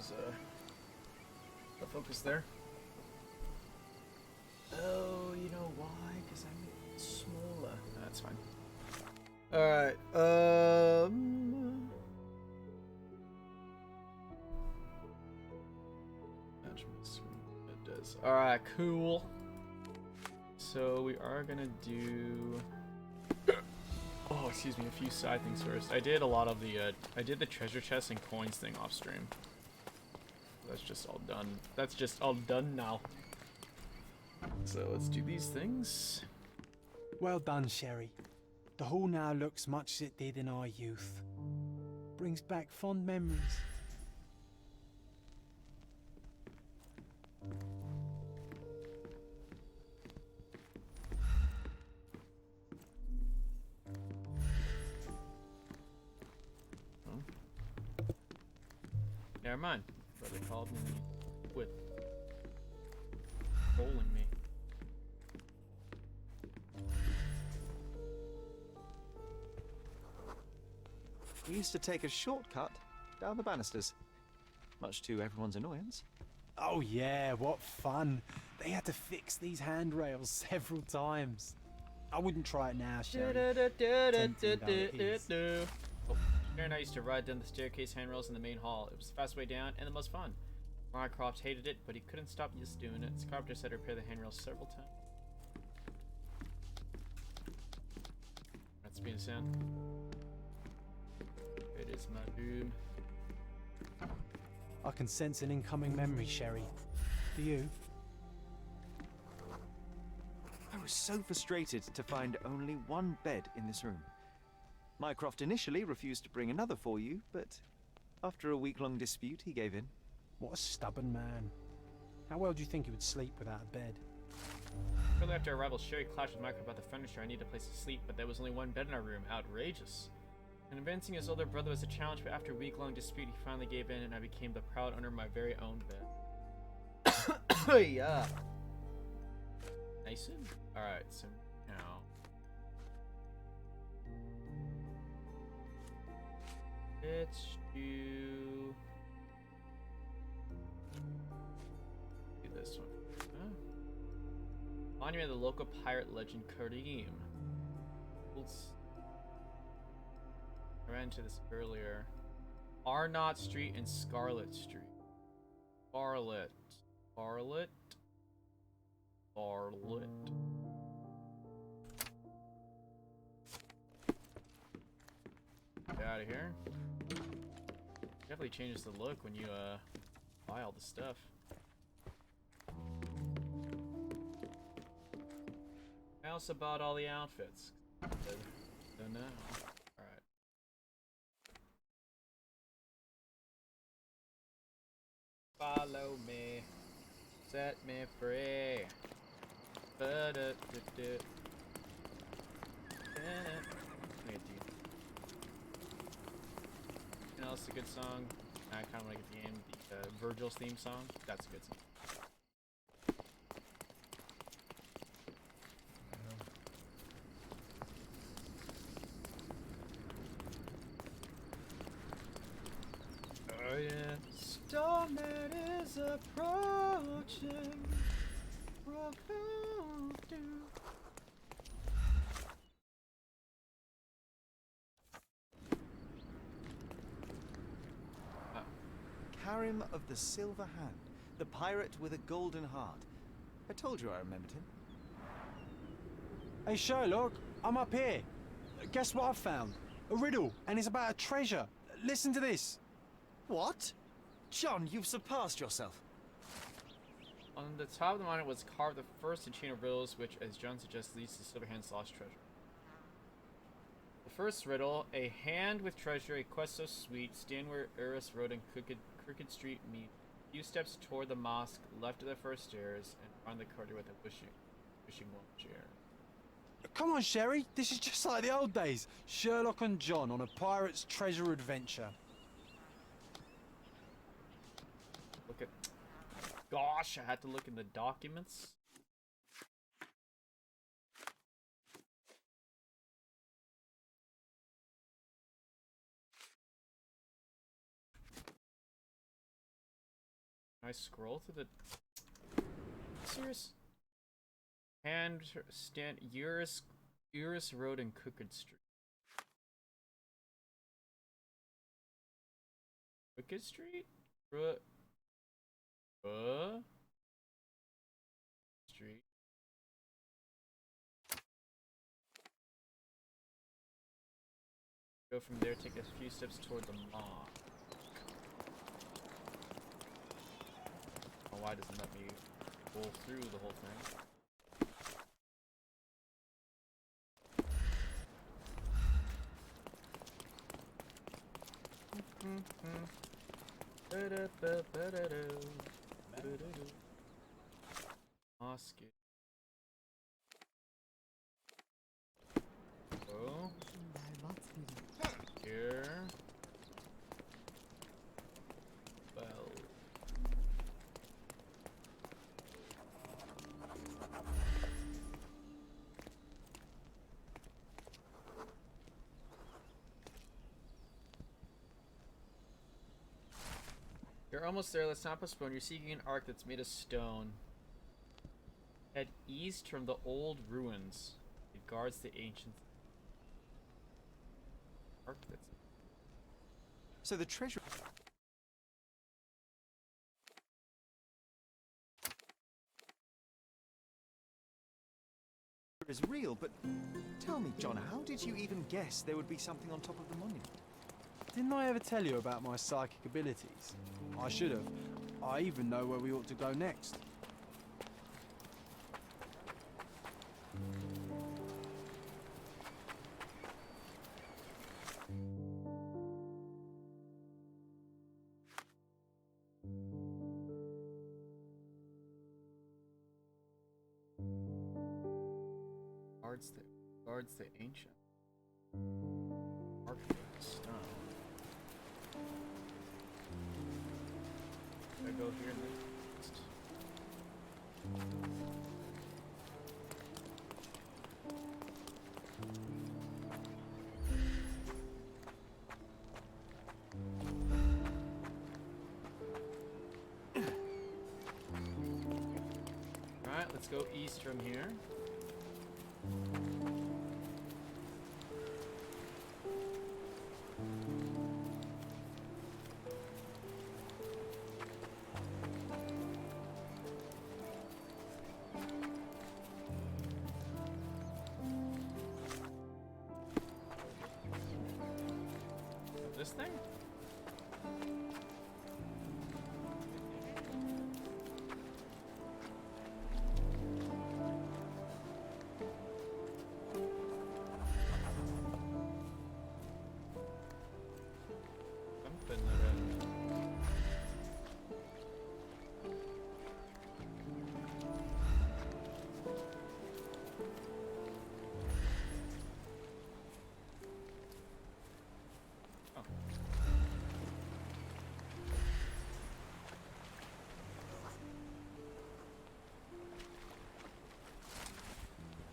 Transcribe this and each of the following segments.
lose the focus there. Oh, you know why? Because I'm smaller. That's fine. Alright, it does. Alright, cool. So we are gonna do... Oh, excuse me, a few side things first. I did a lot of the, I did the treasure chest and coins thing off stream. That's just all done. That's just all done now. So let's do these things. Well done, Sherry. The hall now looks much as it did in our youth. Brings back fond memories. Never mind. Brother called me with trolling me. We used to take a shortcut down the banisters, much to everyone's annoyance. Oh yeah, what fun. They had to fix these handrails several times. I wouldn't try it now, Sherry. Tempting though it is. Sharon and I used to ride down the staircase handrails in the main hall. It was the fast way down and the most fun. Mycroft hated it, but he couldn't stop just doing it. His carpenter said to repair the handrails several times. That's being sound. It is my doom. I can sense an incoming memory, Sherry. Do you? I was so frustrated to find only one bed in this room. Mycroft initially refused to bring another for you, but after a week-long dispute, he gave in. What a stubborn man. How well do you think he would sleep without a bed? Shortly after arrival, Sherry clashed with Mycroft about the furniture. I needed a place to sleep, but there was only one bed in our room. Outrageous. Convincing his older brother was a challenge, but after a week-long dispute, he finally gave in, and I became the proud owner of my very own bed. Yeah. Nice. Alright, so now... let's do this one. Monument of the local pirate legend Kareem. I ran into this earlier. Arnott Street and Scarlet Street. Scarlet. Scarlet. Scarlet. Get out of here. Definitely changes the look when you buy all the stuff. I also bought all the outfits. Don't know. Alright. Follow me. Set me free. Ba-da-da-da. You know, it's a good song. I kind of like the game, the Virgil's theme song. That's a good song. Oh yeah. Storm that is approaching. Karim of the Silver Hand, the pirate with a golden heart. I told you I remembered him. Hey Sherlock, I'm up here. Guess what I found? A riddle, and it's about a treasure. Listen to this. What? John, you've surpassed yourself. On the top of the monument was carved the first in chain of riddles, which, as John suggests, leads to Silverhand's lost treasure. The first riddle: a hand with treasure, a quest so sweet, stand where Eris Road and Crooked Street meet. A few steps toward the mosque, left of the first stairs, and find the courtier with a wishing well chair. Come on, Sherry. This is just like the old days. Sherlock and John on a pirate's treasure adventure. Look at... Gosh, I had to look in the documents. Can I scroll through the... Serious? And stand Urus Road and Crooked Street. Crooked Street? Street. Go from there, take a few steps toward the mall. Oh, why doesn't it let me go through the whole thing? Mosque. Go. Here. Well. You're almost there. Let's not postpone. You're seeking an ark that's made of stone. Head east from the old ruins. It guards the ancient ark that's... So the treasure is real, but tell me, John, how did you even guess there would be something on top of the monument? Didn't I ever tell you about my psychic abilities? I should have. I even know where we ought to go next. Guards the ancient ark made of stone. Should I go here next? Alright, let's go east from here. This thing? Something around.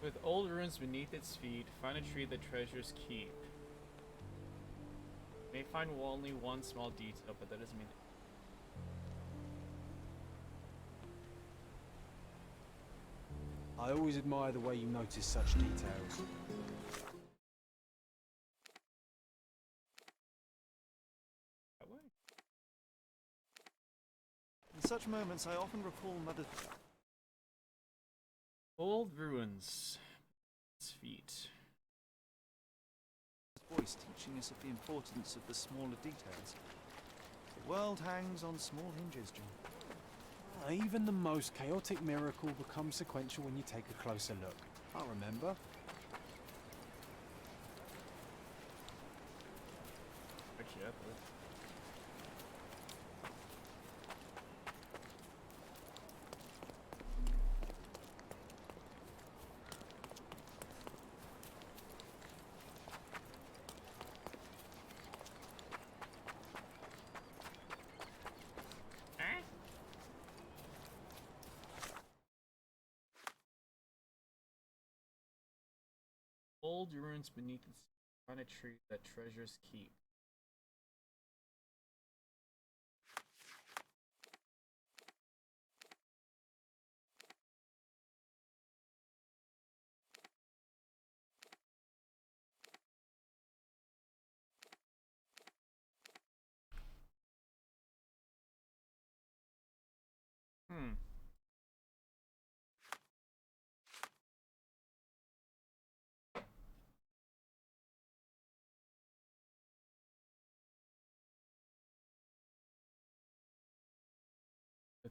With old ruins beneath its feet, find a tree that treasures keep. You may find only one small detail, but that doesn't mean... I always admire the way you notice such details. That way? In such moments, I often recall Mother... Old ruins. Its feet. voice teaching us of the importance of the smaller details. The world hangs on small hinges, John. Even the most chaotic miracle becomes sequential when you take a closer look. I remember. Actually, I thought. Old ruins beneath its on a tree that treasures keep.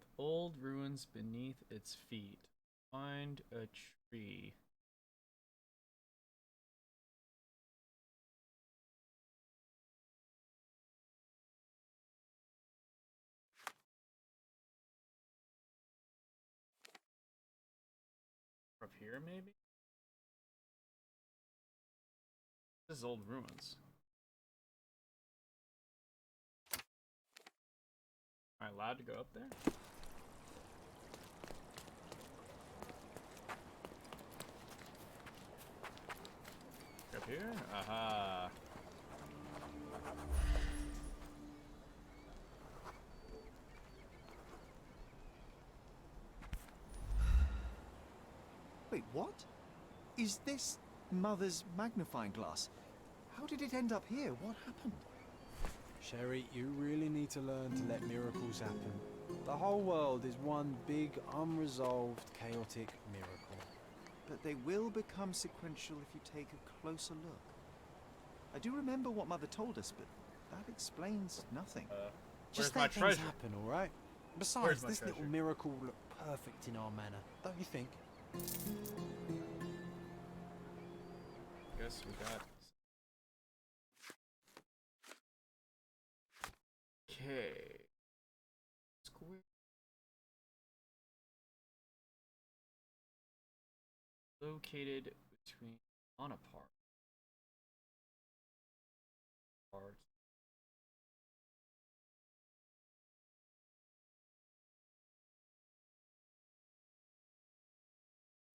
with old ruins beneath its feet. Find a tree. Up here, maybe? This is old ruins. Am I allowed to go up there? Up here? Aha. Wait, what? Is this Mother's magnifying glass? How did it end up here? What happened? Sherry, you really need to learn to let miracles happen. The whole world is one big, unresolved, chaotic miracle. But they will become sequential if you take a closer look. I do remember what Mother told us, but that explains nothing. Just my let things treasure? happen, alright? Besides, Where's my this treasure? little miracle will look perfect in our manor, don't you think? Guess we got. Okay. Square. Located between on a part.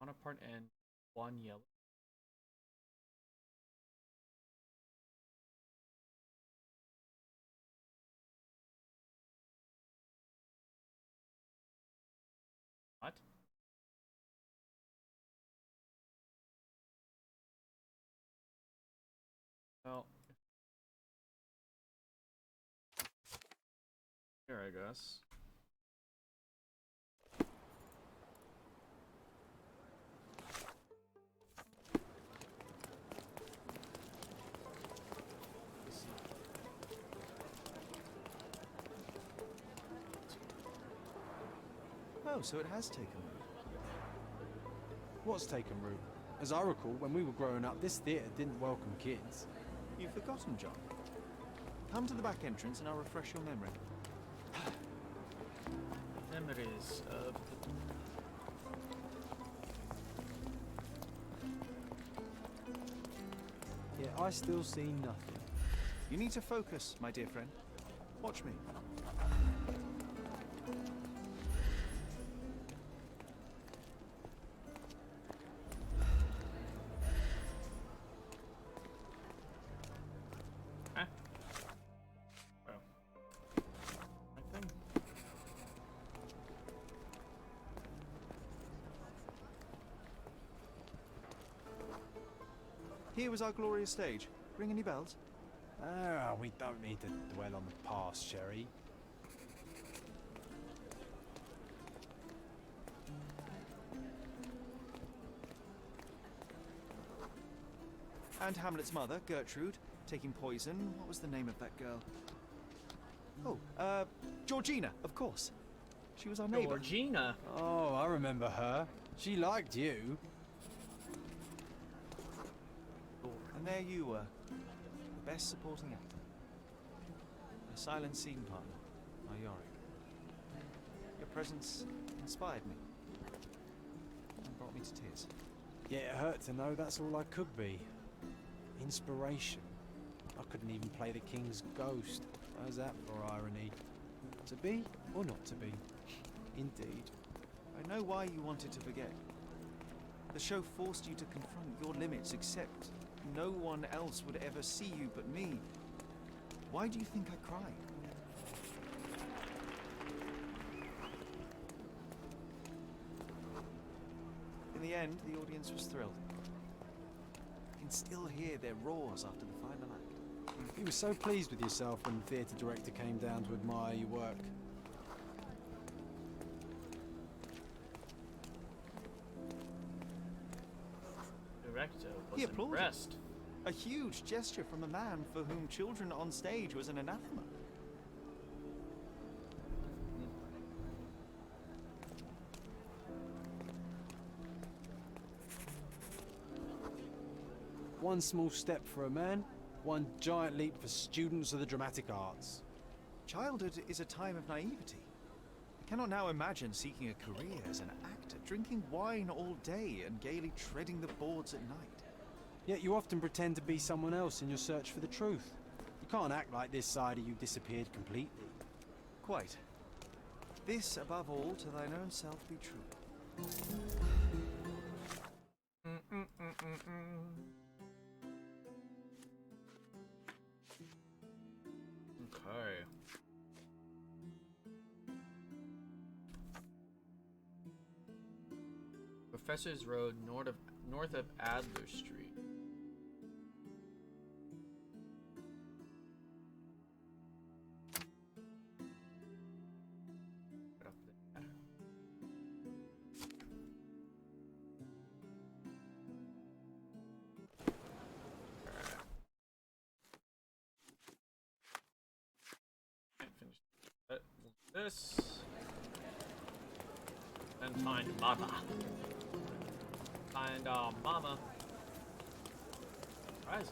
On a part and one yellow. What? Well, here I guess. Oh, so it has taken root. What's taken root? As I recall, when we were growing up, this theatre didn't welcome kids. You've forgotten, John. Come to the back entrance and I'll refresh your memory. Memories of the... Yet I still see nothing. You need to focus, my dear friend. Watch me. Huh? Oh. I think... Here was our glorious stage. Ring any bells? Ah, we don't need to dwell on the past, Sherry. And Hamlet's mother, Gertrude, taking poison. What was the name of that girl? Oh, Georgina, of course. She was our neighbor. Georgina. Oh, I remember her. She liked you. And there you were, the best supporting actor. A silent scene partner, my Yorick. Your presence inspired me and brought me to tears. Yeah, it hurt to know that's all I could be. Inspiration. I couldn't even play the king's ghost. How's that for irony? To be or not to be? Indeed. I know why you wanted to forget. The show forced you to confront your limits, except no one else would ever see you but me. Why do you think I cried? In the end, the audience was thrilled. I can still hear their roars after the final act. You were so pleased with yourself when the theatre director came down to admire your work. Director was He applauded. impressed. A huge gesture from a man for whom children on stage was an anathema. One small step for a man, one giant leap for students of the dramatic arts. Childhood is a time of naivety. I cannot now imagine seeking a career as an actor, drinking wine all day and gaily treading the boards at night. Yet you often pretend to be someone else in your search for the truth. You can't act like this side of you disappeared completely. Quite. This, above all, to thine own self be true. Okay. Professor's Road, north of Adler Street. Right up there. Alright. Finish this. And find Mama. Find our Mama. Prizes.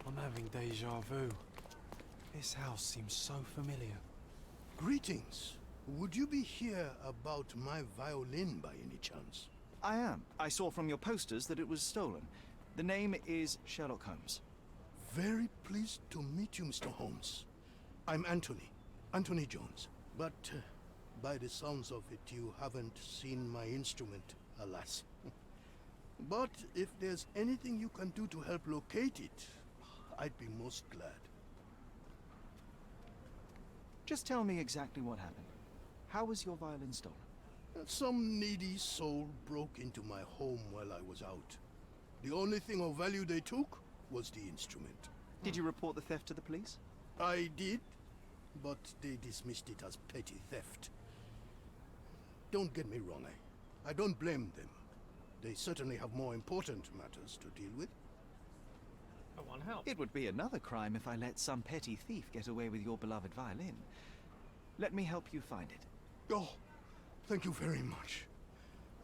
I'm having deja vu. This house seems so familiar. Greetings. Would you be here about my violin by any chance? I am. I saw from your posters that it was stolen. The name is Sherlock Holmes. Very pleased to meet you, Mr. Holmes. I'm Anthony Jones. But by the sounds of it, you haven't seen my instrument, alas. But if there's anything you can do to help locate it, I'd be most glad. Just tell me exactly what happened. How was your violin stolen? Some needy soul broke into my home while I was out. The only thing of value they took was the instrument. Did you report the theft to the police? I did, but they dismissed it as petty theft. Don't get me wrong, I don't blame them. They certainly have more important matters to deal with. I want help. It would be another crime if I let some petty thief get away with your beloved violin. Let me help you find it. Oh, thank you very much.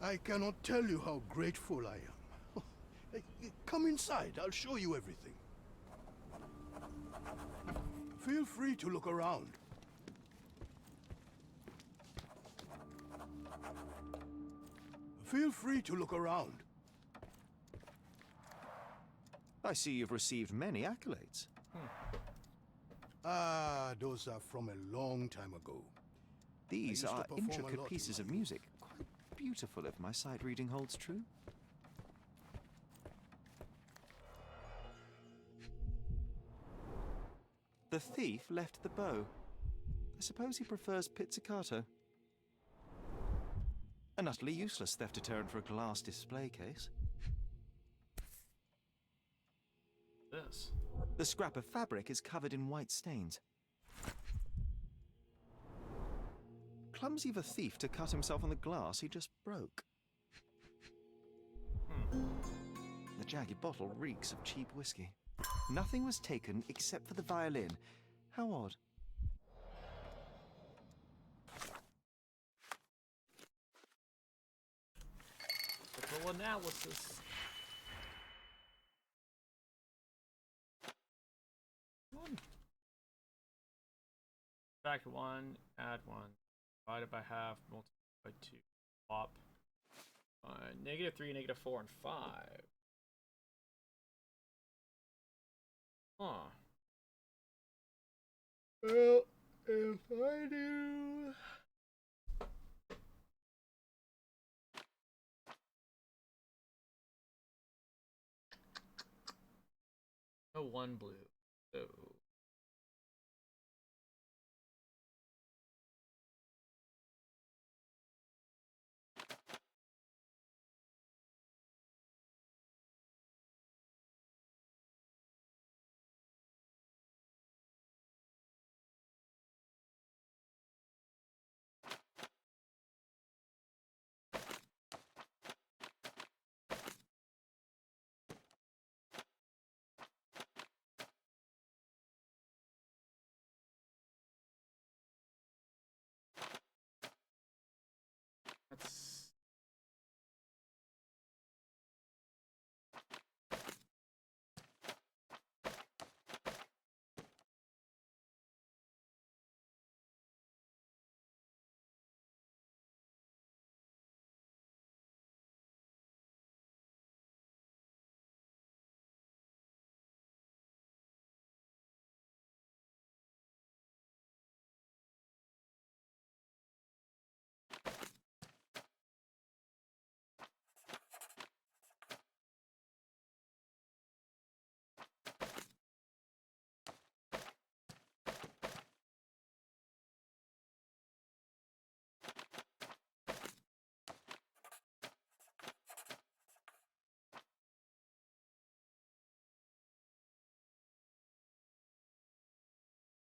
I cannot tell you how grateful I am. Come inside, I'll show you everything. Feel free to look around. Feel free to look around. I see you've received many accolades. Ah, those are from a long time ago. These used to are perform a lot intricate in pieces my of youth. music. Quite beautiful if my sight reading holds true. The thief left the bow. I suppose he prefers pizzicato. An utterly useless theft deterrent for a glass display case. This. The scrap of fabric is covered in white stains. Clumsy of a thief to cut himself on the glass he just broke. The jagged bottle reeks of cheap whiskey. Nothing was taken except for the violin. How odd. Full analysis. Subtract 1, add 1. Divided by half, multiplied by 2. Swap. -3, -4, and 5. Huh. Well, if I do... No one blue. So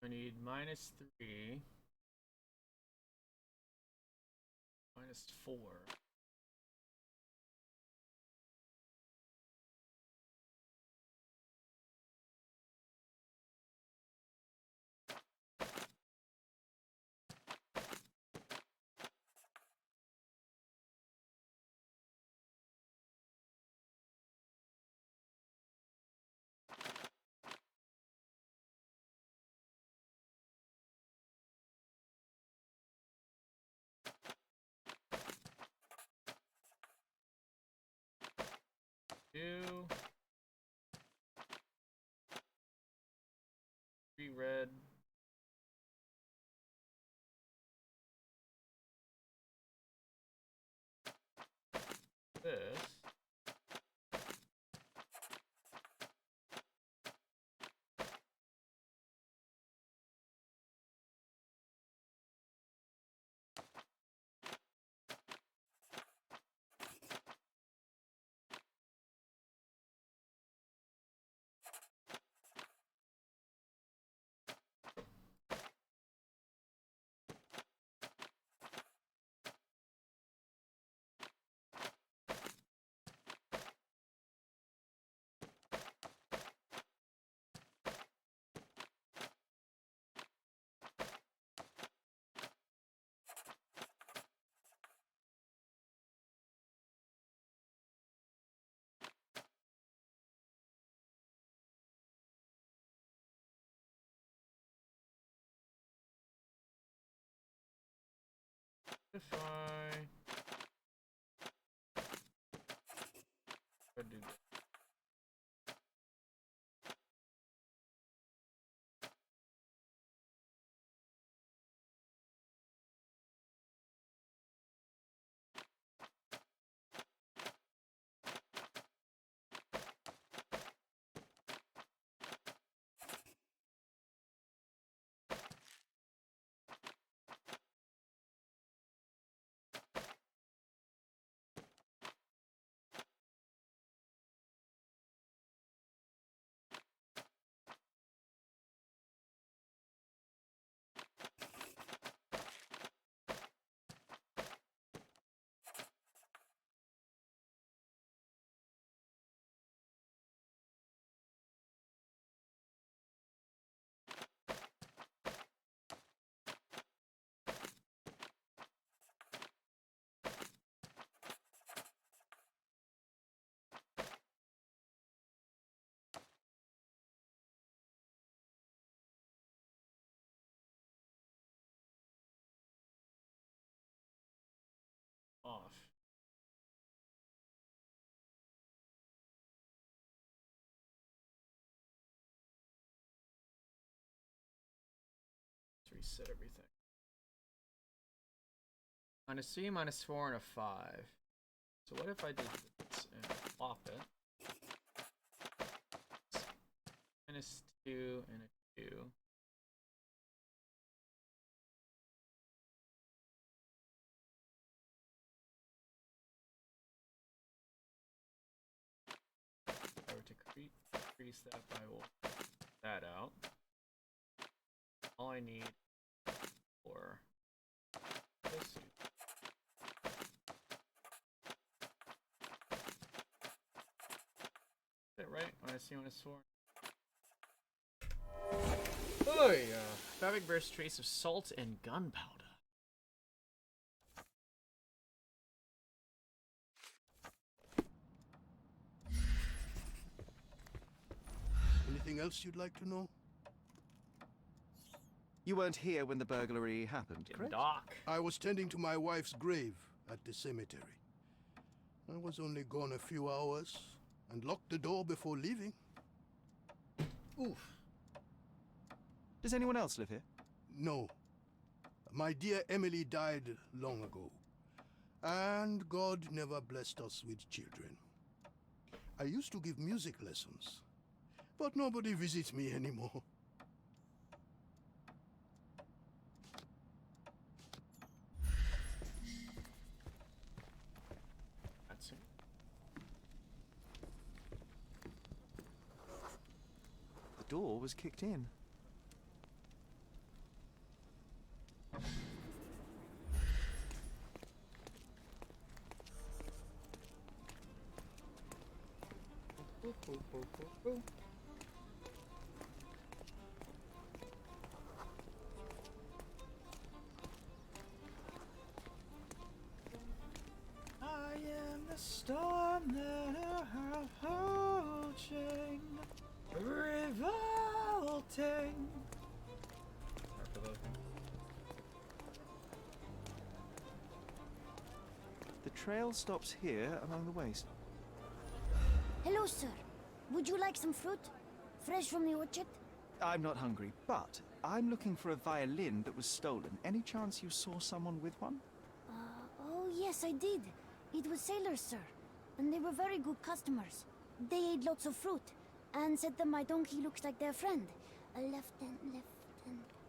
I need -3. -4. Two. 3 red. This. If I do that. Off. Let's reset everything. -3, -4, and a 5. So what if I did this and flop it? -2 and a 2. If I were to increase that by that out. All I need for this. Is that right? -3, -4. Oh yeah. Fabric bears trace of salt and gunpowder. Anything else you'd like to know? You weren't here when the burglary happened, correct? Doc. I was tending to my wife's grave at the cemetery. I was only gone a few hours and locked the door before leaving. Oof. Does anyone else live here? No. My dear Emily died long ago. And God never blessed us with children. I used to give music lessons, but nobody visits me anymore. That's it. The door was kicked in. I am the storm that are approaching, revolting. The trail stops here along the waste. Hello, sir. Would you like some fruit? Fresh from the orchard? I'm not hungry, but I'm looking for a violin that was stolen. Any chance you saw someone with one? Oh, yes, I did. It was sailors, sir. And they were very good customers. They ate lots of fruit, and said that my donkey looks like their friend.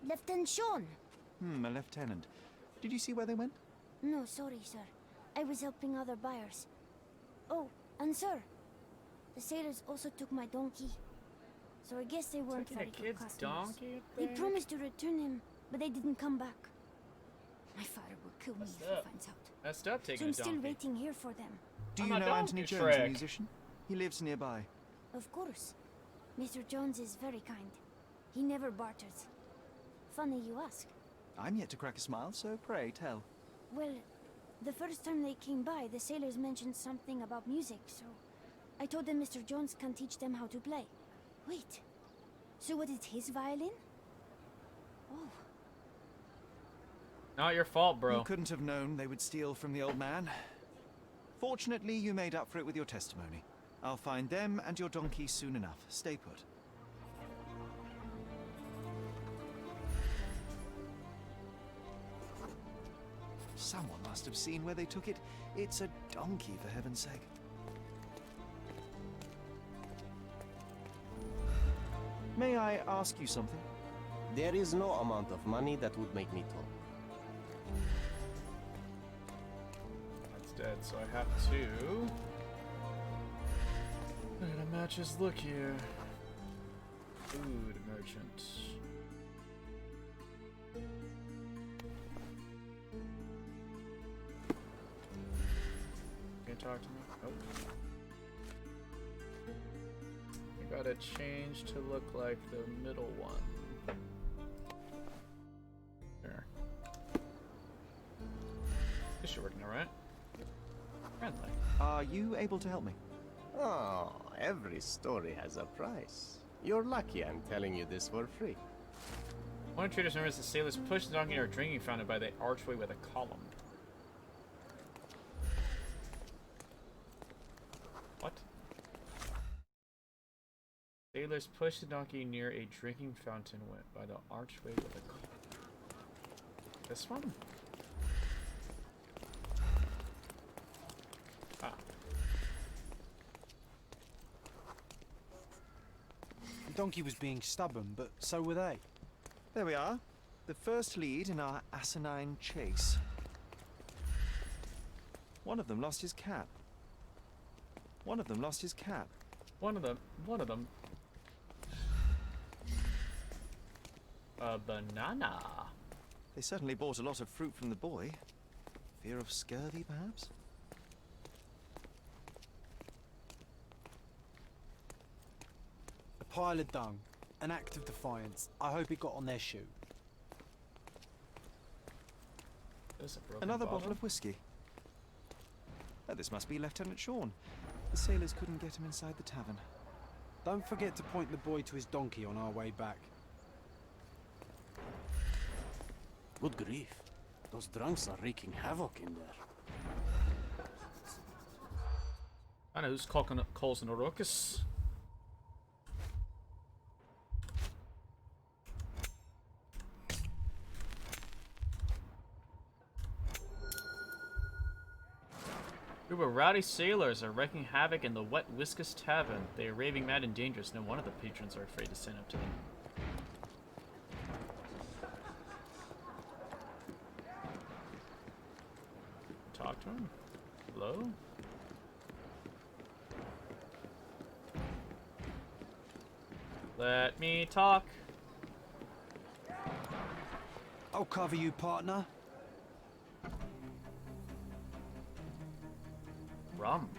Lieutenant Sean. A lieutenant. Did you see where they went? No, sorry, sir. I was helping other buyers. Oh, and sir, the sailors also took my donkey. So I guess they weren't Taking a very good kid's customers. donkey? They promised to return him, but they didn't come back. My father will kill me Messed if he up. finds out. Messed up So taking I'm a still donkey. waiting here for them. Do I'm you a know donkey, Anthony Jones, the Shrek. musician? He lives nearby. Of course. Mr. Jones is very kind. He never barters. Funny you ask. I'm yet to crack a smile, so pray tell. Well, the first time they came by, the sailors mentioned something about music, so I told them Mr. Jones can teach them how to play. Wait, so what is his violin? Oh, Not your fault, bro. You couldn't have known they would steal from the old man. Fortunately, you made up for it with your testimony. I'll find them and your donkey soon enough. Stay put. Someone must have seen where they took it. It's a donkey, for heaven's sake. May I ask you something? There is no amount of money that would make me talk. That's dead, so I have to. Look at a match's look here. Food merchant. Can you talk to me? Nope. I gotta change to look like the middle one. There. This should work now, right? Friendly. Are you able to help me? Oh, every story has a price. You're lucky I'm telling you this for free. One of the traders noticed the sailors pushed the donkey near a drinking fountain by the archway with a column. What? Sailors pushed the donkey near a drinking fountain by the archway with a column. This one? Ah. The donkey was being stubborn, but so were they. There we are. The first lead in our asinine chase. One of them lost his cap. One of them lost his cap. One of them. A banana. They certainly bought a lot of fruit from the boy. Fear of scurvy, perhaps? A pile of dung. An act of defiance. I hope it got on their shoe. There's a broken Another bottle of whiskey. Oh, this must be Lieutenant Sean. The sailors couldn't get him inside the tavern. Don't forget to point the boy to his donkey on our way back. Good grief. Those drunks are wreaking havoc in there. I know who's cooking up coals in the ruckus. Group of rowdy sailors are wreaking havoc in the Wet Whiskus Tavern. They are raving mad and dangerous. No one of the patrons are afraid to stand up to them. Talk to him? Hello? Let me talk. I'll cover you, partner. Rum.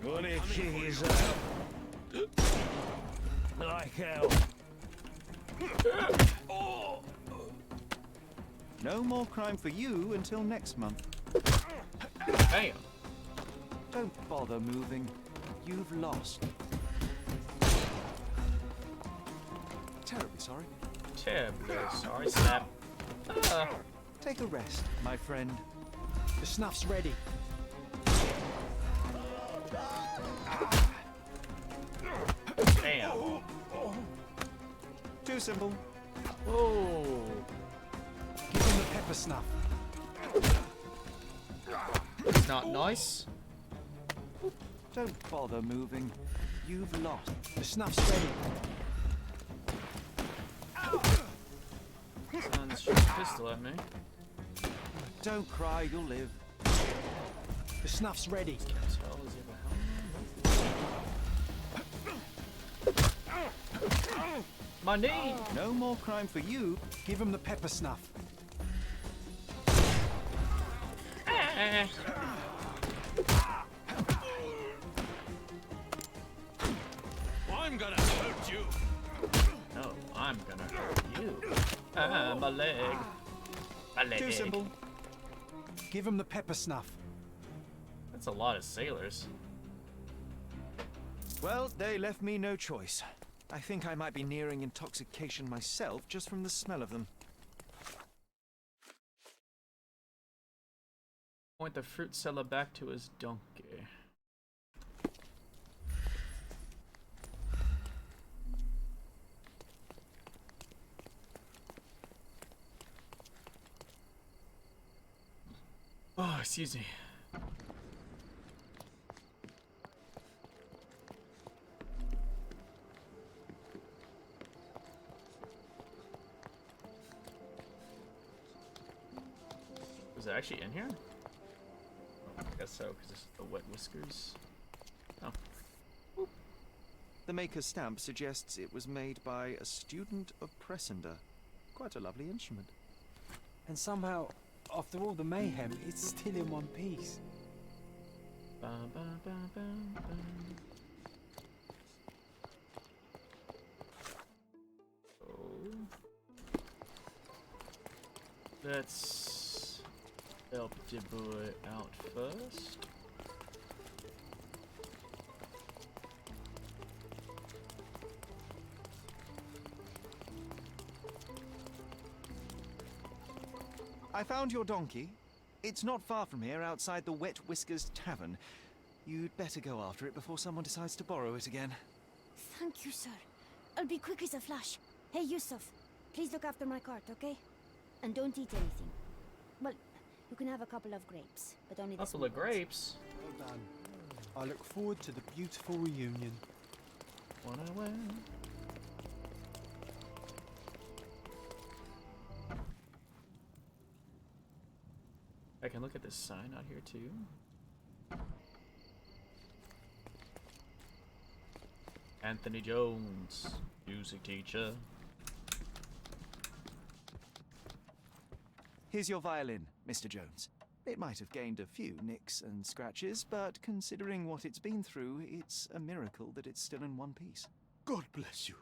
Gonna cheese like hell. No more crime for you until next month. Bam. Don't bother moving. You've lost. Terribly sorry. Terribly sorry, snap. Take a rest, my friend. The snuff's ready. Damn. Too simple. Oh. Give him the pepper snuff. It's not nice. Don't bother moving. You've lost. The snuff's ready. Someone's shooting a pistol at me. Don't cry, you'll live. The snuff's ready. Can't tell, is it a helmet? My knee! No more crime for you. Give him the pepper snuff. Ah. I'm gonna hurt you. No, I'm gonna hurt you. Ah, my leg. My leg. Too simple. Give him the pepper snuff. That's a lot of sailors. Well, they left me no choice. I think I might be nearing intoxication myself just from the smell of them. Point the fruit seller back to his donkey. Oh, excuse me. Was it actually in here? I guess so, because it's the wet whiskers. Oh. The maker's stamp suggests it was made by a student of Pressender. Quite a lovely instrument. And somehow, after all the mayhem, it's still in one piece. Ba, ba, ba, ba, ba. Oh. Let's help the boy out first. I found your donkey. It's not far from here, outside the Wet Whiskers Tavern. You'd better go after it before someone decides to borrow it again. Thank you, sir. I'll be quick as a flash. Hey, Yusuf, please look after my cart, okay? And don't eat anything. Well, you can have a couple of grapes, but only the Couple small of ones. grapes. Well done. I look forward to the beautiful reunion. One away. I can look at this sign out here too. Anthony Jones, music teacher. Here's your violin, Mr. Jones. It might have gained a few nicks and scratches, but considering what it's been through, it's a miracle that it's still in one piece. God bless you.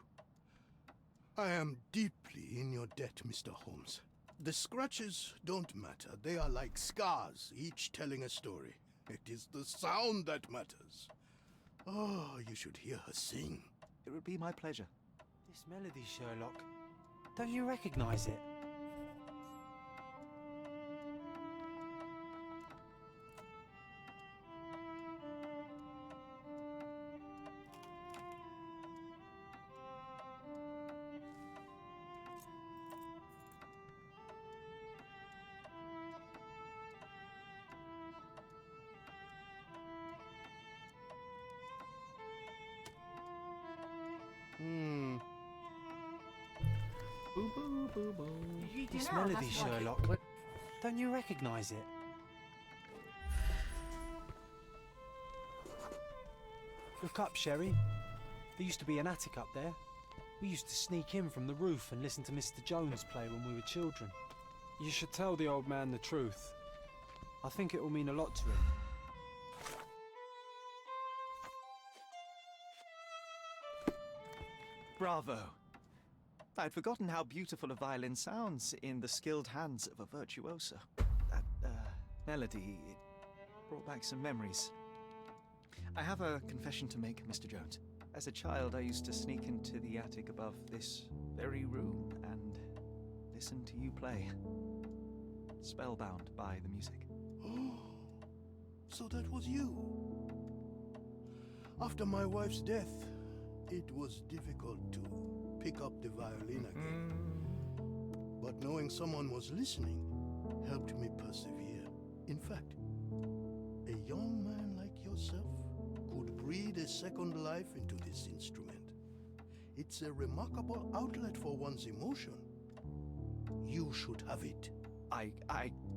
I am deeply in your debt, Mr. Holmes. The scratches don't matter. They are like scars, each telling a story. It is the sound that matters. Oh, you should hear her sing. It would be my pleasure. This melody, Sherlock. Don't you recognize it? Boo boo boo boo. This melody, Sherlock. Don't you recognize it? Look up, Sherry. There used to be an attic up there. We used to sneak in from the roof and listen to Mr. Jones play when we were children. You should tell the old man the truth. I think it will mean a lot to him. Bravo! I'd forgotten how beautiful a violin sounds in the skilled hands of a virtuoso. That melody, it brought back some memories. I have a confession to make, Mr. Jones. As a child, I used to sneak into the attic above this very room and listen to you play. Spellbound by the music. Oh, so that was you. After my wife's death, it was difficult to pick up the violin again. But knowing someone was listening helped me persevere. In fact, a young man like yourself could breathe a second life into this instrument. It's a remarkable outlet for one's emotion. You should have it. I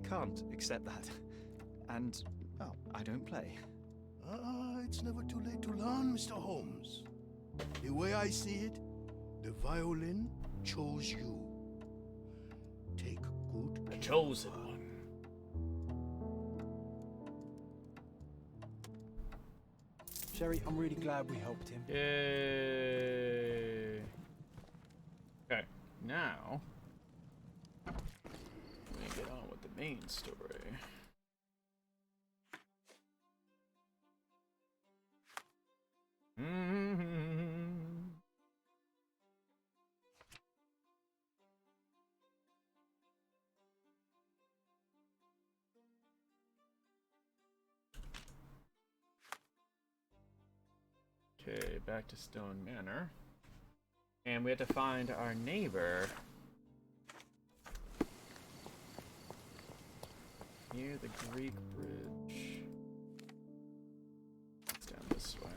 can't accept that. And, well, I don't play. It's never too late to learn, Mr. Holmes. The way I see it, the violin chose you. Take good The care. chosen one. Sherry, I'm really glad we helped him. Yay. Okay, now we get on with the main story. Okay, back to Stone Manor. And we have to find our neighbor near the Greek Bridge. It's down this way.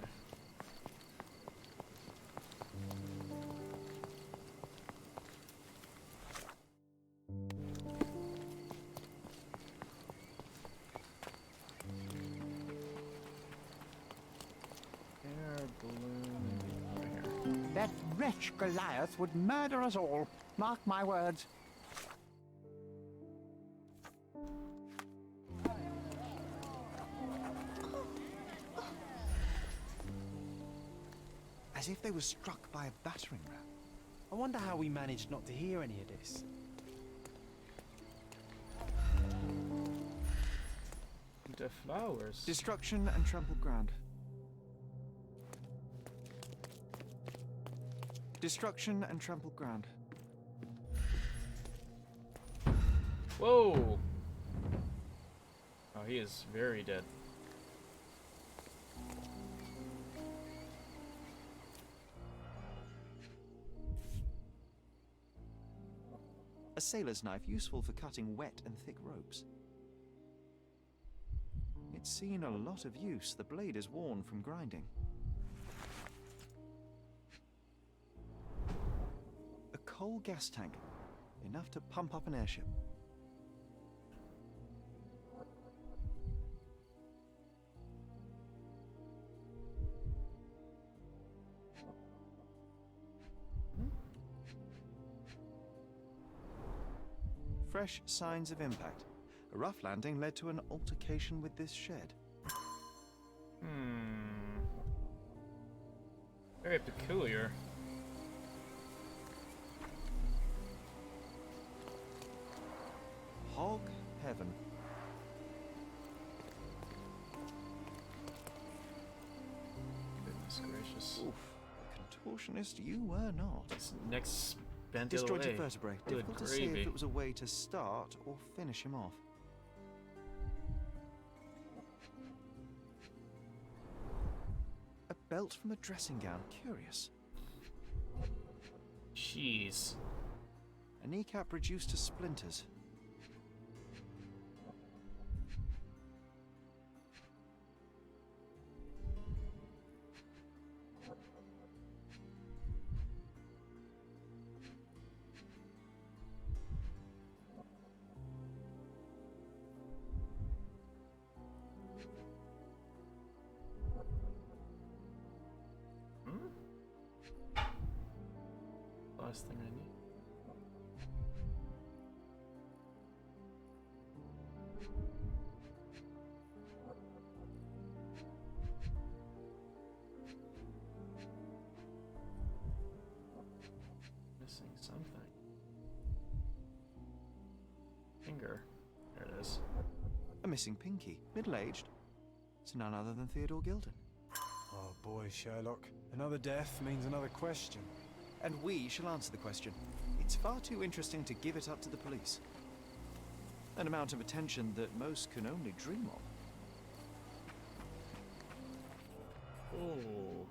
That wretch Goliath would murder us all. Mark my words. As if they were struck by a battering ram. I wonder how we managed not to hear any of this. The flowers. Destruction and trampled ground. Destruction and trampled ground. Whoa! Oh, he is very dead. A sailor's knife useful for cutting wet and thick ropes. It's seen a lot of use. The blade is worn from grinding. A coal gas tank. Enough to pump up an airship. Fresh signs of impact. A rough landing led to an altercation with this shed. Very peculiar. Hog heaven. Goodness gracious. Oof. Contortionist you were not. His neck's bent Disjointed away. vertebrae. Good Difficult to say gravy. if it was a way to start or finish him off. A belt from a dressing gown. Curious. Jeez. A kneecap reduced to splinters. Last thing I need. finger. There it is. A missing pinky, middle-aged. It's none other than Theodore Gildan. Oh boy, Sherlock. Another death means another question. And we shall answer the question. It's far too interesting to give it up to the police. An amount of attention that most can only dream of. Oh.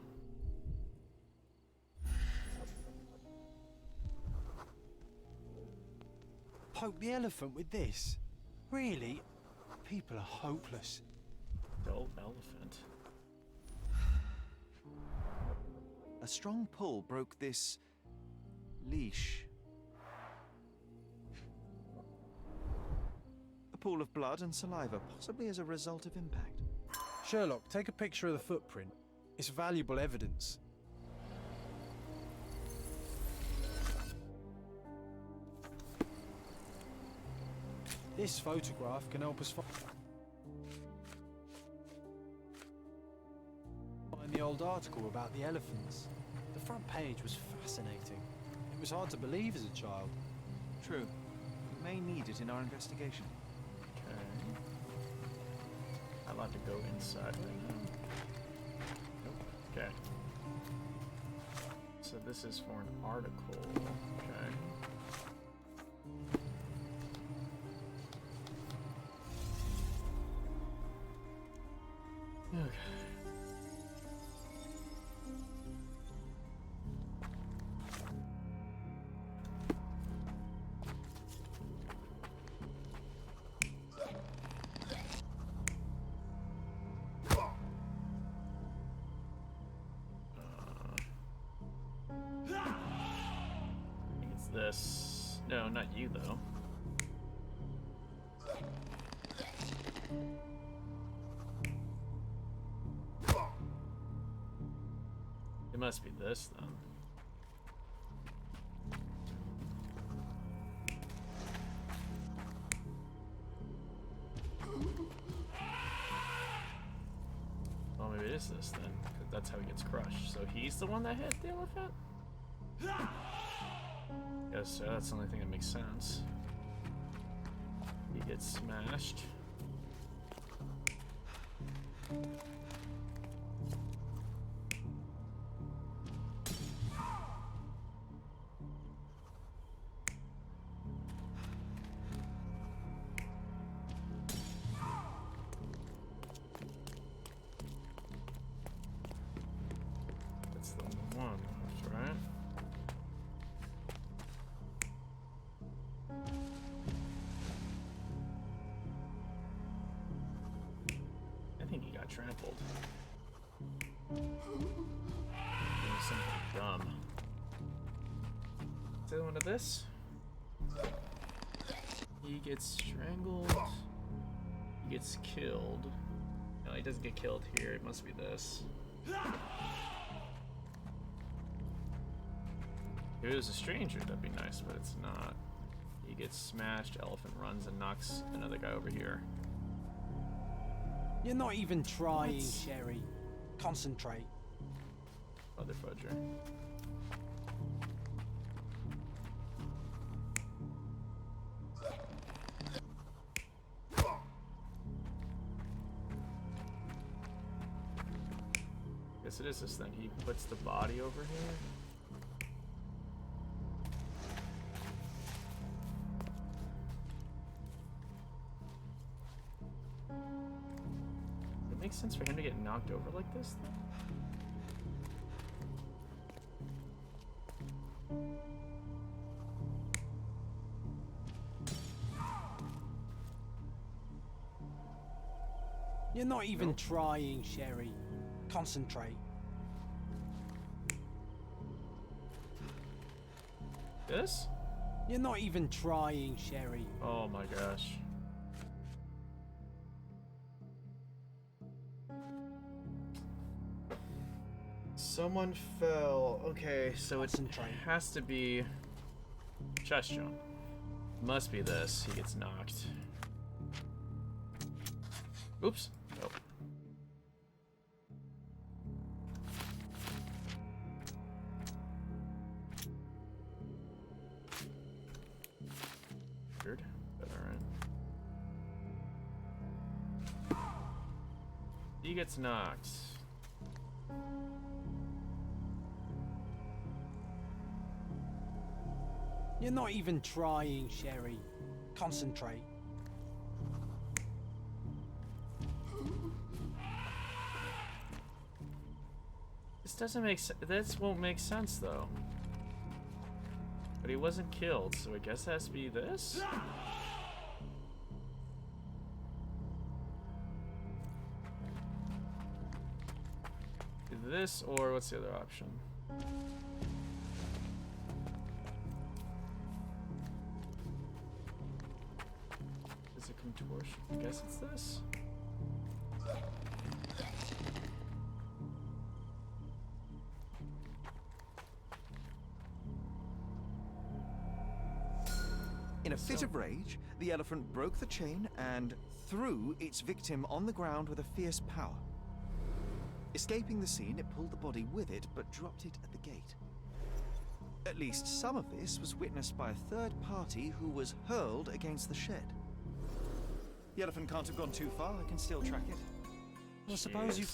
Poke the elephant with this? Really? People are hopeless. Adult elephant. A strong pull broke this leash. A pool of blood and saliva, possibly as a result of impact. Sherlock, take a picture of the footprint. It's valuable evidence. This photograph can help us find the old article about the elephants. The front page was fascinating. It was hard to believe as a child. True. We may need it in our investigation. Okay. I'm allowed to go inside right now. Nope. Okay. So this is for an article. Okay. Okay. It's this. No, not you though. It must be this then. Oh, maybe it is this then, 'cause that's how he gets crushed. So he's the one that hit the elephant? Guess so, that's the only thing that makes sense. He gets smashed. That's the one left, right? I think he got trampled. Doing something dumb. Is there one of this? He gets strangled. He gets killed. No, he doesn't get killed here. It must be this. If it was a stranger, that'd be nice, but it's not. He gets smashed, elephant runs and knocks another guy over here. You're not even trying, What? Sherry. Concentrate. Other fudger. Guess it is this then. He puts the body over here. It makes sense for him to get knocked over like this then? You're not even Nope. trying, Sherry. Concentrate. This? You're not even trying, Sherry. Oh my gosh. Someone fell. Okay, so it Concentrate. has to be chest jump. Must be this. He gets knocked. Oops. Nope. Weird. But Alright. He gets knocked. You're not even trying, Sherry. Concentrate. This doesn't make sense. This won't make sense though. But he wasn't killed, so I guess it has to be this? This, or what's the other option? Is it contortion? I guess it's this? In a fit of rage, the elephant broke the chain and threw its victim on the ground with a fierce power. Escaping the scene, it pulled the body with it, but dropped it at the gate. At least some of this was witnessed by a third party who was hurled against the shed. The elephant can't have gone too far. I can still track it. I suppose you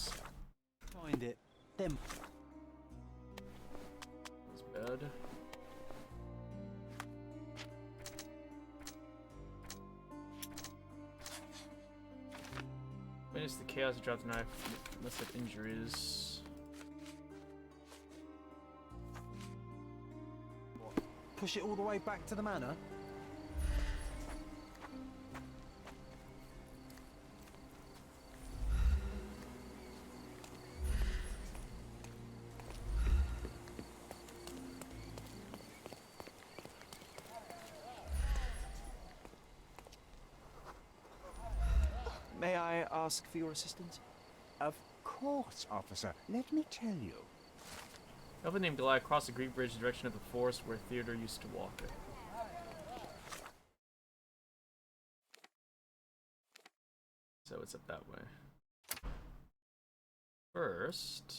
find it. Then It's bad. Witness the chaos, dropped the knife, listed injuries. push it all the way back to the manor. May I ask for your assistance? Of course, officer. Let me tell you. Elven named Goliath crossed the Greek bridge in the direction of the forest where Theodore used to walk it. So it's up that way. First,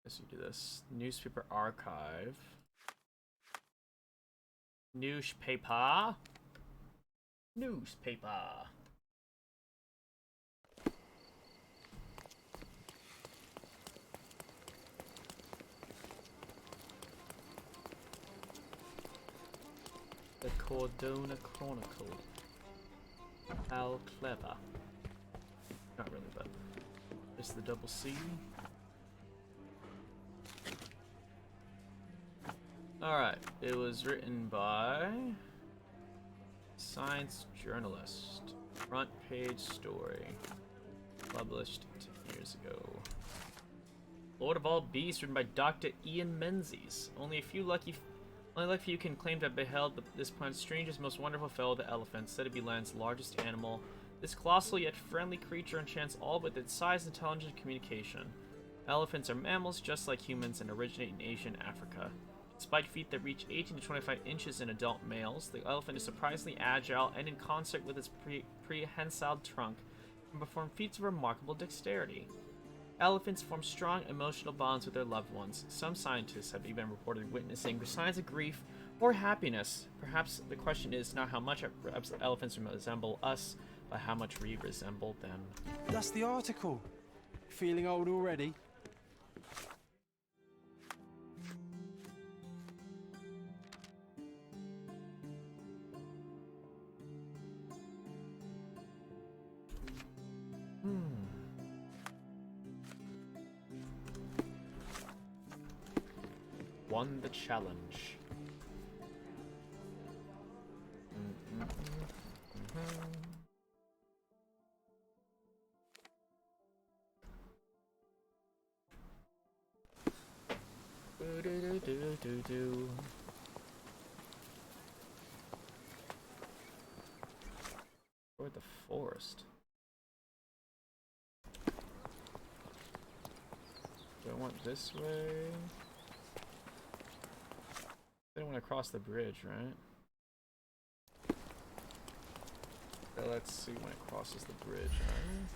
let's do this. Newspaper archive. Newspaper. Newspaper. The Cordona Chronicle. How clever. Not really, but just the double C. Alright, it was written by science journalist. Front page story. Published 10 years ago. Lord of All Beasts, written by Dr. Ian Menzies. Only few can claim to have beheld this planet's strangest, most wonderful fellow, the elephant, said to be land's largest animal. This colossal yet friendly creature enchants all with its size, intelligence, and communication. Elephants are mammals just like humans and originate in Asia and Africa. Despite feet that reach 18 to 25 inches in adult males, the elephant is surprisingly agile and, in concert with its prehensile trunk, can perform feats of remarkable dexterity. Elephants form strong emotional bonds with their loved ones. Some scientists have even reported witnessing signs of grief or happiness. Perhaps the question is not how much elephants resemble us, but how much we resemble them. That's the article. Feeling old already? Won the challenge. Toward the forest. Do I want this way? I don't want to cross the bridge, right? So let's see when it crosses the bridge, right?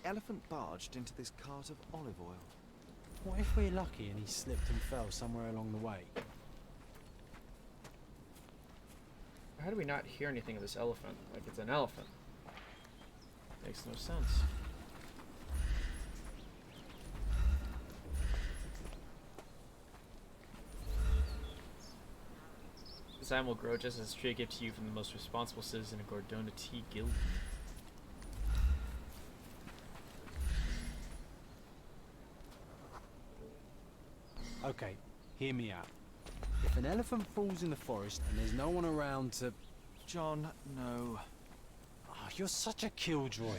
elephant barged into this cart of olive oil. What if we're lucky and he slipped and fell somewhere along the way? How do we not hear anything of this elephant? Like it's an elephant. Makes no sense. This item will grow just as a tree gift to you from the most responsible citizen of Gordona T. Gildan. Okay, hear me out. If an elephant falls in the forest and there's no one around to... John, no. Oh, you're such a killjoy.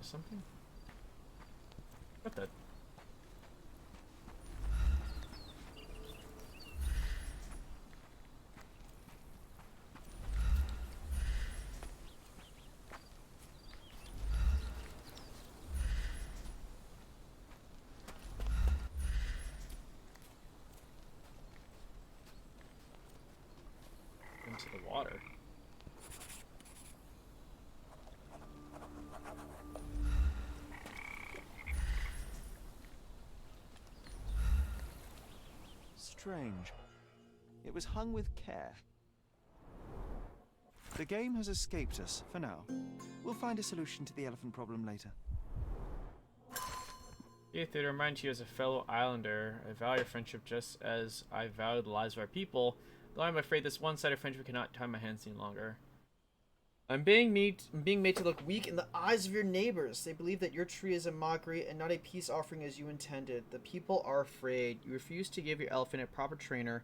Something? What the? Into the water. Strange. It was hung with care. The game has escaped us, for now. We'll find a solution to the elephant problem later. Dear Theodore, remind you as a fellow islander, I value your friendship just as I value the lives of our people, though I'm afraid this one-sided friendship cannot tie my hands any longer. I'm being made to look weak in the eyes of your neighbors. They believe that your tree is a mockery and not a peace offering as you intended. The people are afraid. You refuse to give your elephant a proper trainer,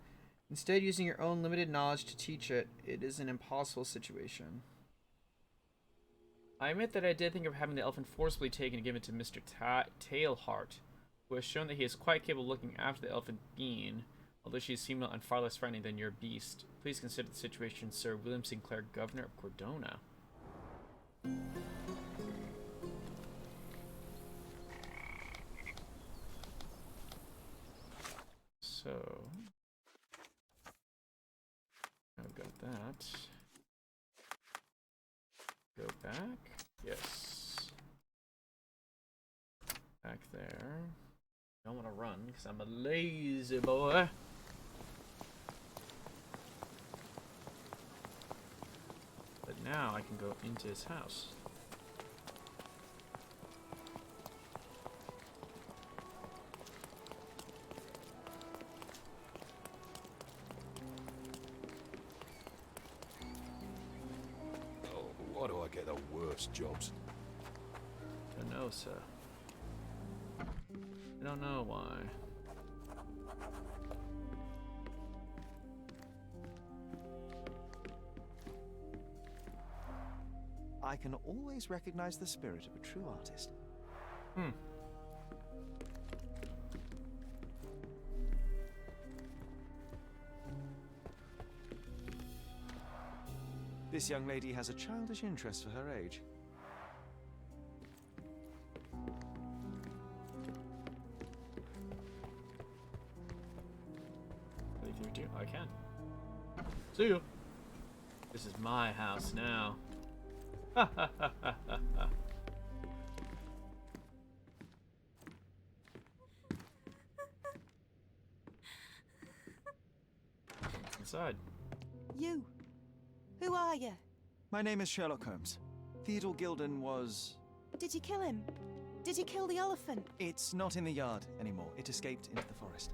instead using your own limited knowledge to teach it. It is an impossible situation. I admit that I did think of having the elephant forcibly taken and given to Mr. Tailheart, who has shown that he is quite capable of looking after the elephant being, although she is female and far less friendly than your beast. Please consider the situation, Sir William Sinclair, Governor of Cordona. So, I've got that. Go back. Yes. Back there. Don't want to run because I'm a lazy boy. But now I can go into his house. Oh, why do I get the worst jobs? I don't know, sir. I don't know why. I can always recognize the spirit of a true artist. This young lady has a childish interest for her age. I can. See you. This is my house now. Ha ha ha ha ha ha. Inside. You. Who are you? My name is Sherlock Holmes. Theodore Gildan was... Did you kill him? Did you kill the elephant? It's not in the yard anymore. It escaped into the forest.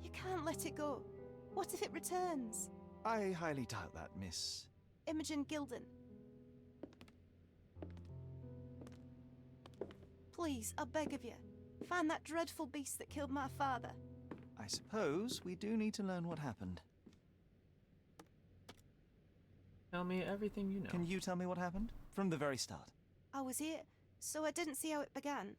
You can't let it go. What if it returns? I highly doubt that, Miss... Imogen Gildan. Please, I beg of you, find that dreadful beast that killed my father. I suppose we do need to learn what happened. Tell me everything you know. Can you tell me what happened? From the very start. I was here, so I didn't see how it began.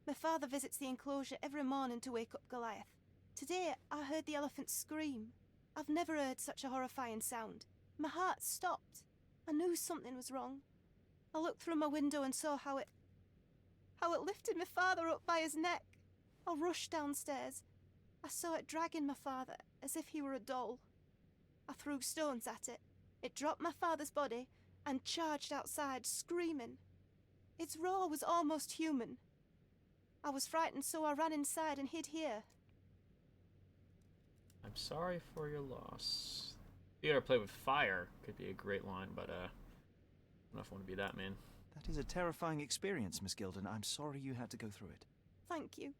My father visits the enclosure every morning to wake up Goliath. Today, I heard the elephant scream. I've never heard such a horrifying sound. My heart stopped. I knew something was wrong. I looked through my window and saw how it lifted my father up by his neck. I rushed downstairs. I saw it dragging my father as if he were a doll. I threw stones at it. It dropped my father's body and charged outside, screaming. Its roar was almost human. I was frightened, so I ran inside and hid here. I'm sorry for your loss. Theodore play with fire could be a great line, but I don't know if I want to be that man. That is a terrifying experience, Miss Gildan. I'm sorry you had to go through it. Thank you.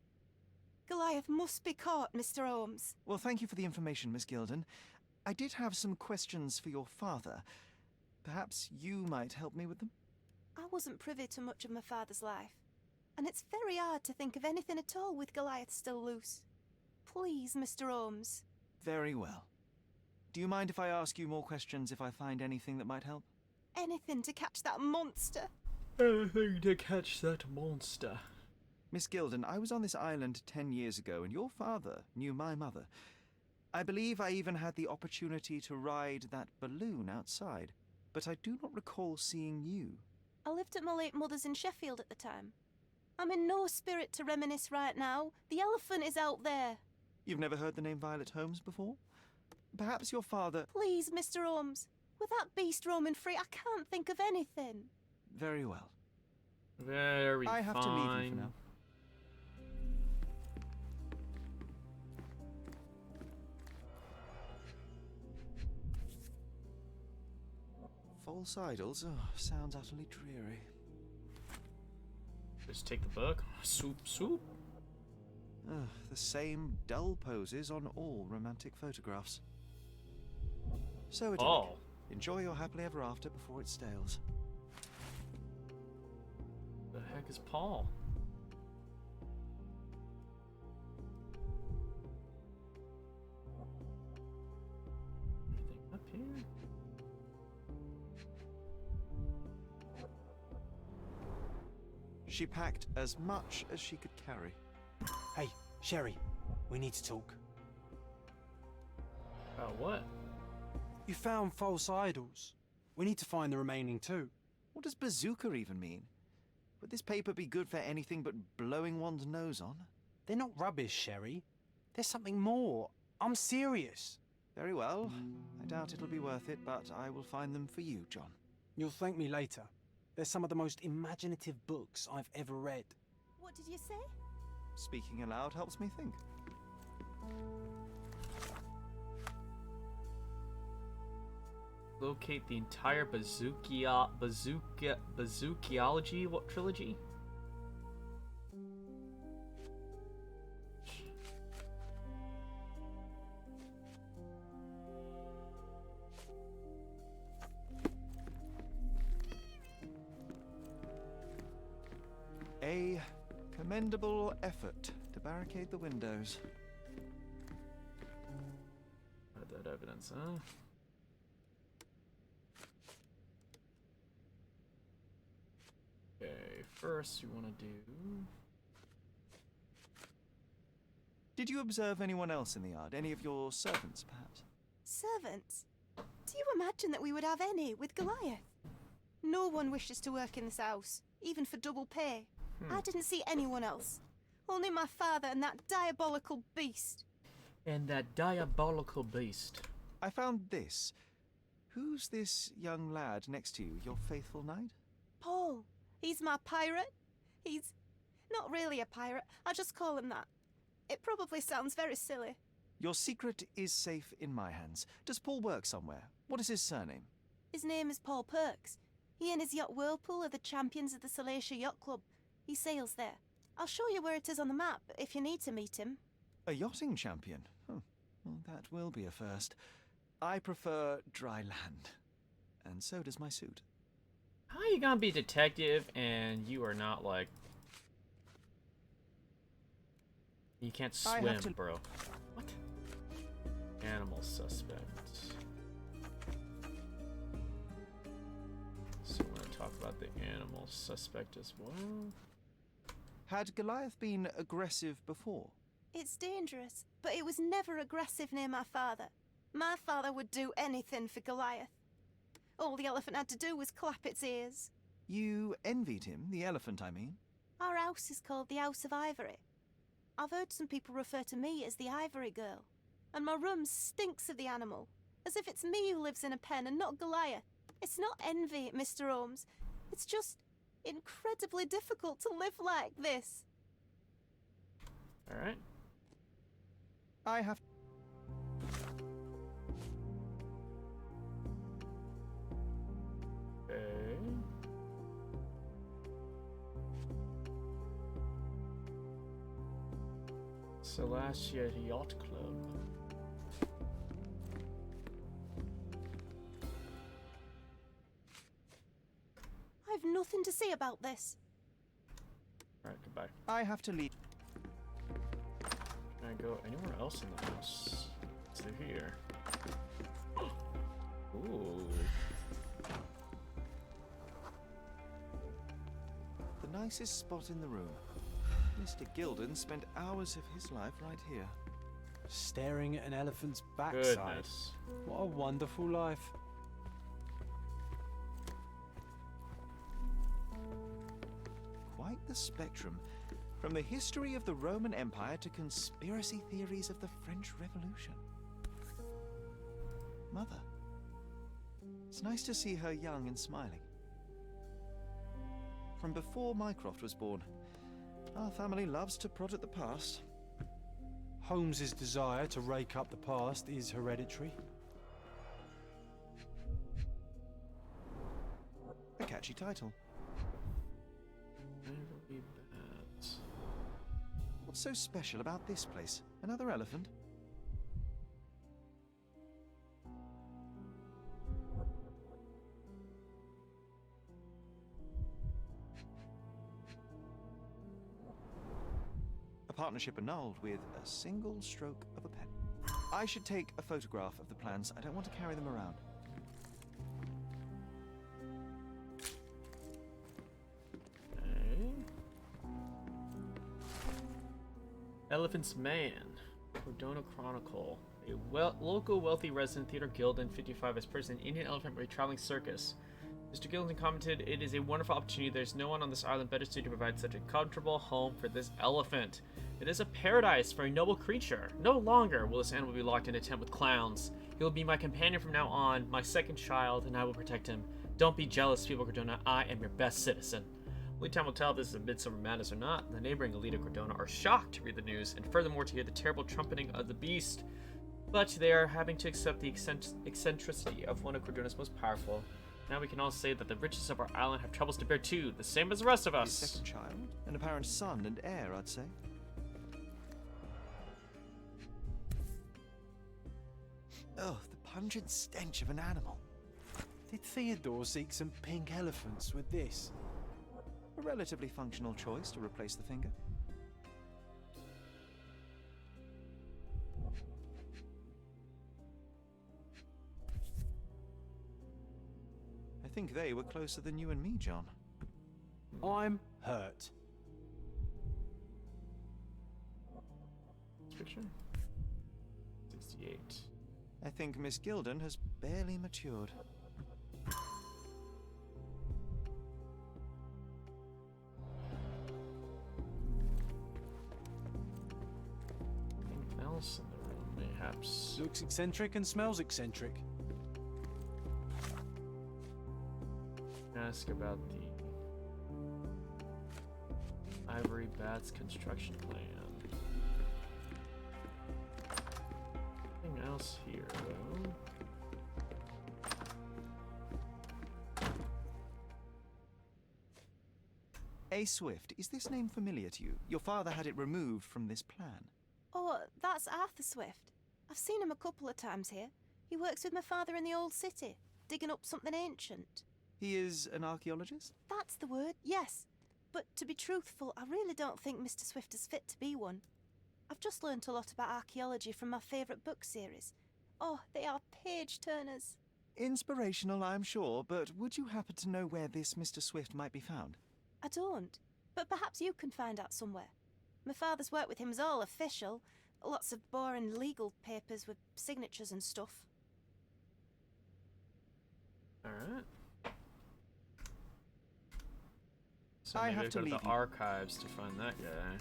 Goliath must be caught, Mr. Holmes. Well, thank you for the information, Miss Gildan. I did have some questions for your father. Perhaps you might help me with them? I wasn't privy to much of my father's life, and it's very hard to think of anything at all with Goliath still loose. Please, Mr. Holmes. Very well. Do you mind if I ask you more questions if I find anything that might help? Anything to catch that monster. Anything to catch that monster. Miss Gildan, I was on this island 10 years ago, and your father knew my mother. I believe I even had the opportunity to ride that balloon outside, but I do not recall seeing you. I lived at my late mother's in Sheffield at the time. I'm in no spirit to reminisce right now. The elephant is out there. You've never heard the name Violet Holmes before? Perhaps your father... Please, Mr. Holmes. With that beast roaming free, I can't think of anything. Very well. Very fine. I have to leave you for now. False idols? Oh, sounds utterly dreary. Just take the book. Swoop, swoop. Ugh, the same dull poses on all romantic photographs. So idyllic. Oh. Enjoy your happily ever after before it stales. The heck is Paul? Anything up here? She packed as much as she could carry. Hey, Sherry, we need to talk. What? You found false idols. We need to find the remaining two. What does bazooka even mean? Would this paper be good for anything but blowing one's nose on? They're not rubbish, Sherry. There's something more. I'm serious. Very well. I doubt it'll be worth it, but I will find them for you, John. You'll thank me later. They're some of the most imaginative books I've ever read. What did you say? Speaking aloud helps me think. Locate the entire bazookiology trilogy? A commendable effort to barricade the windows. Had that evidence, huh? Okay, first we want to do... Did you observe anyone else in the yard? Any of your servants, perhaps? Servants? Do you imagine that we would have any with Goliath? No one wishes to work in this house, even for double pay. I didn't see anyone else. Only my father and that diabolical beast. And that diabolical beast. I found this. Who's this young lad next to you, your faithful knight? Paul. He's my pirate. He's not really a pirate. I just call him that. It probably sounds very silly. Your secret is safe in my hands. Does Paul work somewhere? What is his surname? His name is Paul Perks. He and his yacht Whirlpool are the champions of the Salacia Yacht Club. He sails there. I'll show you where it is on the map if you need to meet him. A yachting champion? Well, that will be a first. I prefer dry land. And so does my suit. How are you gonna be detective and you are not like... You can't swim, bro. What? Animal suspect. So we're gonna talk about the animal suspect as well. Had Goliath been aggressive before? It's dangerous, but it was never aggressive near my father. My father would do anything for Goliath. All the elephant had to do was clap its ears. You envied him, the elephant, I mean? Our house is called the House of Ivory. I've heard some people refer to me as the Ivory Girl, and my room stinks of the animal. As if it's me who lives in a pen and not Goliath. It's not envy, Mr. Holmes. It's just incredibly difficult to live like this. Alright. I have. Okay. Celestia Yacht Club. I've nothing to say about this. Alright, goodbye. I have to leave. Can I go anywhere else in the house? Is there here? Ooh. The nicest spot in the room. Mr. Gildan spent hours of his life right here. Staring at an elephant's backside. Goodness. What a wonderful life. Quite the spectrum. From the history of the Roman Empire to conspiracy theories of the French Revolution. Mother. It's nice to see her young and smiling. From before Mycroft was born, our family loves to prod at the past. Holmes's desire to rake up the past is hereditary. A catchy title. Beverly Bats. What's so special about this place? Another elephant? A partnership annulled with a single stroke of a pen. I should take a photograph of the plans. I don't want to carry them around. Okay. Elephant's Man. Cordona Chronicle. A local wealthy resident, Theodore Gildan, 55, has purchased an Indian elephant for a traveling circus. Mr. Gildan commented, "It is a wonderful opportunity. There's no one on this island better suited to provide such a comfortable home for this elephant. It is a paradise for a noble creature. No longer will this animal be locked in a tent with clowns. He will be my companion from now on, my second child, and I will protect him. Don't be jealous, people of Cordona. I am your best citizen." Only time will tell if this is a midsummer madness or not. The neighboring elite of Cordona are shocked to read the news, and furthermore to hear the terrible trumpeting of the beast. But they are having to accept the eccentricity of one of Cordona's most powerful. Now we can all say that the riches of our island have troubles to bear too, the same as the rest of His us. second child, an apparent son and heir, I'd say. Oh, the pungent stench of an animal. Did Theodore seek some pink elephants with this? A relatively functional choice to replace the finger. I think they were closer than you and me, John. I'm hurt. Picture? 68. I think Miss Gildan has barely matured. Anything else in the room, mayhaps? Looks eccentric and smells eccentric. Ask about the Ivory Bats construction plan. Anything else here, though? A. Swift, is this name familiar to you? Your father had it removed from this plan. Oh, that's Arthur Swift. I've seen him a couple of times here. He works with my father in the old city, digging up something ancient. He is an archaeologist? That's the word, yes. But to be truthful, I really don't think Mr. Swift is fit to be one. I've just learnt a lot about archaeology from my favourite book series. Oh, they are page-turners. Inspirational, I'm sure, but would you happen to know where this Mr. Swift might be found? I don't, but perhaps you can find out somewhere. My father's work with him is all official. Lots of boring legal papers with signatures and stuff. Alright. So I maybe have I to go to leave the you. archives to find that guy.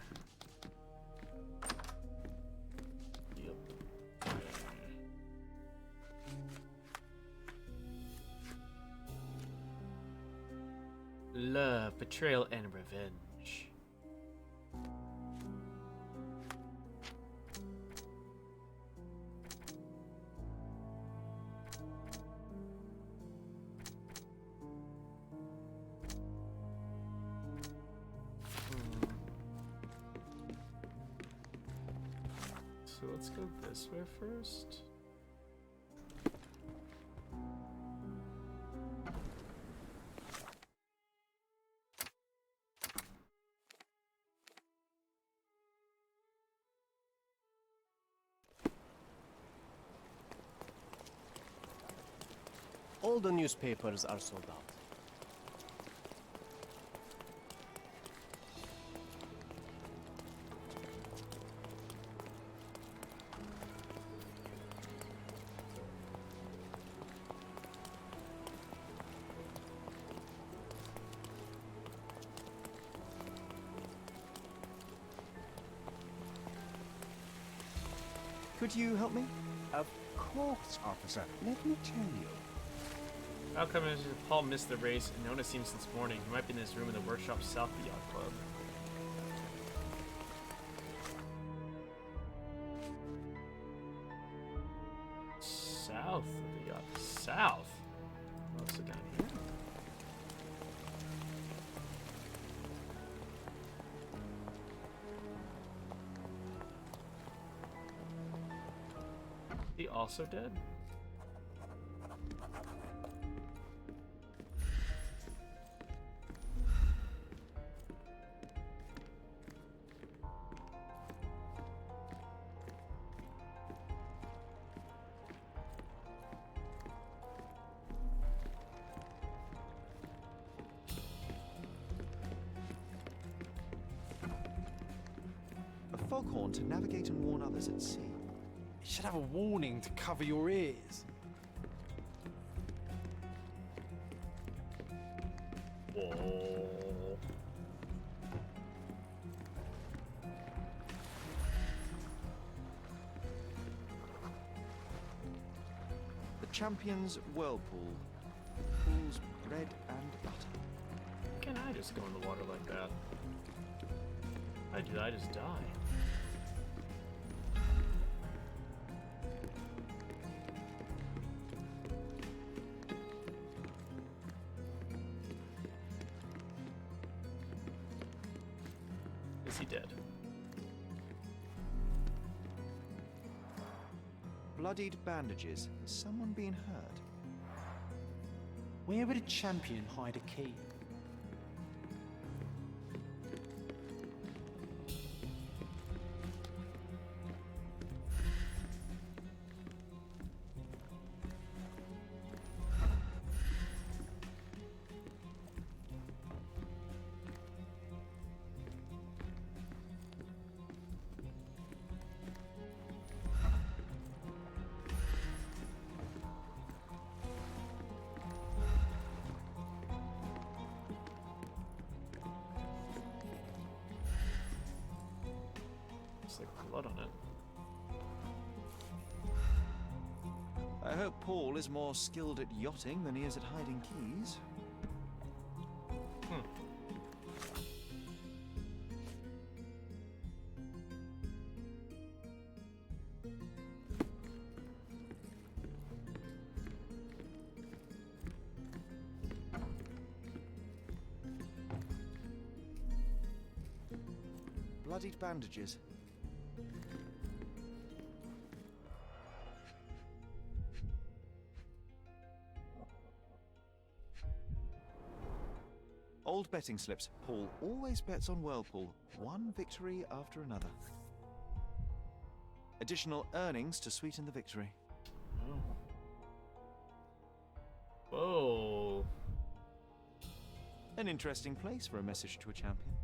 Yep. love, betrayal, and revenge. So let's go this way first. All the newspapers are sold out. Could you help me? Of course, officer. Let me tell you. How come Paul missed the race and no one has seen him since morning? He might be in this room in the workshop south of the yacht club. South of the yacht. South? What's it down here? He also dead? A foghorn to navigate and warn others at sea. You should have a warning to cover your ears. Whoa. The champion's whirlpool. Pools bread and butter. Can I just go in the water like that? I do, I just die. Is he dead? Bloodied bandages. Has someone been hurt? Where would a champion hide a key? Looks like blood on it. I hope Paul is more skilled at yachting than he is at hiding keys. Bloodied bandages. Old betting slips. Paul always bets on Whirlpool. One victory after another. Additional earnings to sweeten the victory. Oh. Whoa. An interesting place for a message to a champion.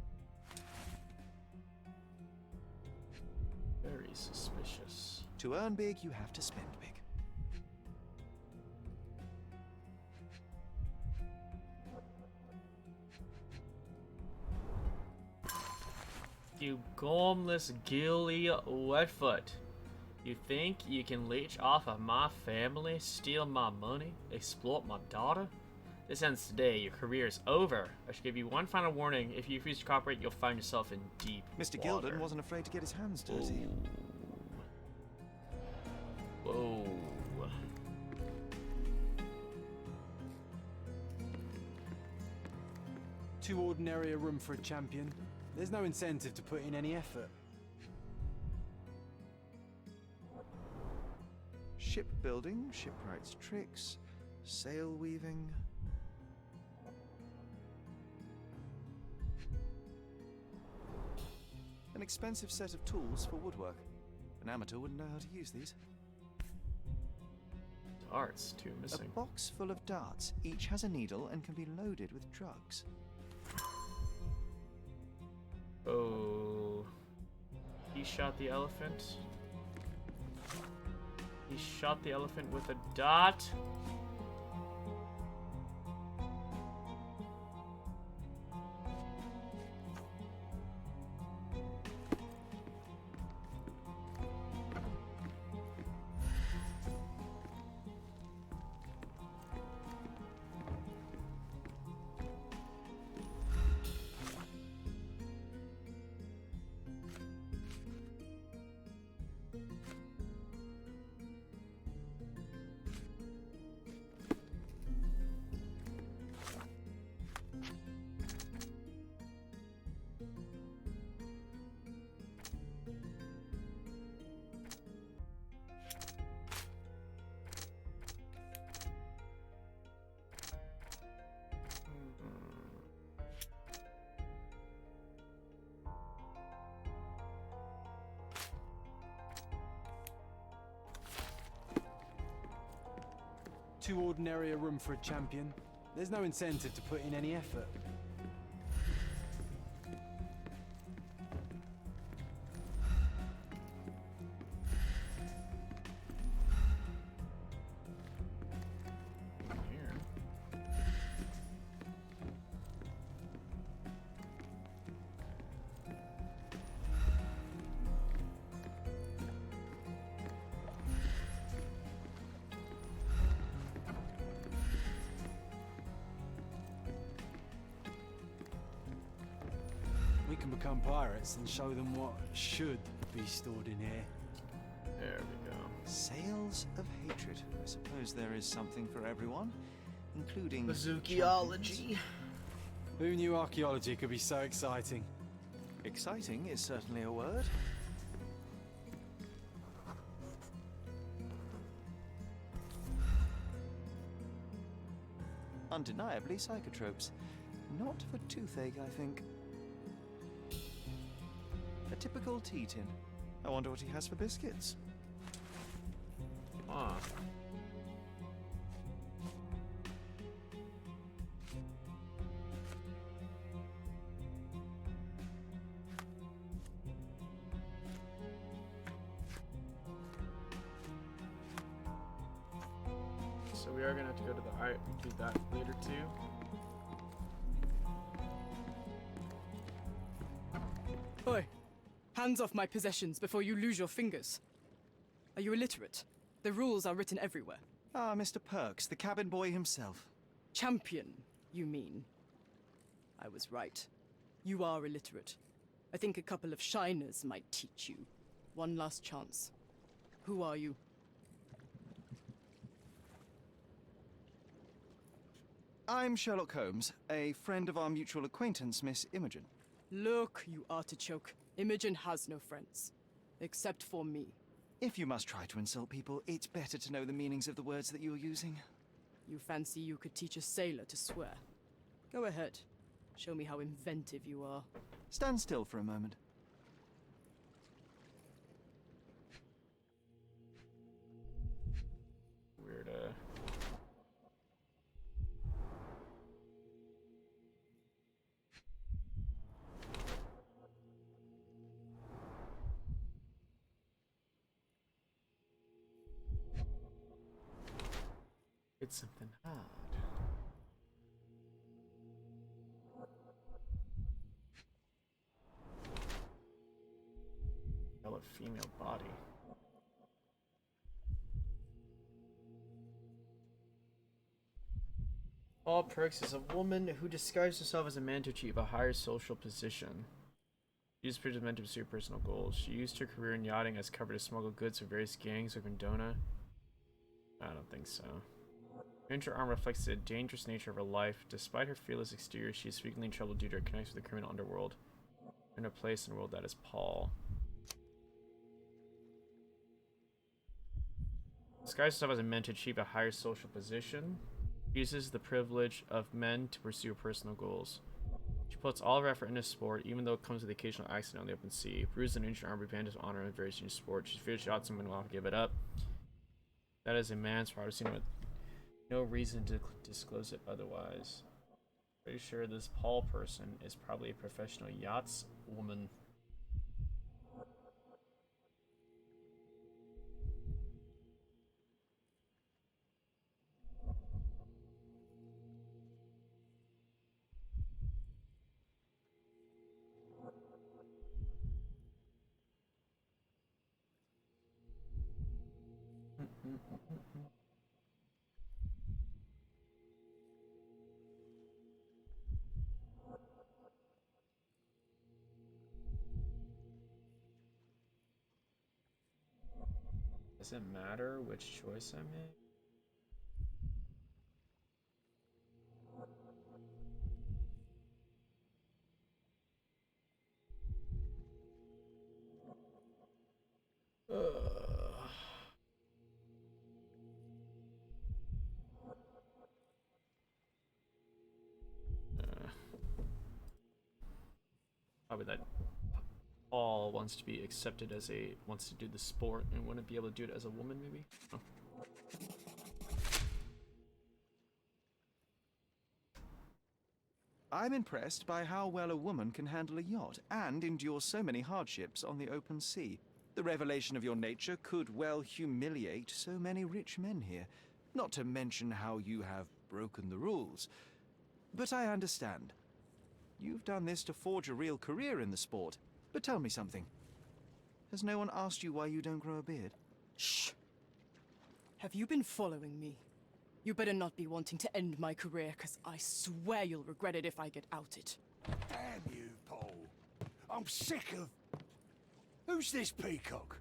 Very suspicious. To earn big, you have to spend big. You gormless, gilly wetfoot. You think you can leech off of my family, steal my money, exploit my daughter? This ends today. Your career is over. I should give you one final warning. If you refuse to cooperate, you'll find yourself in deep Mr. water. Gildan wasn't afraid to get his hands dirty. Whoa. Too ordinary a room for a champion. There's no incentive to put in any effort. Shipbuilding, shipwright's tricks, sail weaving. An expensive set of tools for woodwork. An amateur wouldn't know how to use these. Darts, two missing. A box full of darts. Each has a needle and can be loaded with drugs. Oh. He shot the elephant. He shot the elephant with a dot. Too ordinary a room for a champion. There's no incentive to put in any effort. We can become pirates and show them what should be stored in here. There we go. Sails of hatred. I suppose there is something for everyone, including Bazookiology. Who knew archaeology could be so exciting? Exciting is certainly a word. Undeniably psychotropes. Not for toothache, I think. A typical tea tin. I wonder what he has for biscuits. Ah. So we are gonna have to go to the art and do that later too. Oi! Hands off my possessions before you lose your fingers. Are you illiterate? The rules are written everywhere. Ah, Mr. Perks, the cabin boy himself. Champion, you mean? I was right. You are illiterate. I think a couple of shiners might teach you. One last chance. Who are you? I'm Sherlock Holmes, a friend of our mutual acquaintance, Miss Imogen. Look, you artichoke. Imogen has no friends. Except for me. If you must try to insult people, it's better to know the meanings of the words that you're using. You fancy you could teach a sailor to swear? Go ahead. Show me how inventive you are. Stand still for a moment. Weird, It's something odd. A female body. Paul Perks is a woman who disguised herself as a man to achieve a higher social position. She is meant to pursue personal goals. She used her career in yachting as cover to smuggle goods for various gangs of Gondona. I don't think so. Her injured arm reflects the dangerous nature of her life. Despite her fearless exterior, she is frequently in trouble due to her connection with the criminal underworld. In a place in the world that is Paul. Disguise herself as a man to achieve a higher social position. Uses the privilege of men to pursue personal goals. She puts all of her effort into sport, even though it comes with the occasional accident on the open sea. Bruised and injured arm prevent his honor in various new sports. She's feared shots and will not give it up. That is a man's privacy with no reason to disclose it otherwise. Pretty sure this Paul person is probably a professional yachtswoman. Does it matter which choice I make? Probably that Paul wants to be accepted as wants to do the sport and wouldn't be able to do it as a woman, maybe? Oh. I'm impressed by how well a woman can handle a yacht and endure so many hardships on the open sea. The revelation of your nature could well humiliate so many rich men here, not to mention how you have broken the rules. But I understand. You've done this to forge a real career in the sport. But tell me something. Has no one asked you why you don't grow a beard? Shh. Have you been following me? You better not be wanting to end my career, because I swear you'll regret it if I get outed. Damn you, Paul. I'm sick of... Who's this peacock?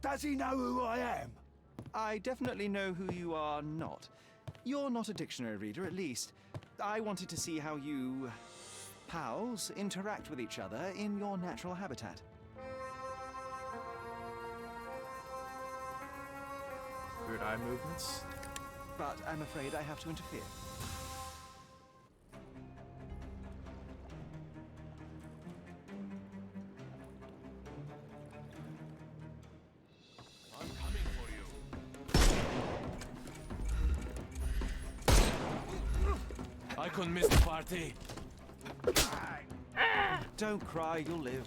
Does he know who I am? I definitely know who you are not. You're not a dictionary reader, at least. I wanted to see how you... pals interact with each other in your natural habitat. Weird eye movements. But I'm afraid I have to interfere. I'm coming for you. I couldn't miss the party. Don't cry, you'll live.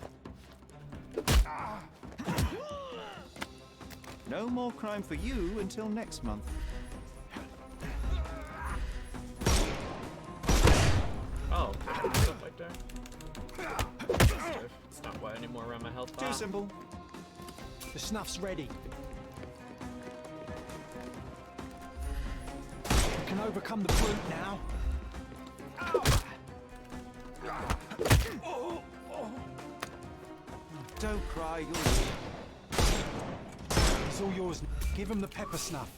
No more crime for you until next month. Oh, stuff like that. It's not why anymore around my health bar. Too simple. The snuff's ready. You can overcome the brute now. Don't cry, you'll live. It's all yours. Give him the pepper snuff.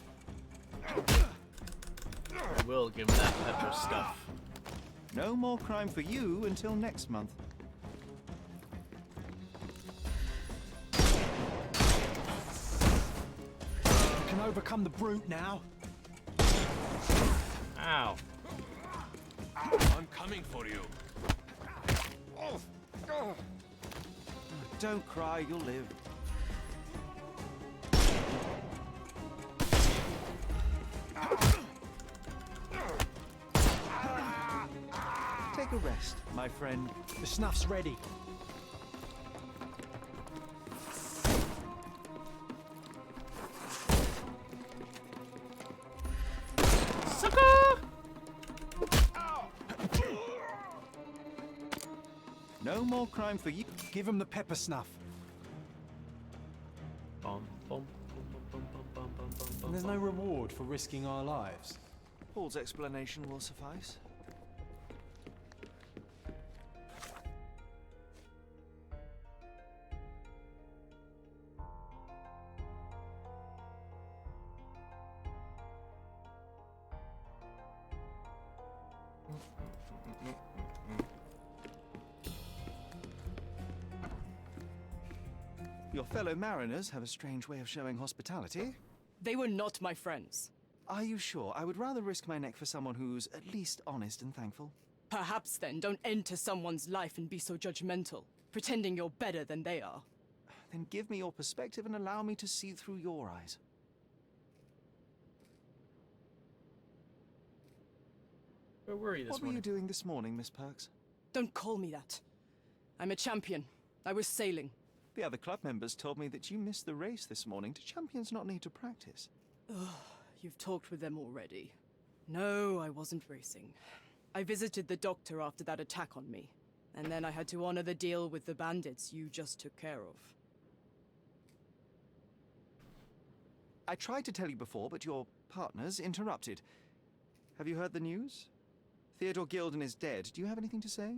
I will give him that pepper stuff. No more crime for you until next month. You can overcome the brute now. Ow. I'm coming for you. Don't cry, you'll live. Take a rest, my friend. The snuff's ready. No more crime for you. Give him the pepper snuff. Bum, bum, bum, bum, bum, bum, bum, bum, And there's bum. no reward for risking our lives. Paul's explanation will suffice. Your fellow mariners have a strange way of showing hospitality. They were not my friends. Are you sure? I would rather risk my neck for someone who's at least honest and thankful. Perhaps then don't enter someone's life and be so judgmental, pretending you're better than they are. Then give me your perspective and allow me to see through your eyes. Where were you this What were you doing this morning, Miss Perks? Don't call me that. I'm a champion. I was sailing. The other club members told me that you missed the race this morning. Do champions not need to practice? Ugh, you've talked with them already. No, I wasn't racing. I visited the doctor after that attack on me, and then I had to honor the deal with the bandits you just took care of. I tried to tell you before, but your partners interrupted. Have you heard the news? Theodore Gildan is dead. Do you have anything to say?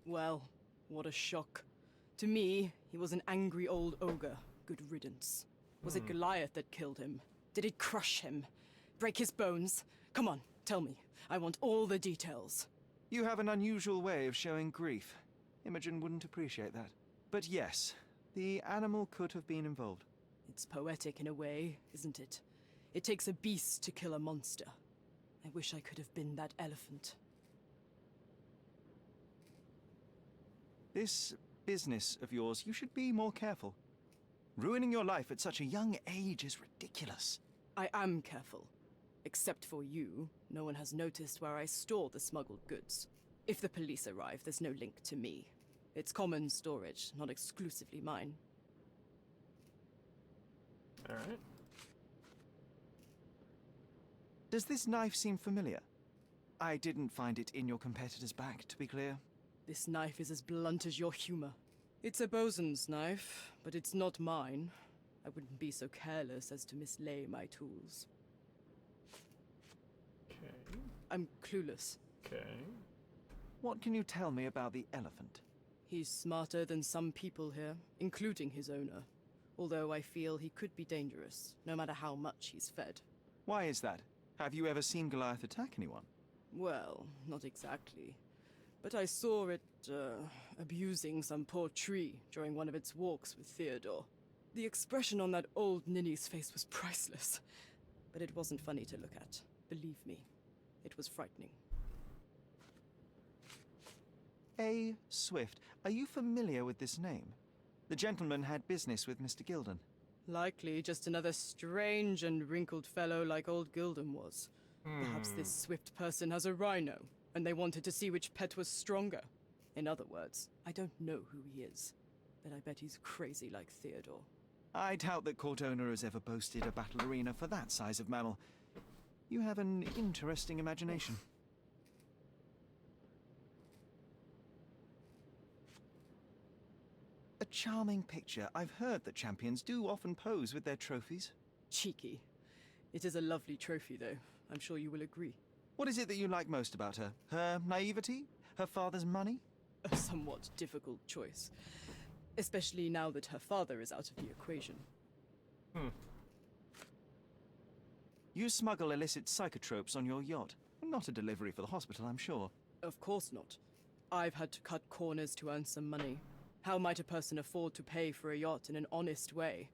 Well, what a shock. To me, he was an angry old ogre. Good riddance. Was it Goliath that killed him? Did it crush him? Break his bones? Come on, tell me. I want all the details. You have an unusual way of showing grief. Imogen wouldn't appreciate that. But yes, the animal could have been involved. It's poetic in a way, isn't it? It takes a beast to kill a monster. I wish I could have been that elephant. This business of yours, you should be more careful. Ruining your life at such a young age is ridiculous. I am careful. Except for you, no one has noticed where I store the smuggled goods. If the police arrive, there's no link to me. It's common storage, not exclusively mine. Alright. Does this knife seem familiar? I didn't find it in your competitor's back, to be clear. This knife is as blunt as your humor. It's a bosun's knife, but it's not mine. I wouldn't be so careless as to mislay my tools. Okay. I'm clueless. Okay. What can you tell me about the elephant? He's smarter than some people here, including his owner. Although I feel he could be dangerous, no matter how much he's fed. Why is that? Have you ever seen Goliath attack anyone? Well, not exactly. But I saw it, abusing some poor tree during one of its walks with Theodore. The expression on that old ninny's face was priceless. But it wasn't funny to look at. Believe me, it was frightening. A. Swift. Are you familiar with this name? The gentleman had business with Mr. Gildan. Likely just another strange and wrinkled fellow like old Gildan was. Perhaps this Swift person has a rhino, and they wanted to see which pet was stronger. In other words, I don't know who he is, but I bet he's crazy like Theodore. I doubt that court owner has ever boasted a battle arena for that size of mammal. You have an interesting imagination. A charming picture. I've heard that champions do often pose with their trophies. Cheeky. It is a lovely trophy, though. I'm sure you will agree. What is it that you like most about her? Her naivety? Her father's money? A somewhat difficult choice. Especially now that her father is out of the equation. You smuggle illicit psychotropes on your yacht. Not a delivery for the hospital, I'm sure. Of course not. I've had to cut corners to earn some money. How might a person afford to pay for a yacht in an honest way?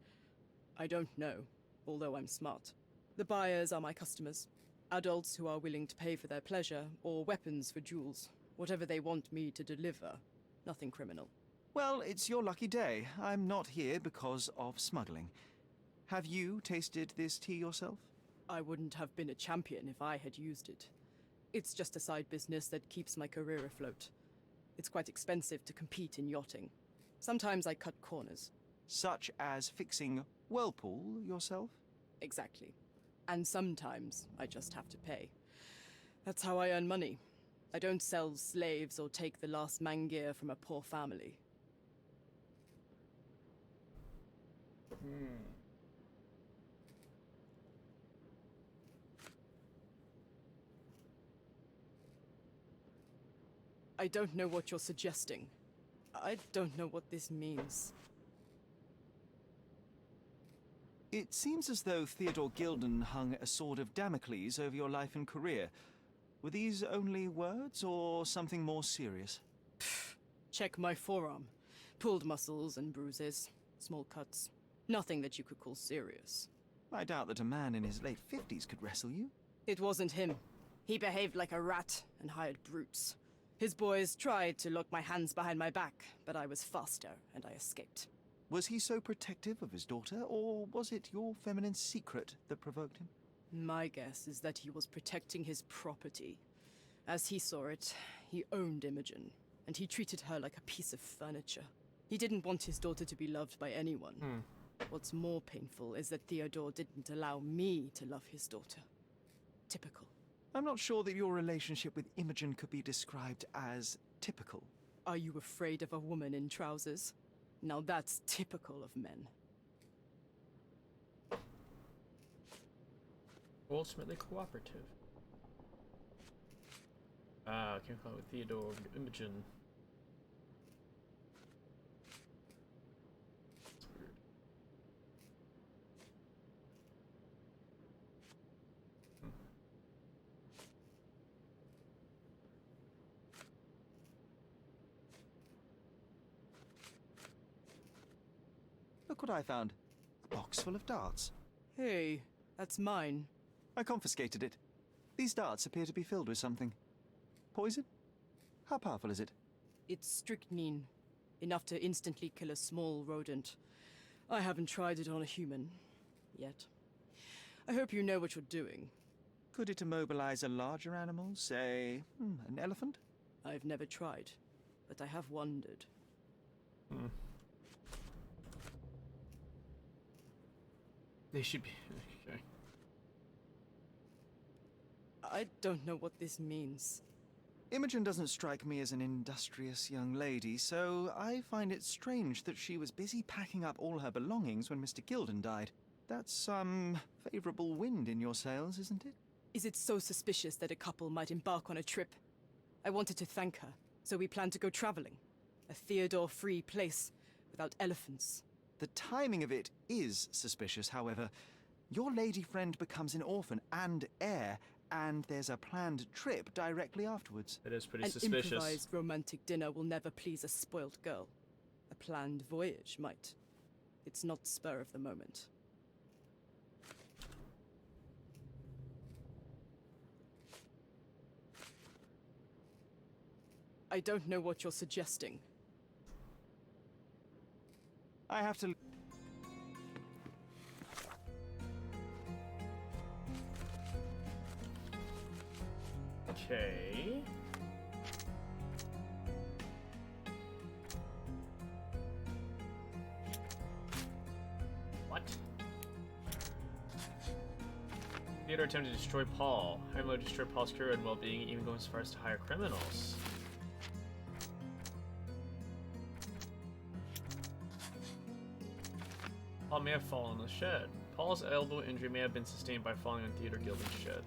I don't know, although I'm smart. The buyers are my customers. Adults who are willing to pay for their pleasure, or weapons for jewels. Whatever they want me to deliver. Nothing criminal. Well, it's your lucky day. I'm not here because of smuggling. Have you tasted this tea yourself? I wouldn't have been a champion if I had used it. It's just a side business that keeps my career afloat. It's quite expensive to compete in yachting. Sometimes I cut corners. Such as fixing whirlpool yourself? Exactly. And sometimes I just have to pay. That's how I earn money. I don't sell slaves or take the last mangear from a poor family. I don't know what you're suggesting. I don't know what this means. It seems as though Theodore Gildan hung a sword of Damocles over your life and career. Were these only words, or something more serious? Check my forearm. Pulled muscles and bruises. Small cuts. Nothing that you could call serious. I doubt that a man in his late 50s could wrestle you. It wasn't him. He behaved like a rat and hired brutes. His boys tried to lock my hands behind my back, but I was faster and I escaped. Was he so protective of his daughter, or was it your feminine secret that provoked him? My guess is that he was protecting his property. As he saw it, he owned Imogen, and he treated her like a piece of furniture. He didn't want his daughter to be loved by anyone. What's more painful is that Theodore didn't allow me to love his daughter. Typical. I'm not sure that your relationship with Imogen could be described as typical. Are you afraid of a woman in trousers? Now that's typical of men. Ultimately cooperative. Ah, can't call it with Theodore Imogen. That's weird. Look what I found. A box full of darts. Hey, that's mine. I confiscated it. These darts appear to be filled with something. Poison? How powerful is it? It's strychnine. Enough to instantly kill a small rodent. I haven't tried it on a human. Yet. I hope you know what you're doing. Could it immobilize a larger animal, say, an elephant? I've never tried, but I have wondered. They should be... Okay. I don't know what this means. Imogen doesn't strike me as an industrious young lady, so I find it strange that she was busy packing up all her belongings when Mr. Gildan died. That's some favorable wind in your sails, isn't it? Is it so suspicious that a couple might embark on a trip? I wanted to thank her, so we planned to go traveling. A Theodore-free place, without elephants. The timing of it is suspicious, however. Your lady friend becomes an orphan and heir, and there's a planned trip directly afterwards. It is pretty An suspicious. improvised romantic dinner will never please a spoilt girl. A planned voyage might. It's not spur of the moment. I don't know what you're suggesting. I have to... Okay. What? Theodore attempted to destroy Paul. Heimlo destroyed Paul's career and well-being, even going as far as to hire criminals. Paul may have fallen in the shed. Paul's elbow injury may have been sustained by falling on Theodore Gildan's shed.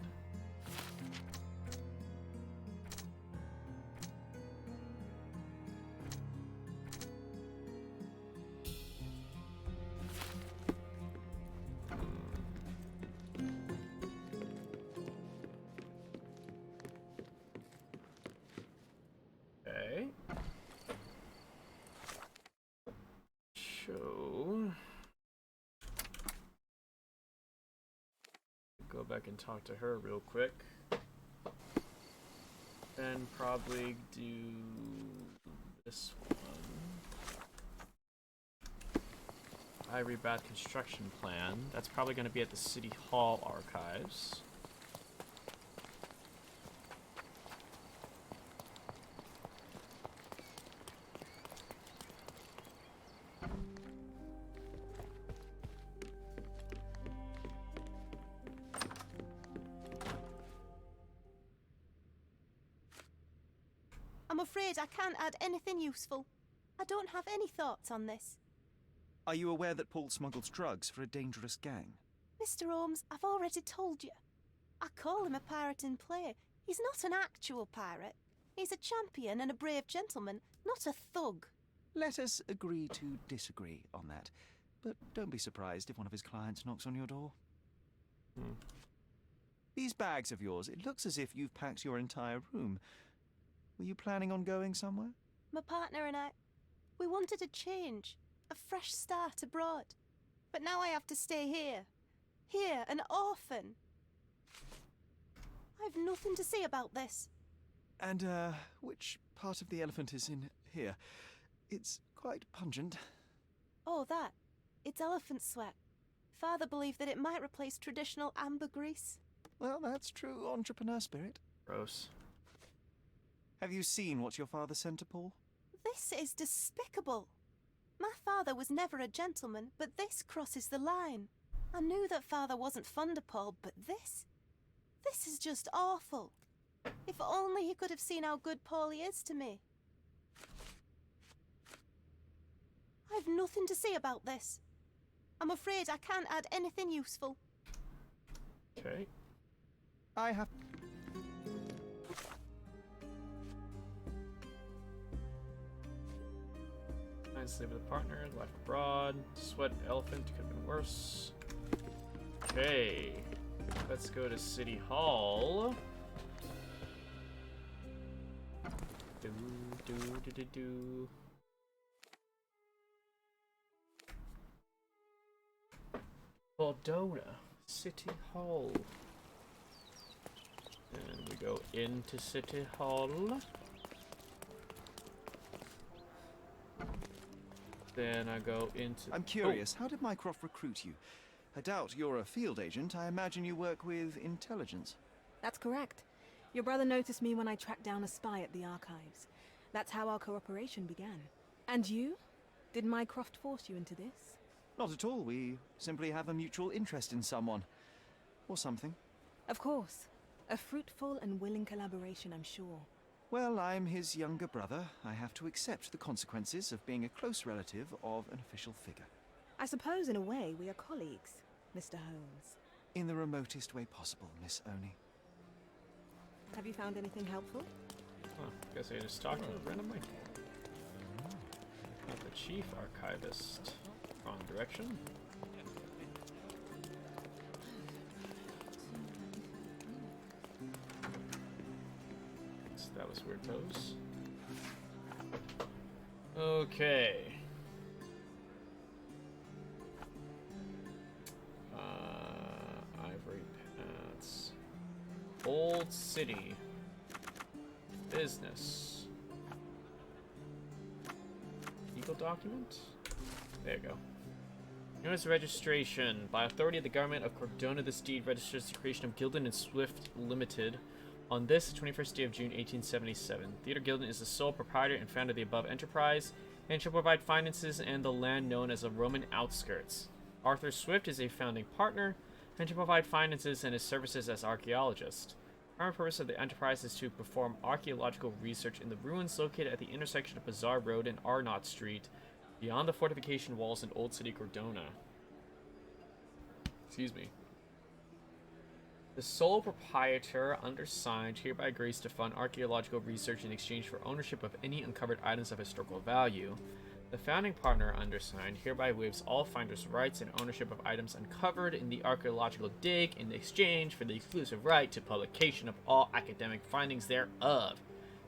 Okay. So... go back and talk to her real quick. Then probably do this one. I rebat construction plan. That's probably going to be at the City Hall archives. I'm afraid I can't add anything useful. I don't have any thoughts on this. Are you aware that Paul smuggles drugs for a dangerous gang? Mr. Holmes, I've already told you. I call him a pirate in play. He's not an actual pirate. He's a champion and a brave gentleman, not a thug. Let us agree to disagree on that. But don't be surprised if one of his clients knocks on your door. These bags of yours, it looks as if you've packed your entire room. Were you planning on going somewhere? My partner and I, we wanted a change, a fresh start abroad. But now I have to stay here. Here, an orphan. I've nothing to say about this. And, which part of the elephant is in here? It's quite pungent. Oh, that. It's elephant sweat. Father believed that it might replace traditional ambergris. Well, that's true entrepreneur spirit. Gross. Have you seen what your father sent to Paul? This is despicable. My father was never a gentleman, but this crosses the line. I knew that father wasn't fond of Paul, but this is just awful. If only he could have seen how good Paulie is to me. I've nothing to say about this. I'm afraid I can't add anything useful. Okay. I have... Slave with a partner, life abroad, sweat elephant, could have been worse. Okay. Let's go to City Hall. Do. Bordona, City Hall. And we go into City Hall. Then I go into... I'm curious, how did Mycroft recruit you? I doubt you're a field agent. I imagine you work with intelligence. That's correct. Your brother noticed me when I tracked down a spy at the archives. That's how our cooperation began. And you? Did Mycroft force you into this? Not at all. We simply have a mutual interest in someone. Or something. Of course. A fruitful and willing collaboration, I'm sure. Well, I'm his younger brother. I have to accept the consequences of being a close relative of an official figure. I suppose, in a way, we are colleagues, Mr. Holmes. In the remotest way possible, Miss Oni. Have you found anything helpful? Huh, guess I just talked to her randomly. Not the chief archivist. Wrong direction. That was weird pose. Okay. Ivory Paths. Old City. Business. Legal document? There you go. Notice registration. By authority of the government of Cordona, this deed registers the creation of Gildan and Swift Limited. On this, the 21st day of June, 1877, Theodore Gildan is the sole proprietor and founder of the above enterprise, and shall provide finances and the land known as the Roman outskirts. Arthur Swift is a founding partner, and shall provide finances and his services as archaeologist. The primary purpose of the enterprise is to perform archaeological research in the ruins located at the intersection of Bazaar Road and Arnott Street, beyond the fortification walls in Old City Cordona. Excuse me. The sole proprietor, undersigned, hereby agrees to fund archaeological research in exchange for ownership of any uncovered items of historical value. The founding partner, undersigned, hereby waives all finder's rights and ownership of items uncovered in the archaeological dig in exchange for the exclusive right to publication of all academic findings thereof.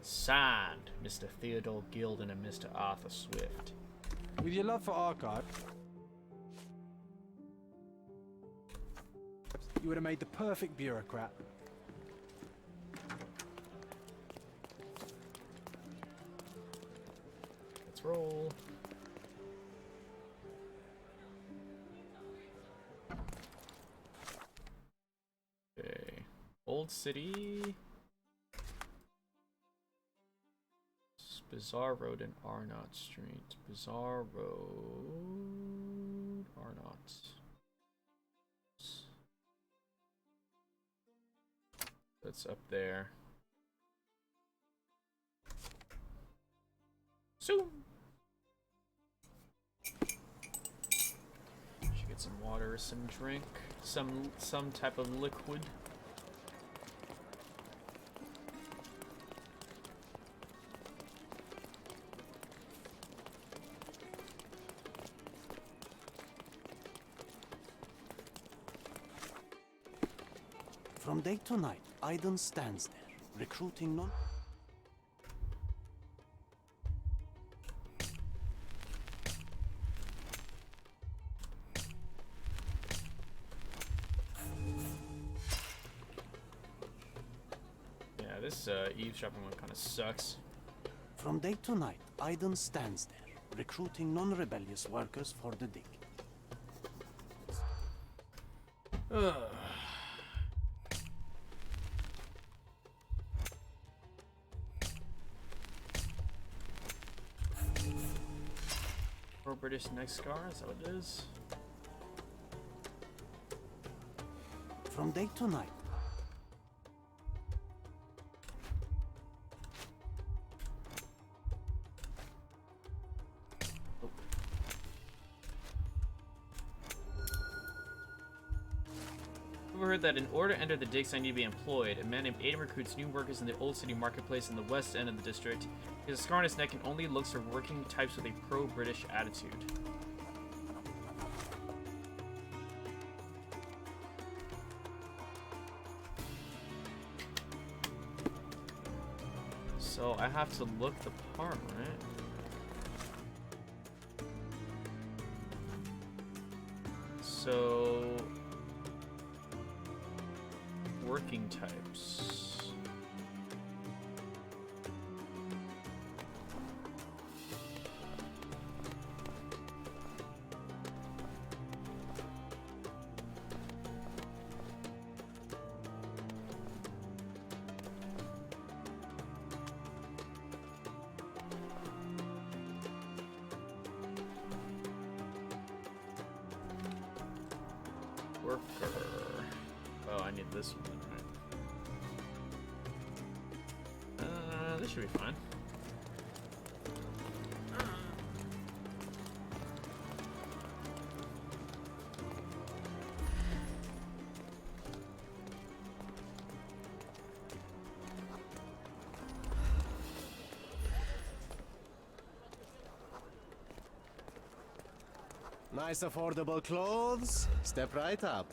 Signed, Mr. Theodore Gildan and Mr. Arthur Swift. With your love for archive, you would have made the perfect bureaucrat. Let's roll. Okay. Old City. Bazaar Road and Arnott Street. Bazaar Road. Arnott. That's up there. So should get some water, some drink, some type of liquid. From day to night, Aiden stands there, recruiting non... Yeah, this eavesdropping one kind of sucks. From day to night, Aiden stands there, recruiting non-rebellious workers for the dig. Ugh. Or British neck scar, is that what it is? From day to night. Heard that in order to enter the digs, I need to be employed. A man named Aiden recruits new workers in the Old City Marketplace in the west end of the district. He has a scar on his neck and only looks for working types with a pro-British attitude. So I have to look the part, right? So... working types. Worker. Oh, I need this one. This should be fine. Nice affordable clothes. Step right up.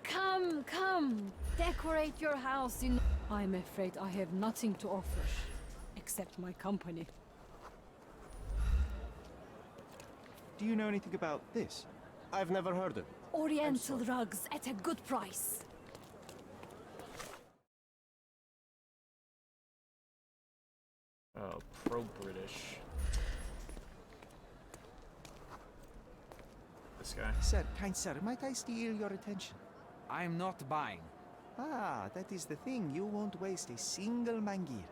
Come, come. Decorate your house in... I'm afraid I have nothing to offer, except my company. Do you know anything about this? I've never heard of it. Oriental rugs at a good price. Oh, pro-British. This guy. Sir, kind sir, might I steal your attention? I'm not buying. Ah, that is the thing. You won't waste a single mangir.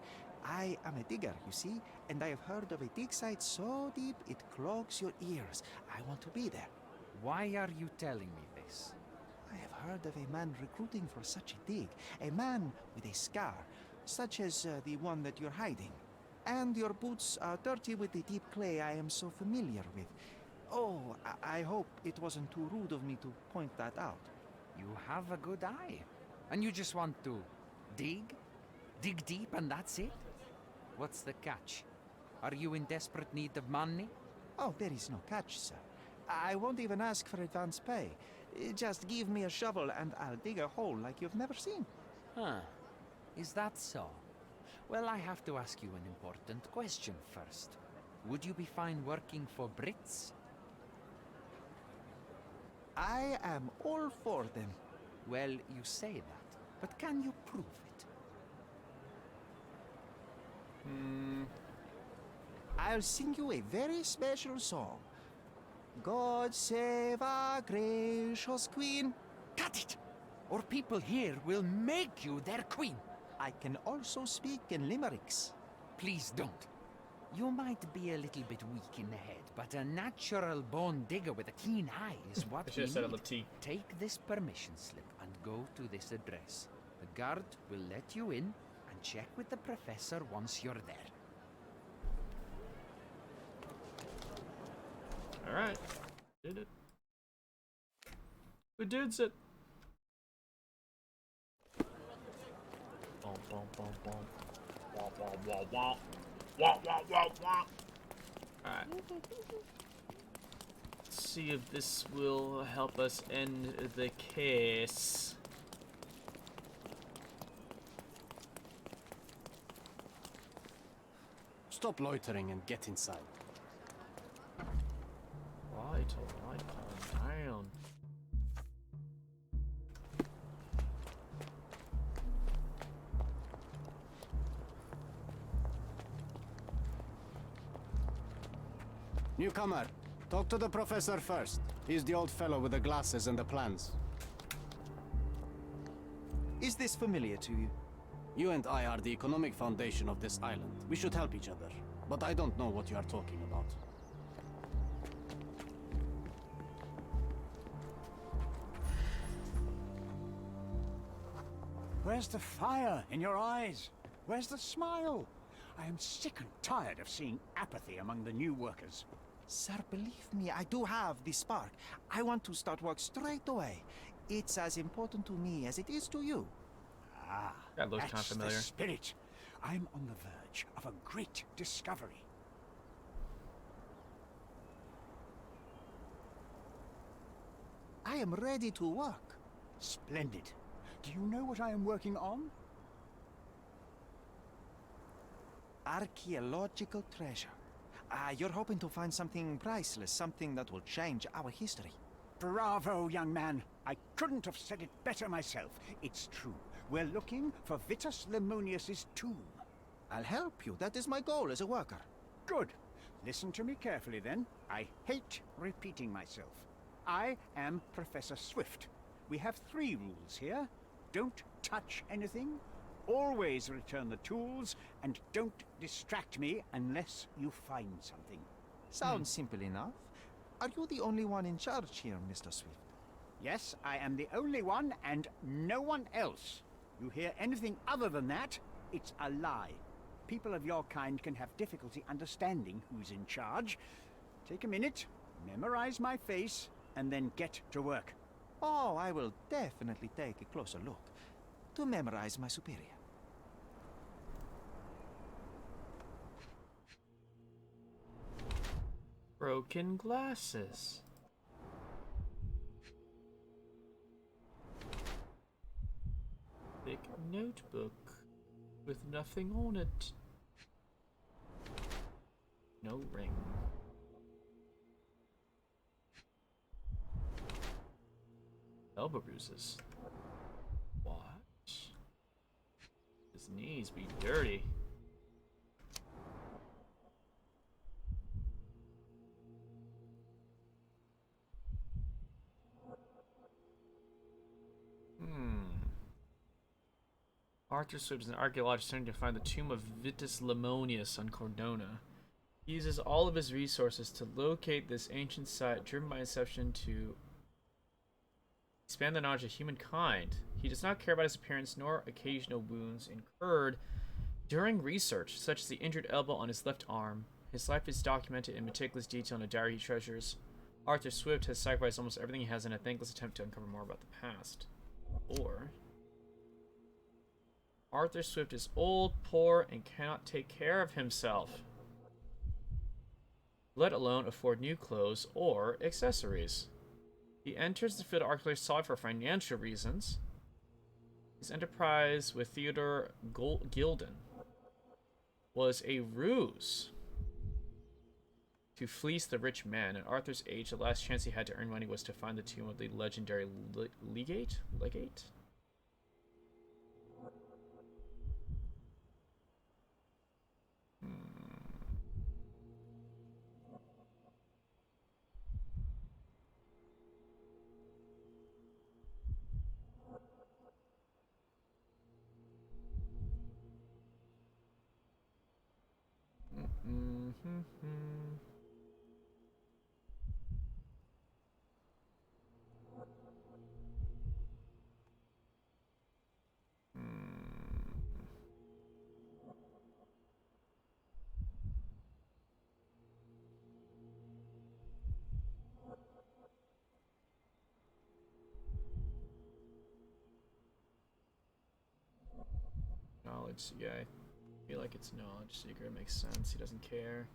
I am a digger, you see, and I have heard of a dig site so deep it clogs your ears. I want to be there. Why are you telling me this? I have heard of a man recruiting for such a dig. A man with a scar, such as the one that you're hiding. And your boots are dirty with the deep clay I am so familiar with. Oh, I hope it wasn't too rude of me to point that out. You have a good eye. And you just want to dig? Dig deep and that's it? What's the catch? Are you in desperate need of money? Oh, there is no catch, sir. I won't even ask for advance pay. Just give me a shovel and I'll dig a hole like you've never seen. Huh. Is that so? Well, I have to ask you an important question first. Would you be fine working for Brits? I am all for them. Well, you say that, but can you prove it? I'll sing you a very special song. God save our gracious queen. Cut it! Or people here will make you their queen. I can also speak in limericks. Please don't. You might be a little bit weak in the head, but a natural-born digger with a keen eye is what we need. Take this permission slip and go to this address. The guard will let you in and check with the professor once you're there. Alright. Did it. We did it. Alright. Let's see if this will help us end the case. stop loitering and get inside. Vital, calm down. Newcomer, talk to the professor first. He's the old fellow with the glasses and the plans. Is this familiar to you? You and I are the economic foundation of this island. We should help each other. But I don't know what you are talking about. Where's the fire in your eyes? Where's the smile? I am sick and tired of seeing apathy among the new workers. Sir, believe me, I do have the spark. I want to start work straight away. It's as important to me as it is to you. Ah, that looks kind of that's familiar. the spirit. I'm on the verge of a great discovery. I am ready to work. Splendid. Do you know what I am working on? Archaeological treasure. You're hoping to find something priceless, something that will change our history. Bravo, young man. I couldn't have said it better myself. It's true. We're looking for Vitus Lemonius's tomb. I'll help you. That is my goal as a worker. Good. Listen to me carefully, then. I hate repeating myself. I am Professor Swift. We have 3 rules here. Don't touch anything, always return the tools, and don't distract me unless you find something. Sounds simple enough. Are you the only one in charge here, Mr. Swift? Yes, I am the only one, and no one else. You hear anything other than that, it's a lie. People of your kind can have difficulty understanding who's in charge. Take a minute, memorize my face, and then get to work. Oh, I will definitely take a closer look to memorize my superior. Broken glasses. Thick notebook with nothing on it. No ring. Elbow bruises. What? His knees be dirty. Arthur Swift is an archaeologist trying to find the tomb of Vitus Lemonius on Cordona. He uses all of his resources to locate this ancient site, driven by inception to expand the knowledge of humankind. He does not care about his appearance nor occasional wounds incurred during research, such as the injured elbow on his left arm. His life is documented in meticulous detail in a diary he treasures. Arthur Swift has sacrificed almost everything he has in a thankless attempt to uncover more about the past. Or Arthur Swift is old, poor, and cannot take care of himself, let alone afford new clothes or accessories. He enters the field of archaeology solely for financial reasons. His enterprise with Theodore Gildan was a ruse to fleece the rich man. At Arthur's age, the last chance he had to earn money was to find the tomb of the legendary legate? Knowledge, yeah, I feel like it's knowledge seeker. It makes sense. He doesn't care.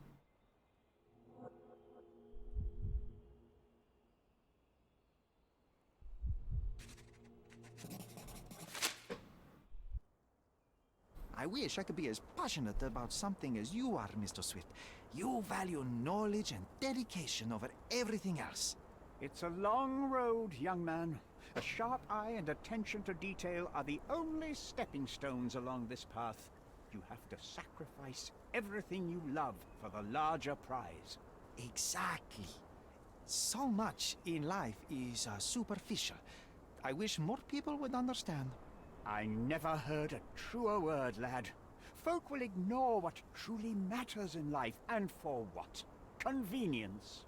I wish I could be as passionate about something as you are, Mr. Swift. You value knowledge and dedication over everything else. It's a long road, young man. A sharp eye and attention to detail are the only stepping stones along this path. You have to sacrifice everything you love for the larger prize. Exactly. So much in life is superficial. I wish more people would understand. I never heard a truer word, lad. Folk will ignore what truly matters in life, and for what? Convenience.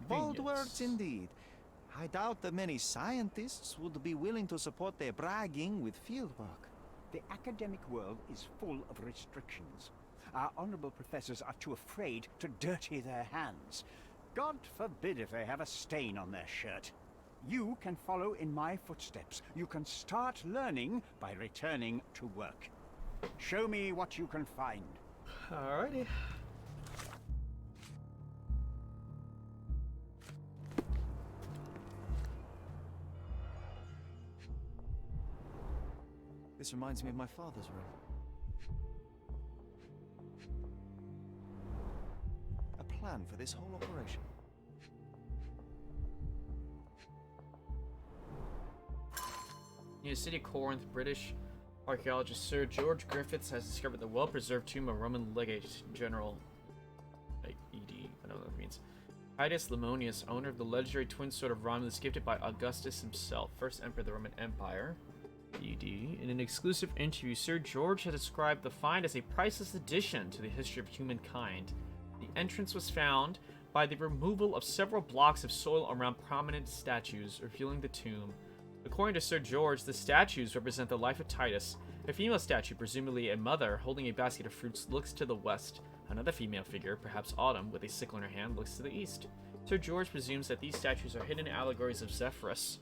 Bold words indeed. I doubt that many scientists would be willing to support their bragging with fieldwork. The academic world is full of restrictions. Our honorable professors are too afraid to dirty their hands. God forbid if they have a stain on their shirt. You can follow in my footsteps. You can start learning by returning to work. Show me what you can find. Alrighty. This reminds me of my father's room. A plan for this whole operation. Near the city of Corinth, British archaeologist Sir George Griffiths has discovered the well-preserved tomb of Roman legate general, like ED, I don't know what that means. Titus Lemonius, owner of the legendary twin sword of Romulus, gifted by Augustus himself, first emperor of the Roman Empire. ED. In an exclusive interview, Sir George has described the find as a priceless addition to the history of humankind. The entrance was found by the removal of several blocks of soil around prominent statues, revealing the tomb. According to Sir George, the statues represent the life of Titus. A female statue, presumably a mother, holding a basket of fruits, looks to the west. Another female figure, perhaps Autumn, with a sickle in her hand, looks to the east. Sir George presumes that these statues are hidden allegories of Zephyrus,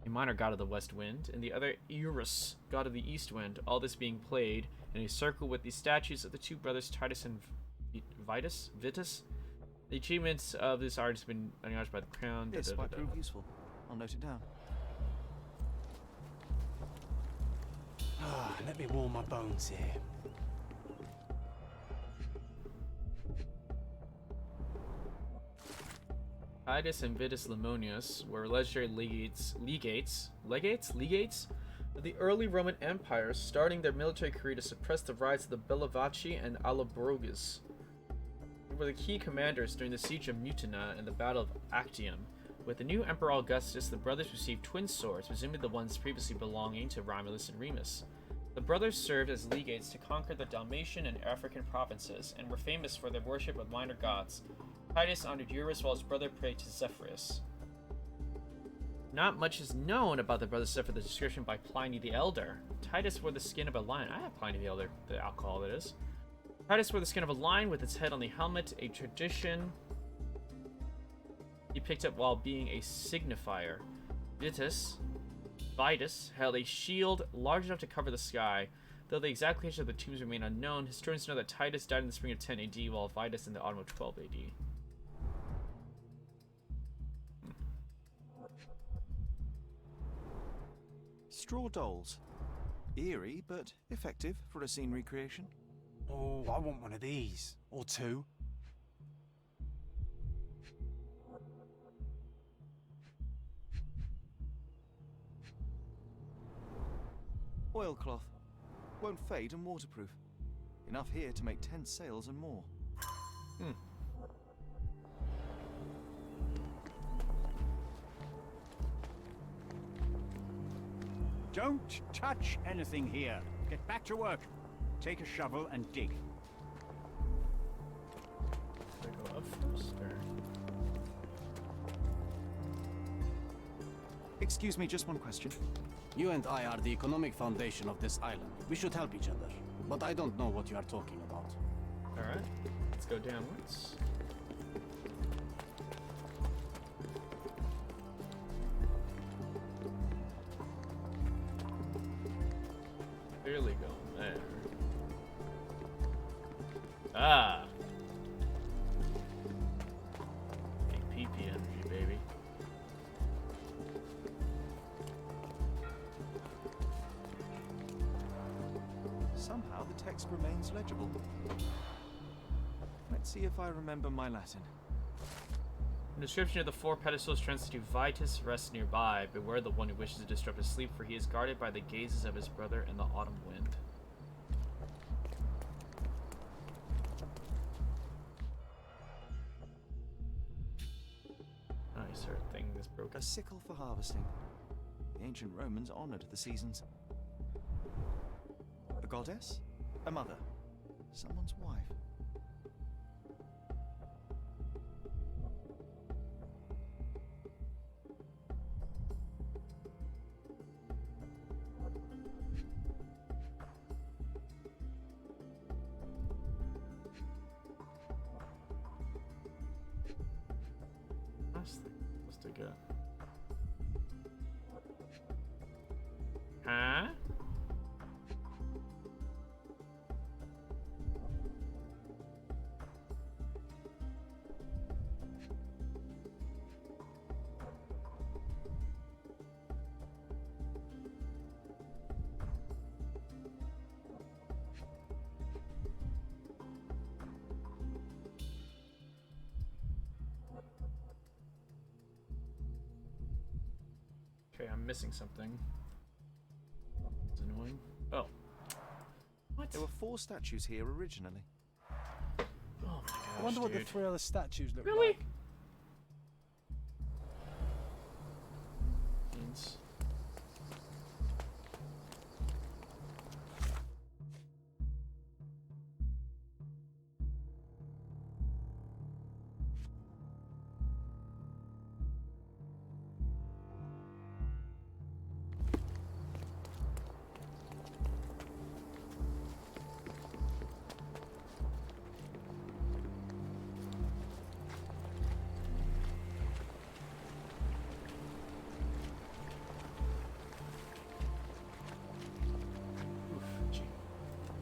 a minor god of the west wind, and the other Eurus, god of the east wind, all this being played in a circle with the statues of the two brothers Titus and Vitus? The achievements of this art has been acknowledged by the crown. This might prove useful. I'll note it down. Let me warm my bones here. Titus and Vitus Lemonius were legendary legates of the early Roman Empire, starting their military career to suppress the rise of the Bellovaci and Allobroges. They were the key commanders during the siege of Mutina and the Battle of Actium. With the new Emperor Augustus, the brothers received twin swords, presumably the ones previously belonging to Romulus and Remus. The brothers served as legates to conquer the Dalmatian and African provinces, and were famous for their worship of minor gods. Titus honored Eurus while his brother prayed to Zephyrus. Not much is known about the brothers except for the description by Pliny the Elder. Titus wore the skin of a lion. I have Pliny the Elder, the alcohol that is. Titus wore the skin of a lion with its head on the helmet, a tradition he picked up while being a signifier. Vitus held a shield large enough to cover the sky. Though the exact location of the tombs remain unknown, historians know that Titus died in the spring of 10 AD, while Vitus in the autumn of 12 AD. Straw dolls. Eerie, but effective for a scene recreation. Oh, I want one of these. Or two. Oilcloth. Won't fade and waterproof. Enough here to make 10 sails and more. Don't touch anything here. Get back to work. Take a shovel and dig. Should I go up first, or? Excuse me, just one question. You and I are the economic foundation of this island. We should help each other. But I don't know what you are talking about. Alright, let's go downwards. Clearly going there. Ah! Big PP energy, baby. Somehow the the text remains legible. Let's see if I remember my Latin. The description of the 4 pedestals translates to Vitus rests nearby. Beware the one who wishes to disrupt his sleep, for he is guarded by the gazes of his brother in the autumn wind. Nice, our thing is broken. A sickle for harvesting. The ancient Romans honored the seasons. A goddess? A mother? Someone's wife? Last thing supposed to get. Huh? Okay, I'm missing something. It's annoying. Oh. What? There were 4 statues here originally. Oh my gosh, I wonder what the dude. 3 other statues look Really? like. Means-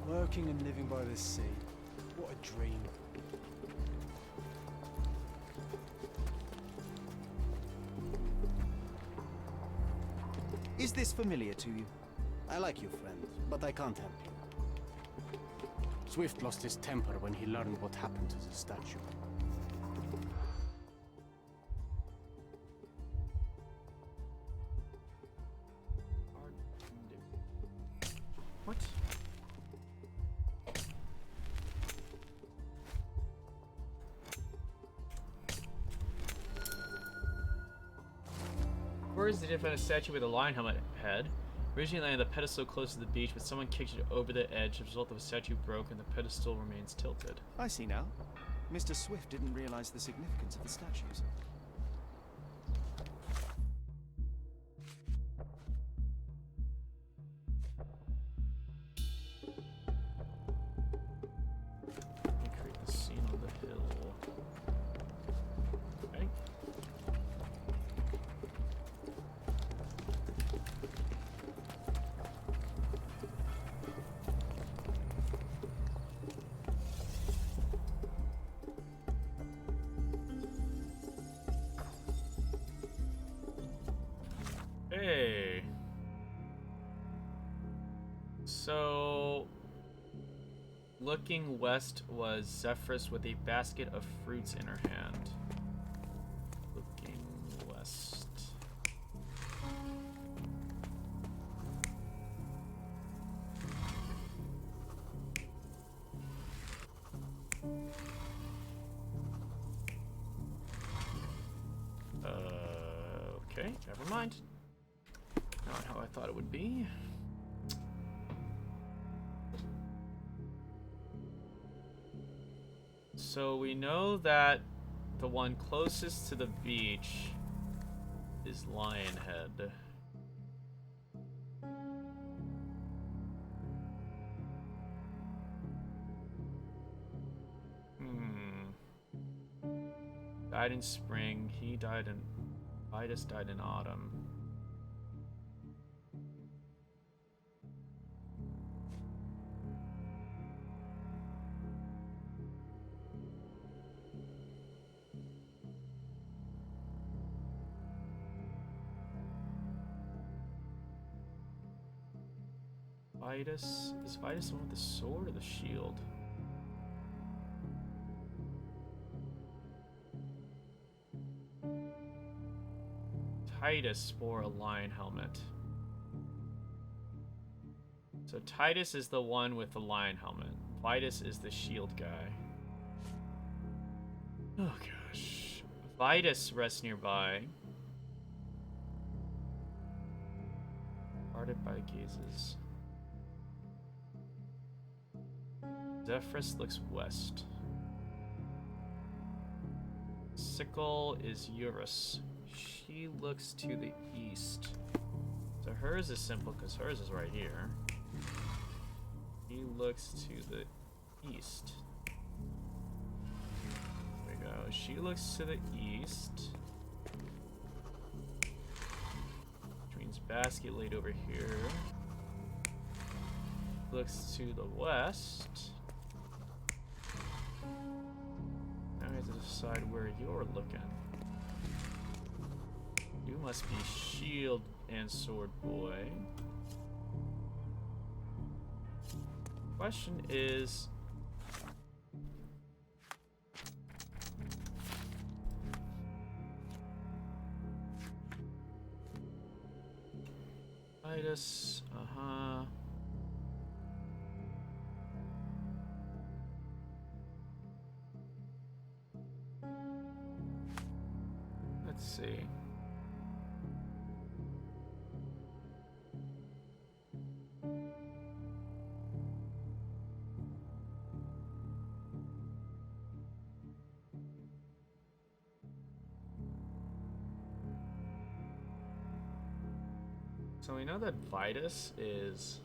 Working and living by the sea. What a dream. Is this familiar to you? I like you, friend, but I can't help you. Swift lost his temper when he learned what happened to the statue. What? Where is the defendant statue with a lion helmet head? Originally on the pedestal close to the beach, but someone kicked it over the edge. As a result of a statue broke and the pedestal remains tilted. I see now. Mr. Swift didn't realize the significance of the statues. Let me create the scene on the hill. Okay. Hey. So, looking west was Zephyrus with a basket of fruits in her hand. Looking west. Okay, never mind. Not how I thought it would be. So we know that the one closest to the beach is Lionhead. Died in spring. He died in... Vitus died in autumn. Vitus. Is Vitus the one with the sword or the shield? Titus wore a lion helmet. So Titus is the one with the lion helmet. Vitus is the shield guy. Oh gosh. Vitus rests nearby. Guarded by gazes. Zephyrus looks west. Sickle is Eurus. She looks to the east. So hers is simple because hers is right here. He looks to the east. There we go. She looks to the east. Which means basket laid over here. Looks to the west. Now we have to decide where you're looking. You must be shield and sword boy. Question is, Vitus, let's see. So we know that Vitus is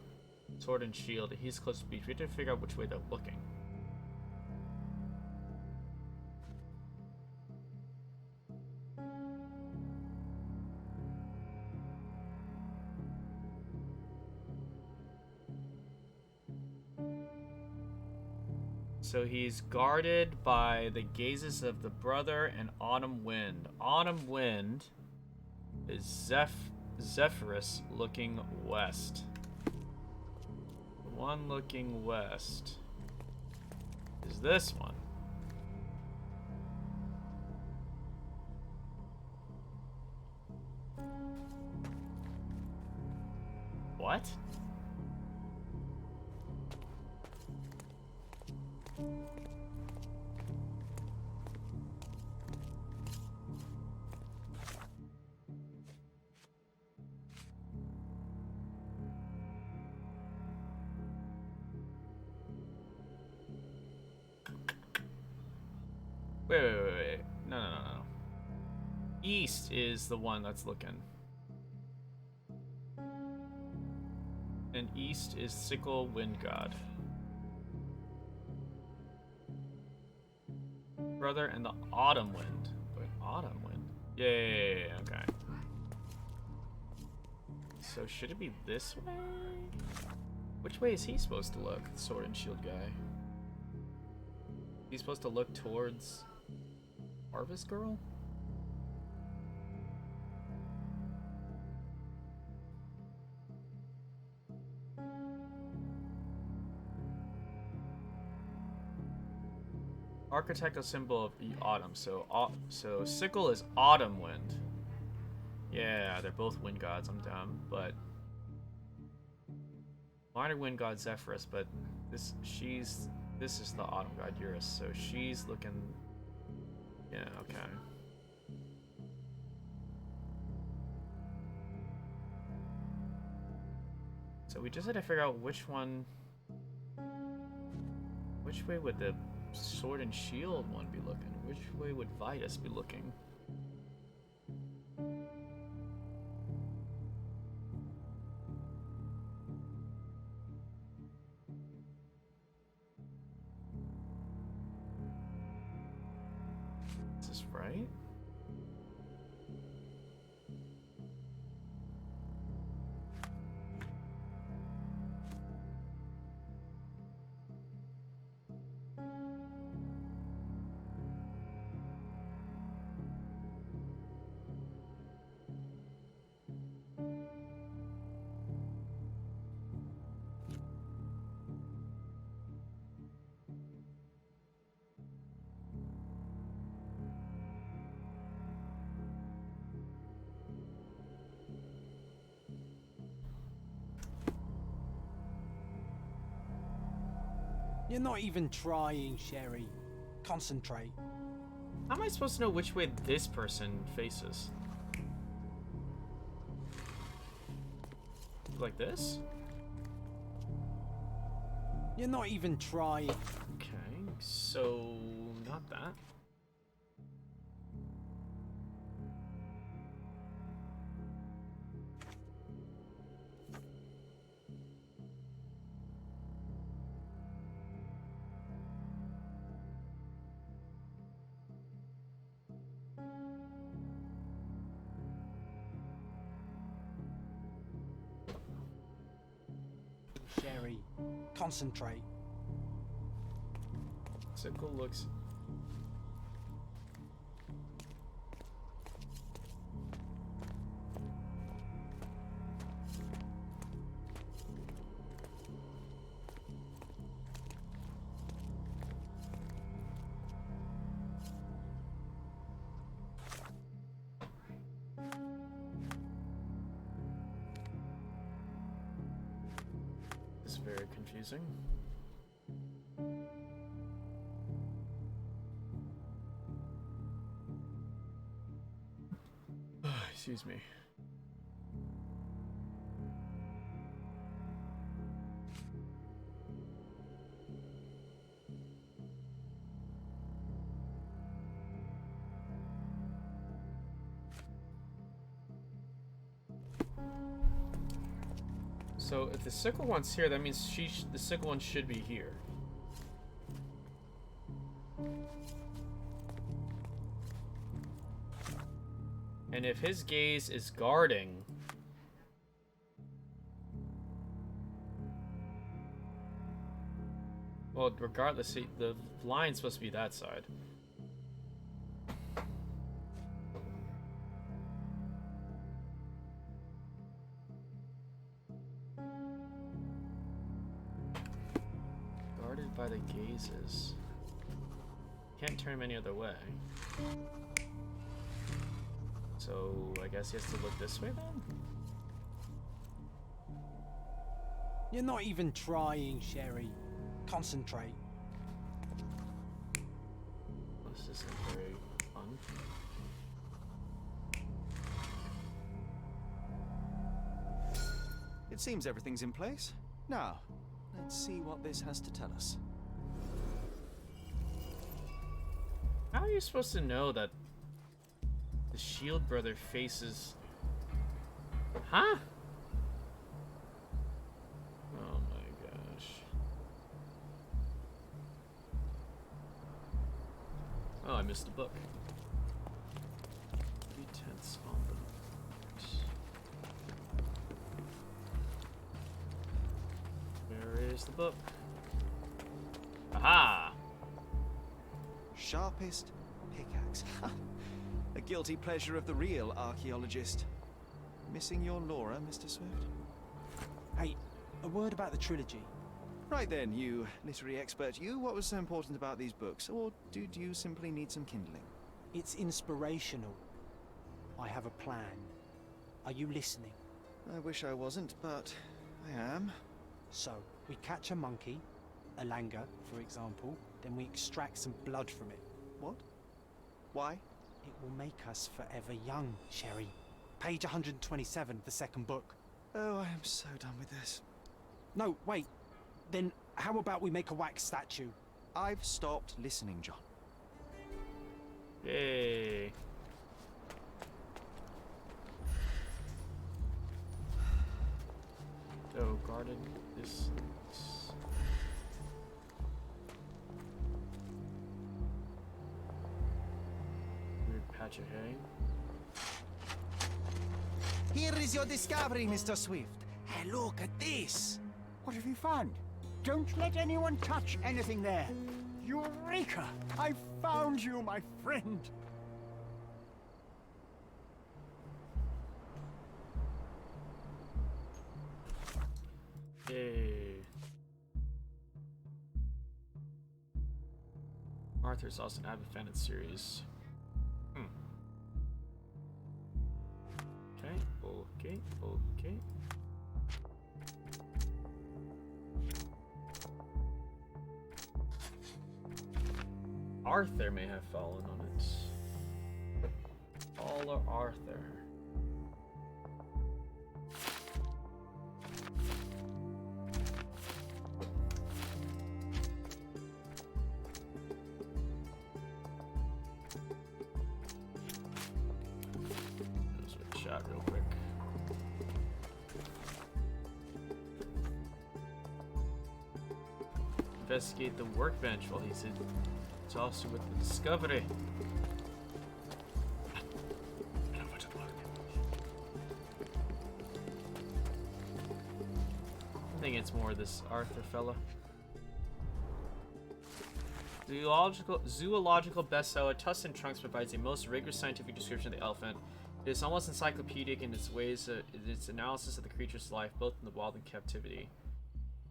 sword and shield. He's close to beach. We have to figure out which way they're looking. So he's guarded by the gazes of the brother and Autumn Wind. Autumn Wind is Zephyrus looking west. The one looking west is this one. What? Wait. No. East is the one that's looking. And east is Sickle Wind God. Brother and the Autumn Wind. Wait, Autumn Wind? Yeah, okay. So should it be this way? Which way is he supposed to look, the sword and shield guy? He's supposed to look towards Harvest Girl? Archetypal symbol of the autumn. So Sickle is Autumn Wind. Yeah, they're both wind gods. I'm dumb, but minor wind god Zephyrus. But this is the autumn god Eurus. So she's looking. Yeah. Okay. So we just had to figure out which one. Which way would the sword and shield one be looking? Which way would Vitus be looking? Is this right? You're not even trying, Sherry. Concentrate. How am I supposed to know which way this person faces? Like this? You're not even trying. Okay, so not that. Sherry, concentrate. Sickle looks. This is very confusing. Excuse me. So if the sickle one's here, that means the sickle one should be here. And if his gaze is guarding, well, regardless, the line's supposed to be that side. Guarded by the gazes. Can't turn him any other way. So I guess he has to look this way then? You're not even trying, Sherry. Concentrate. Well, this isn't very fun. It seems everything's in place. Now, let's see what this has to tell us. How are you supposed to know that the Shield brother faces... Huh? Oh my gosh. Oh, I missed the book. 3/10 on the book. Where is the book? Aha! Sharpest pickaxe. A guilty pleasure of the real archaeologist. Missing your Laura, Mr. Swift? Hey, a word about the trilogy. Right then, you literary expert. What was so important about these books? Or did you simply need some kindling? It's inspirational. I have a plan. Are you listening? I wish I wasn't, but I am. So, we catch a monkey, a langur, for example, then we extract some blood from it. What? Why? It will make us forever young, Sherry. Page 127 of the second book. Oh, I am so done with this. No, wait. Then how about we make a wax statue? I've stopped listening, John. Yay. So, guarded this... Weird patch of hay. Here is your discovery, Mr. Swift. Hey, look at this. What have you found? Don't let anyone touch anything there. Eureka! I found you, my friend. Yay. Arthur's also an avid fan of the series. Okay. Arthur may have fallen on it. Paula Arthur. Switch shot real quick. Investigate the workbench while he's in. It's also with the discovery. I think it's more this Arthur fella. Zoological bestseller Tussin Trunks provides the most rigorous scientific description of the elephant. It is almost encyclopedic in its ways, in its analysis of the creature's life, both in the wild and captivity.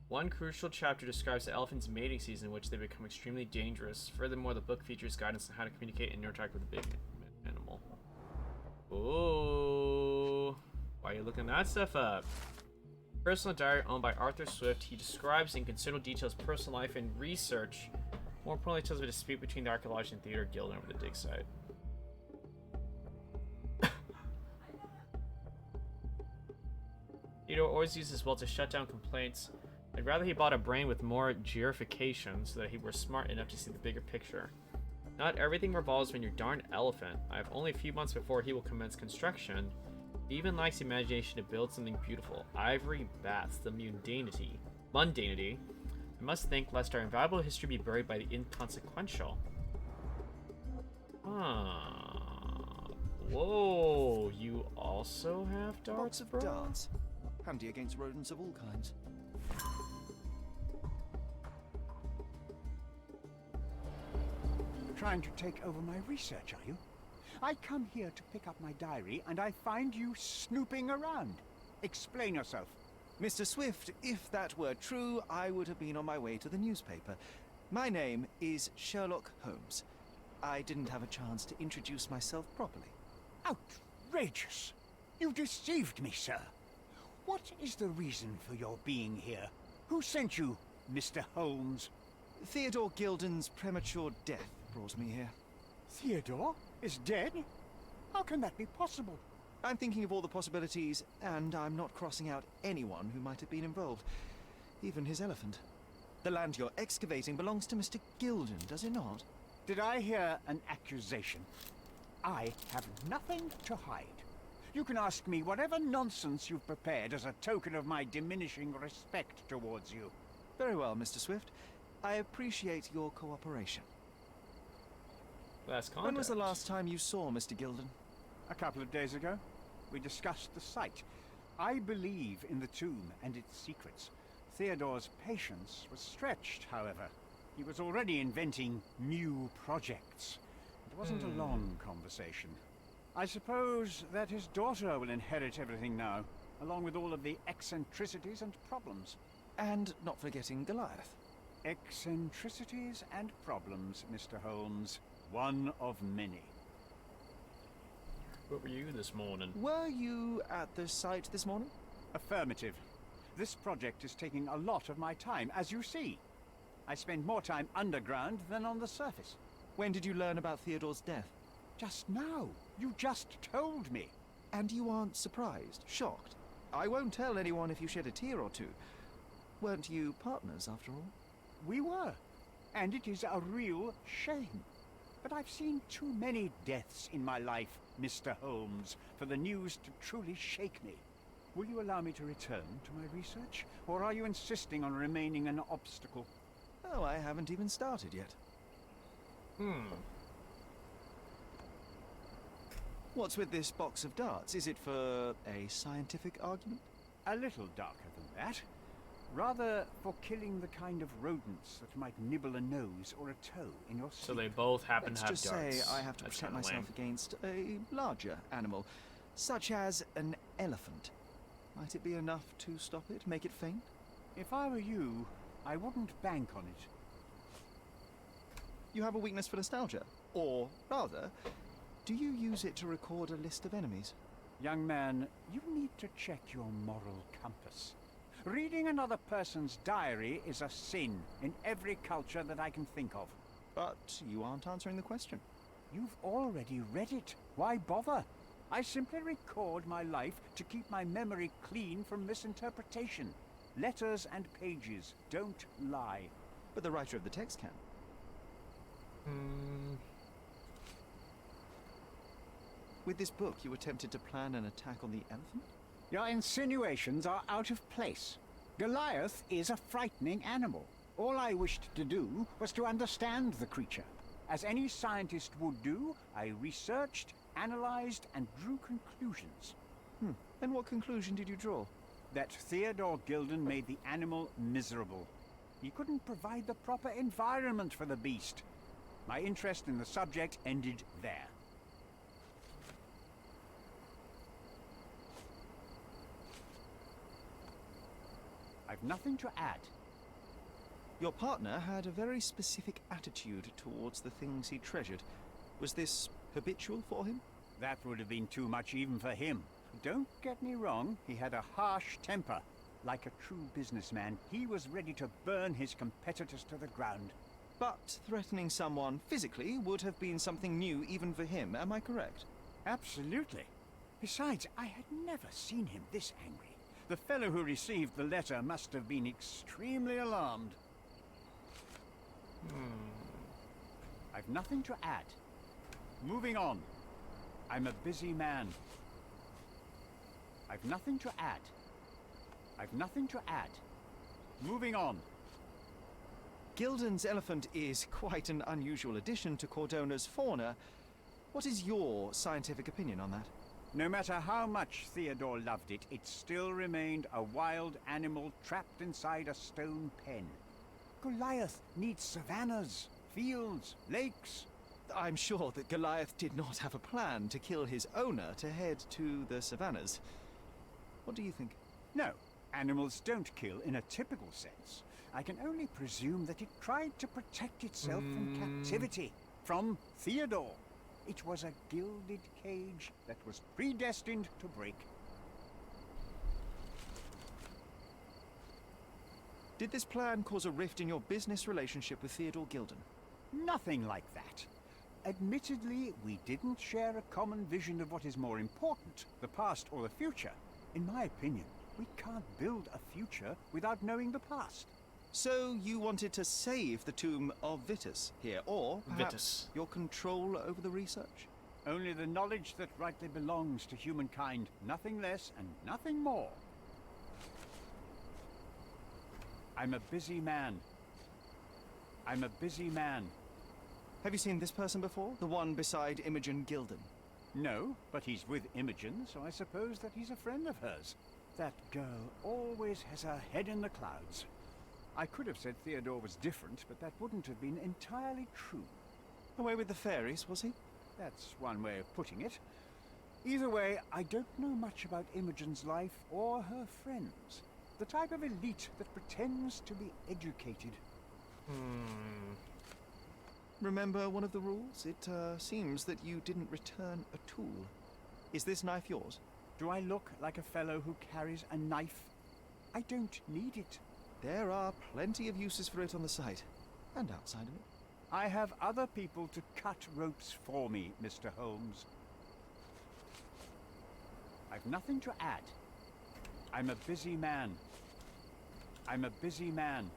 One crucial chapter describes the elephant's mating season, in which they become extremely dangerous. Furthermore, the book features guidance on how to communicate and interact with a big animal. Ooh, why are you looking that stuff up? Personal diary owned by Arthur Swift. He describes in considerable detail his personal life and research. More importantly, tells of a dispute between the archaeologist and Theodore Gildan over the dig site. Theodore always uses his wealth to shut down complaints. I'd rather he bought a brain with more gerification so that he were smart enough to see the bigger picture. Not everything revolves around your darn elephant. I have only a few months before he will commence construction. He even likes the imagination to build something beautiful. Ivory bats, the mundanity. I must think lest our invaluable history be buried by the inconsequential. Whoa, you also have darts, Box of darts. Handy against rodents of all kinds. Trying to take over my research, are you? I come here to pick up my diary, and I find you snooping around. Explain yourself. Mr. Swift, if that were true, I would have been on my way to the newspaper. My name is Sherlock Holmes. I didn't have a chance to introduce myself properly. Outrageous! You deceived me, sir. What is the reason for your being here? Who sent you, Mr. Holmes? Theodore Gildan's premature death brought me here. Theodore is dead? How can that be possible? I'm thinking of all the possibilities, and I'm not crossing out anyone who might have been involved. Even his elephant. The land you're excavating belongs to Mr. Gildan, does it not? Did I hear an accusation? I have nothing to hide. You can ask me whatever nonsense you've prepared as a token of my diminishing respect towards you. Very well, Mr. Swift. I appreciate your cooperation. Last contact. When was the last time you saw Mr. Gildan? A couple of days ago. We discussed the site. I believe in the tomb and its secrets. Theodore's patience was stretched, however. He was already inventing new projects. It wasn't a long conversation. I suppose that his daughter will inherit everything now, along with all of the eccentricities and problems. And not forgetting Goliath. Eccentricities and problems, Mr. Holmes. One of many. What were you this morning? Were you at the site this morning? Affirmative. This project is taking a lot of my time, as you see. I spend more time underground than on the surface. When did you learn about Theodore's death? Just now. You just told me. And you aren't surprised, shocked? I won't tell anyone if you shed a tear or two. Weren't you partners, after all? We were. And it is a real shame. But I've seen too many deaths in my life, Mr. Holmes, for the news to truly shake me. Will you allow me to return to my research? Or are you insisting on remaining an obstacle? Oh, I haven't even started yet. What's with this box of darts? Is it for a scientific argument? A little darker than that. Rather for killing the kind of rodents that might nibble a nose or a toe in your sleep. So they both happen to have Let's darts. just say I have to protect myself against a larger animal, such as an elephant. Might it be enough to stop it, make it faint? If I were you, I wouldn't bank on it. You have a weakness for nostalgia? Or, rather, do you use it to record a list of enemies? Young man, you need to check your moral compass. Reading another person's diary is a sin in every culture that I can think of. But you aren't answering the question. You've already read it. Why bother? I simply record my life to keep my memory clean from misinterpretation. Letters and pages don't lie. But the writer of the text can. With this book, you attempted to plan an attack on the elephant? Your insinuations are out of place. Goliath is a frightening animal. All I wished to do was to understand the creature. As any scientist would do, I researched, analyzed, and drew conclusions. And what conclusion did you draw? That Theodore Gildan made the animal miserable. He couldn't provide the proper environment for the beast. My interest in the subject ended there. I've nothing to add. Your partner had a very specific attitude towards the things he treasured. Was this habitual for him? That would have been too much even for him. Don't get me wrong, he had a harsh temper. Like a true businessman, he was ready to burn his competitors to the ground. But threatening someone physically would have been something new even for him, am I correct? Absolutely. Besides, I had never seen him this angry. The fellow who received the letter must have been extremely alarmed. I've nothing to add. Moving on. I'm a busy man. I've nothing to add. I've nothing to add. Moving on. Gildan's elephant is quite an unusual addition to Cordona's fauna. What is your scientific opinion on that? No matter how much Theodore loved it, it still remained a wild animal trapped inside a stone pen. Goliath needs savannas, fields, lakes. I'm sure that Goliath did not have a plan to kill his owner to head to the savannas. What do you think? No, animals don't kill in a typical sense. I can only presume that it tried to protect itself from captivity, from Theodore. It was a gilded cage that was predestined to break. Did this plan cause a rift in your business relationship with Theodore Gildan? Nothing like that. Admittedly, we didn't share a common vision of what is more important, the past or the future. In my opinion, we can't build a future without knowing the past. So you wanted to save the tomb of Vitus here, or perhaps your control over the research? Only the knowledge that rightly belongs to humankind, nothing less and nothing more. I'm a busy man. I'm a busy man. Have you seen this person before? The one beside Imogen Gildan? No, but he's with Imogen, so I suppose that he's a friend of hers. That girl always has her head in the clouds. I could have said Theodore was different, but that wouldn't have been entirely true. Away with the fairies, was he? That's one way of putting it. Either way, I don't know much about Imogen's life or her friends. The type of elite that pretends to be educated. Remember one of the rules? It seems that you didn't return a tool. Is this knife yours? Do I look like a fellow who carries a knife? I don't need it. There are plenty of uses for it on the site, and outside of it. I have other people to cut ropes for me, Mr. Holmes. I've nothing to add. I'm a busy man. I'm a busy man.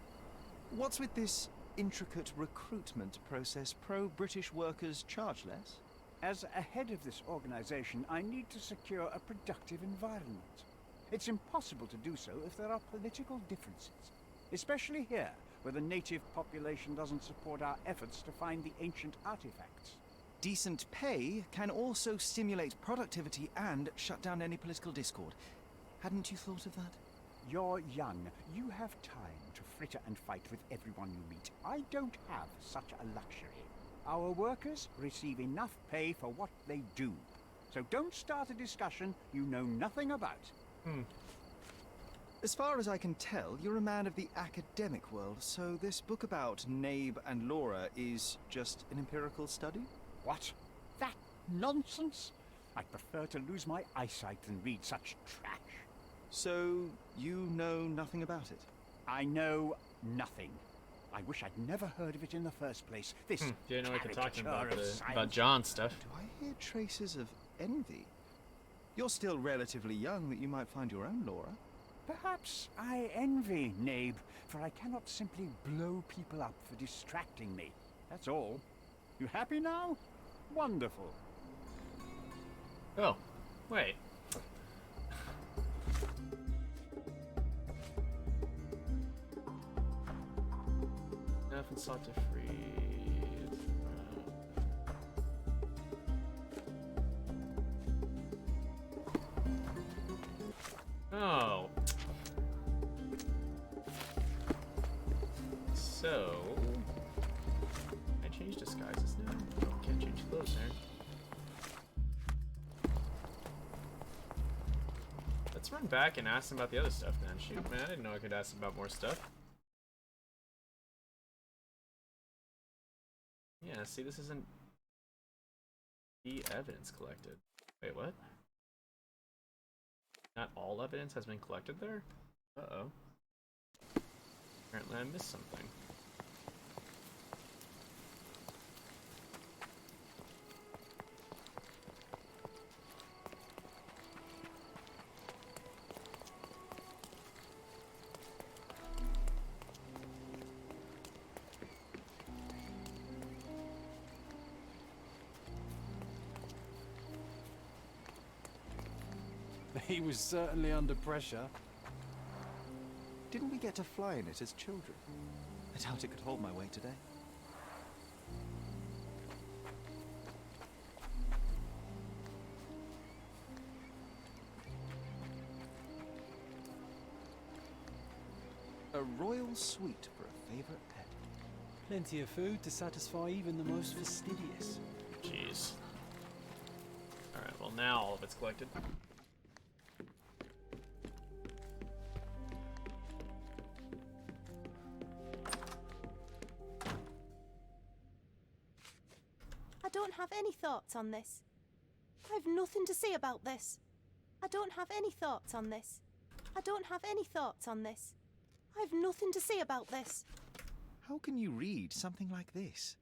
What's with this intricate recruitment process? Pro-British workers charge less? As a head of this organization, I need to secure a productive environment. It's impossible to do so if there are political differences, especially here, where the native population doesn't support our efforts to find the ancient artifacts. Decent pay can also stimulate productivity and shut down any political discord. Hadn't you thought of that? You're young. You have time to fritter and fight with everyone you meet. I don't have such a luxury. Our workers receive enough pay for what they do. So don't start a discussion you know nothing about. As far as I can tell, you're a man of the academic world, so this book about Nabe and Laura is just an empirical study? What? That nonsense? I'd prefer to lose my eyesight than read such trash. So, you know nothing about it? I know nothing. I wish I'd never heard of it in the first place. This Didn't know we could talk caricature about of the science. about John stuff. Do I hear traces of envy? You're still relatively young that you might find your own Laura. Perhaps I envy Nabe, for I cannot simply blow people up for distracting me. That's all. You happy now? Wonderful. Oh, wait. Nothing sought to free. Oh. So, can I change disguises now? Oh, can't change clothes there. Let's run back and ask him about the other stuff then. Shoot, man, I didn't know I could ask him about more stuff. Yeah, see, this isn't the evidence collected. Wait, what? Not all evidence has been collected there? Uh-oh. Apparently I missed something. He was certainly under pressure. Didn't we get to fly in it as children? I doubt it could hold my weight today. A royal suite for a favorite pet. Plenty of food to satisfy even the most fastidious. Jeez. Alright, well now all of it's collected. I don't have any thoughts on this. I've nothing to say about this. I don't have any thoughts on this. I don't have any thoughts on this. I've nothing to say about this. How can you read something like this?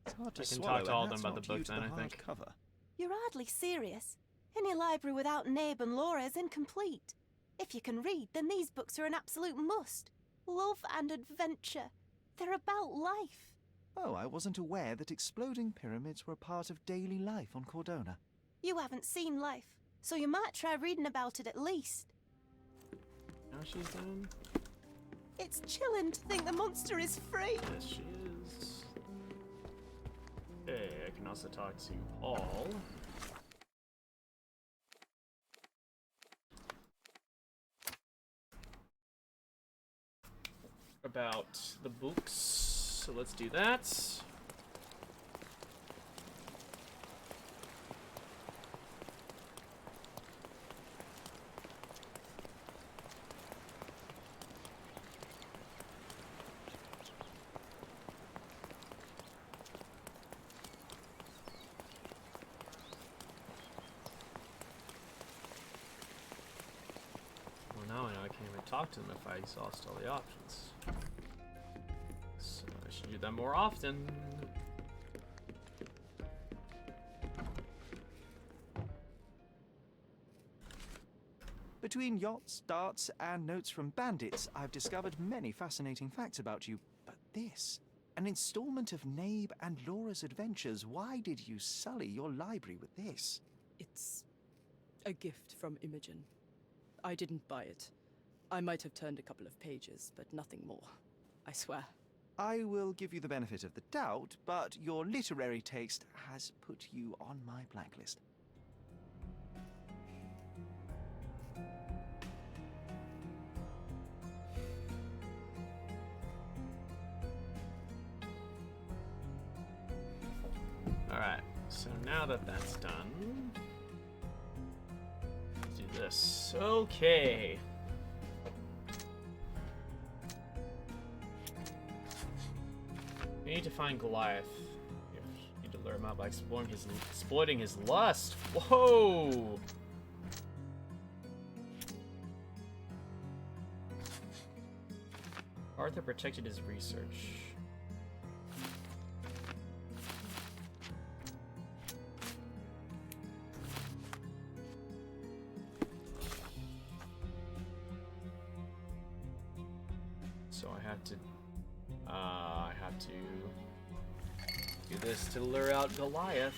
It's hard to I can swallow, talk to all of and them that's about not the book due to then, the I hard think. cover. You're hardly serious. Any library without Nabe and Laura is incomplete. If you can read, then these books are an absolute must. Love and adventure. They're about life. Oh, I wasn't aware that exploding pyramids were a part of daily life on Cordona. You haven't seen life, so you might try reading about it at least. Now she's done. It's chilling to think the monster is free. Yes, she is. Okay, I can also talk to Paul. About the books, so let's do that. Well, now I know I can't even talk to them if I exhaust all the options. So I should do that more often. Between yachts, darts, and notes from bandits, I've discovered many fascinating facts about you. But this, an installment of Nabe and Laura's adventures. Why did you sully your library with this? It's a gift from Imogen. I didn't buy it. I might have turned a couple of pages, but nothing more. I swear. I will give you the benefit of the doubt, but your literary taste has put you on my blacklist. Alright, so now that that's done, let's do this. Okay. We need to find Goliath. We need to lure him out by exploiting his lust. Whoa! Arthur protected his research. So I have to do this to lure out Goliath.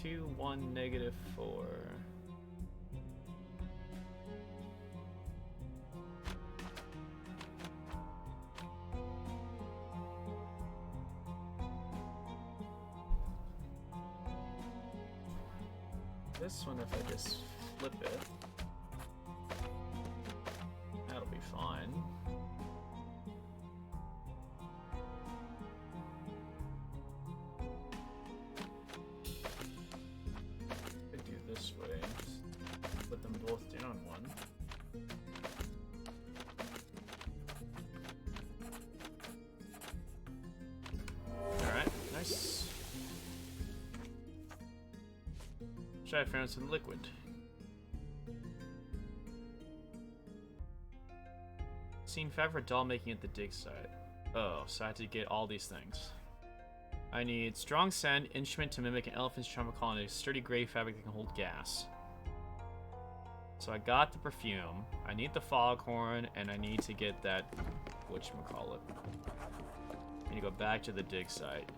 2, 1, -4. This one, if I just flip it, that'll be fine. Could do this way. Just put them both down one. Alright, nice. Should I found some liquid? Seen favorite doll making at the dig site. Oh, so I had to get all these things. I need strong scent, instrument to mimic an elephant's trump call, and a sturdy gray fabric that can hold gas. So I got the perfume. I need the foghorn, and I need to get that whatchamacallit. I need to go back to the dig site.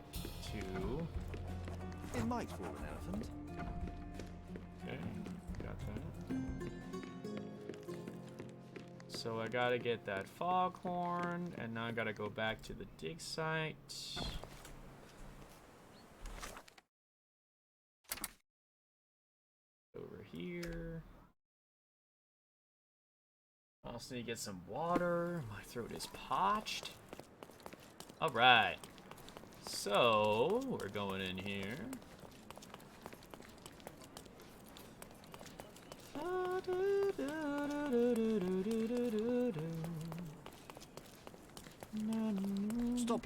It might fool an elephant. Okay, got that. So I gotta get that foghorn, and now I gotta go back to the dig site. Over here. Also need to get some water. My throat is parched. Alright. So, we're going in here. Stop.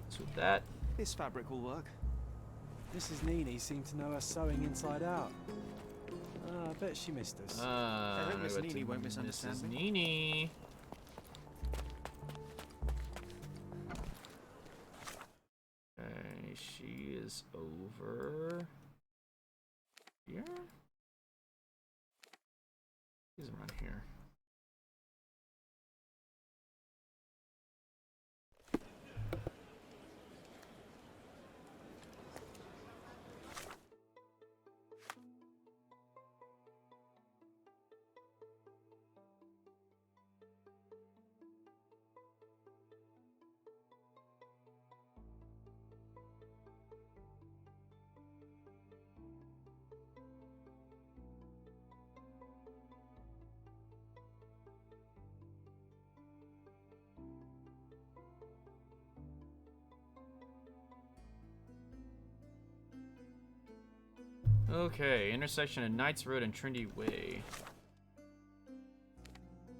So that This fabric will work. Mrs. Nini seemed to know her sewing inside out. I bet she missed us. I hope Miss Nini won't misunderstand me. Nini. Okay, she is over here. She's around here. Okay, intersection of Knights Road and Trinity Way.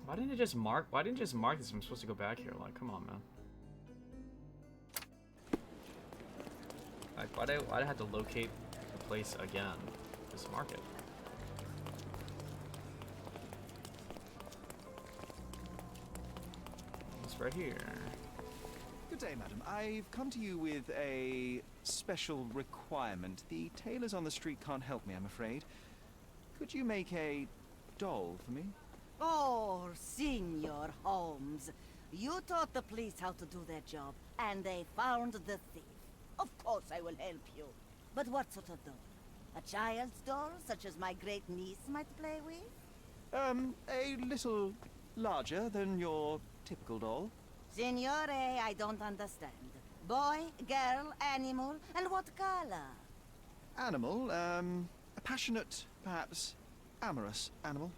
Why didn't it just mark? Why didn't it just mark this? I'm supposed to go back here. Like, come on, man. Like, why'd I have to locate the place again? Just mark it. It's right here. Good day, madam. I've come to you with a special requirement. The tailors on the street can't help me, I'm afraid. Could you make a doll for me? Oh, Signor Holmes. You taught the police how to do their job, and they found the thief. Of course I will help you. But what sort of doll? A child's doll, such as my great niece might play with? A little larger than your typical doll. Signore, I don't understand. Boy, girl, animal, and what color? Animal, a passionate, perhaps amorous animal.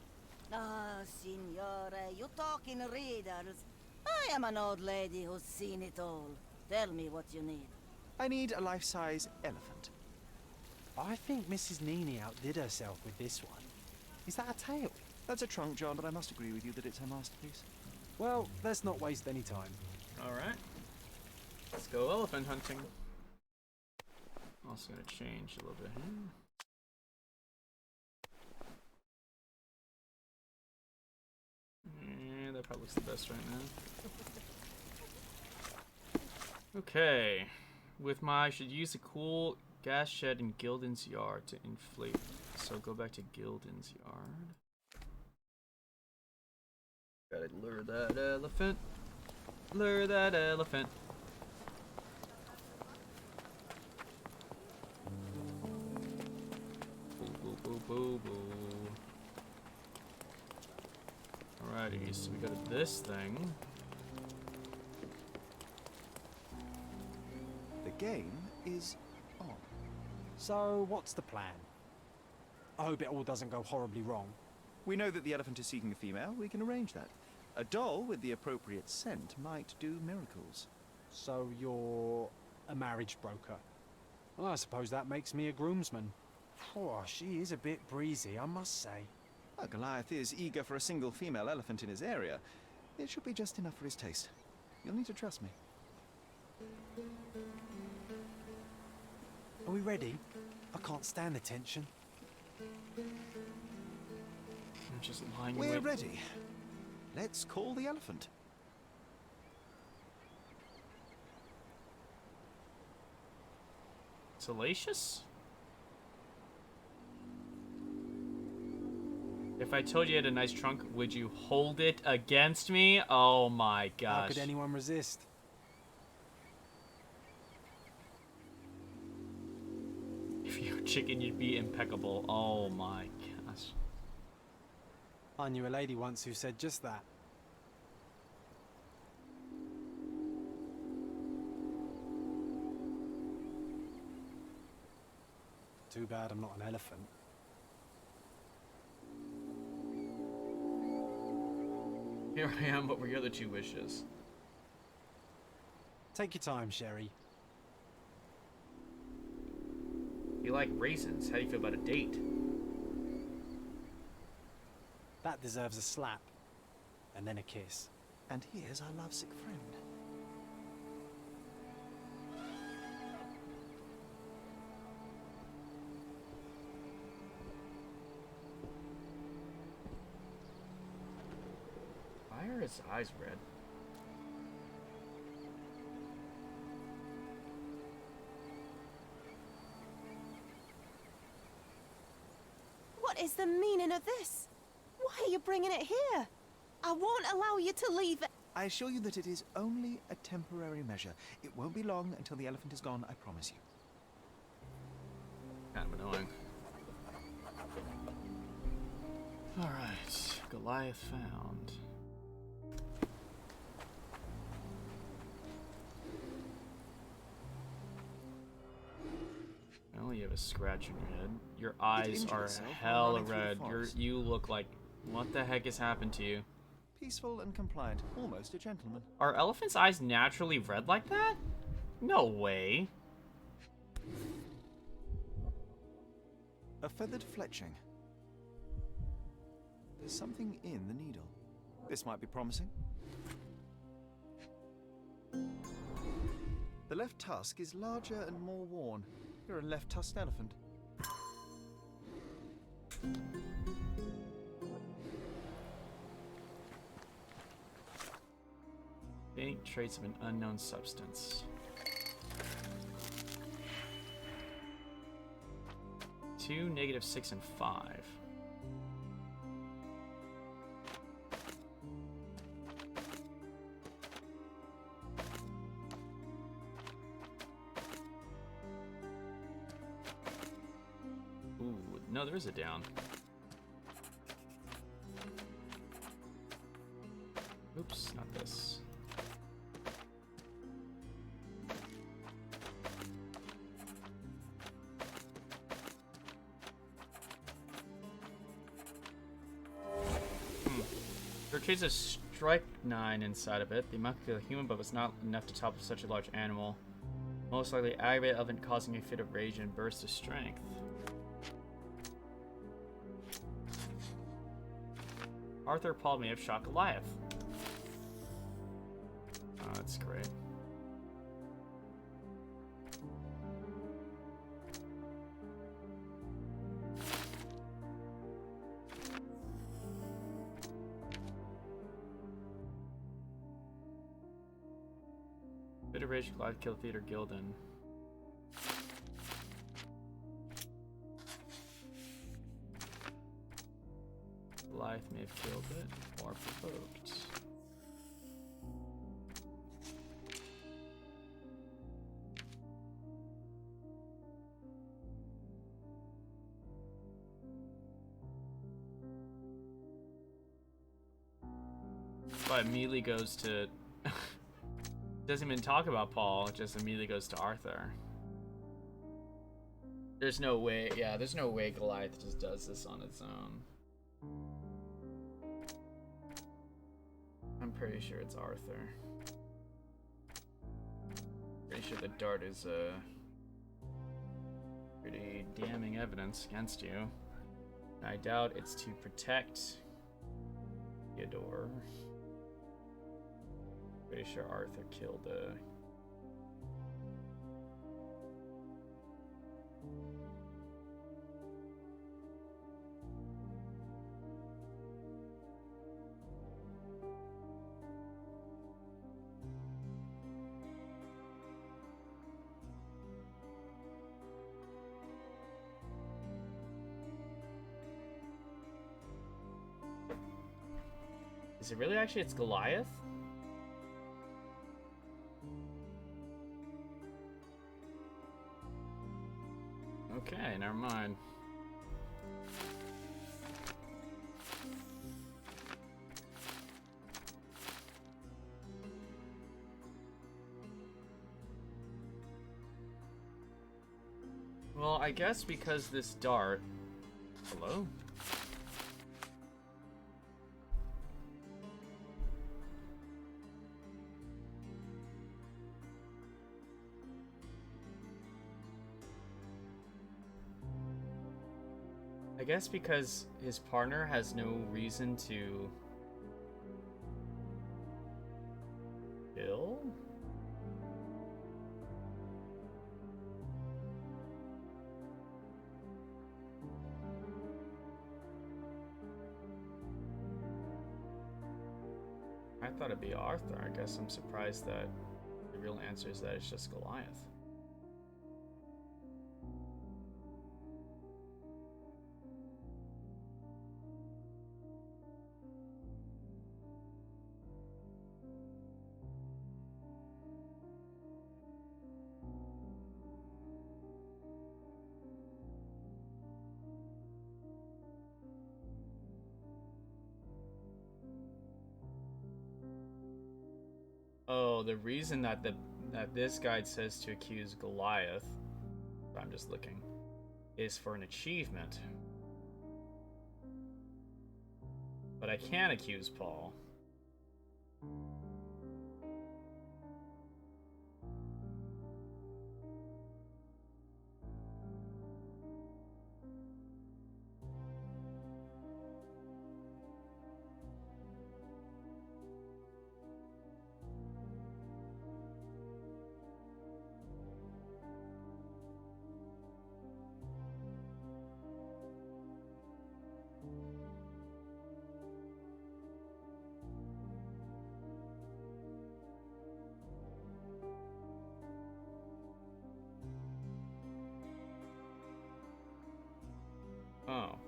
Ah, Signore, you talk in riddles. I am an old lady who's seen it all. Tell me what you need. I need a life-size elephant. I think Mrs. Nini outdid herself with this one. Is that a tail? That's a trunk, John, but I must agree with you that it's her masterpiece. Well, let's not waste any time. Alright. Let's go elephant hunting. Also gonna change a little bit here. Yeah, that probably looks the best right now. Okay. With my, I should use a cool gas shed in Gildan's yard to inflate. So go back to Gildan's yard. Gotta lure that elephant. Lure that elephant. Boo, boo, boo, boo, boo. Alrighty, so we go to this thing. The game is on. So, what's the plan? I hope it all doesn't go horribly wrong. We know that the elephant is seeking a female. We can arrange that. A doll with the appropriate scent might do miracles. So you're a marriage broker. Well, I suppose that makes me a groomsman. Oh, she is a bit breezy, I must say. Well, Goliath is eager for a single female elephant in his area. It should be just enough for his taste. You'll need to trust me. Are we ready? I can't stand the tension. I'm just lying We're awake. ready. Let's call the elephant. Salacious? If I told you had a nice trunk, would you hold it against me? Oh my gosh. How could anyone resist? If you were chicken, you'd be impeccable. Oh my gosh. I knew a lady once who said just that. Too bad I'm not an elephant. Here I am, what were your other two wishes? Take your time, Sherry. You like raisins. How do you feel about a date? That deserves a slap. And then a kiss. And here's our lovesick friend. Why are his eyes red? What is the meaning of this? Why are you bringing it here? I won't allow you to leave it. I assure you that it is only a temporary measure. It won't be long until the elephant is gone, I promise you. Kind of annoying. Alright, Goliath found. Oh, you have a scratch on your head. Your eyes injured are itself while hella running through the red. forest. You look like... What the heck has happened to you? Peaceful and compliant, almost a gentleman. Are elephants' eyes naturally red like that? No way. A feathered fletching. There's something in the needle. This might be promising. The left tusk is larger and more worn. You're a left-tusked elephant. Faint trace of an unknown substance. 2, -6, and 5. Ooh, no, there is a down. Oops, not this. There are traces of strychnine inside of it. The amount could kill a human, but was not enough to topple such a large animal. Most likely aggravated elephant causing a fit of rage and burst of strength. Arthur Paul may have shot Goliath. Oh, that's great. Bit of rage, Goliath killed Theodore Gildan. Goliath may have killed it, or provoked. But immediately goes to doesn't even talk about Paul, it just immediately goes to Arthur. There's no way, yeah, there's no way Goliath just does this on its own. I'm pretty sure it's Arthur. Pretty sure the dart is pretty damning evidence against you. I doubt it's to protect Theodore. Pretty sure Arthur killed Is it really actually it's Goliath? Okay, never mind. Well, I guess because this dart... Hello? I guess because his partner has no reason to kill? I thought it'd be Arthur. I guess I'm surprised that the real answer is that it's just Goliath. Oh, the reason that this guide says to accuse Goliath, I'm just looking, is for an achievement. But I can accuse Paul. Oh.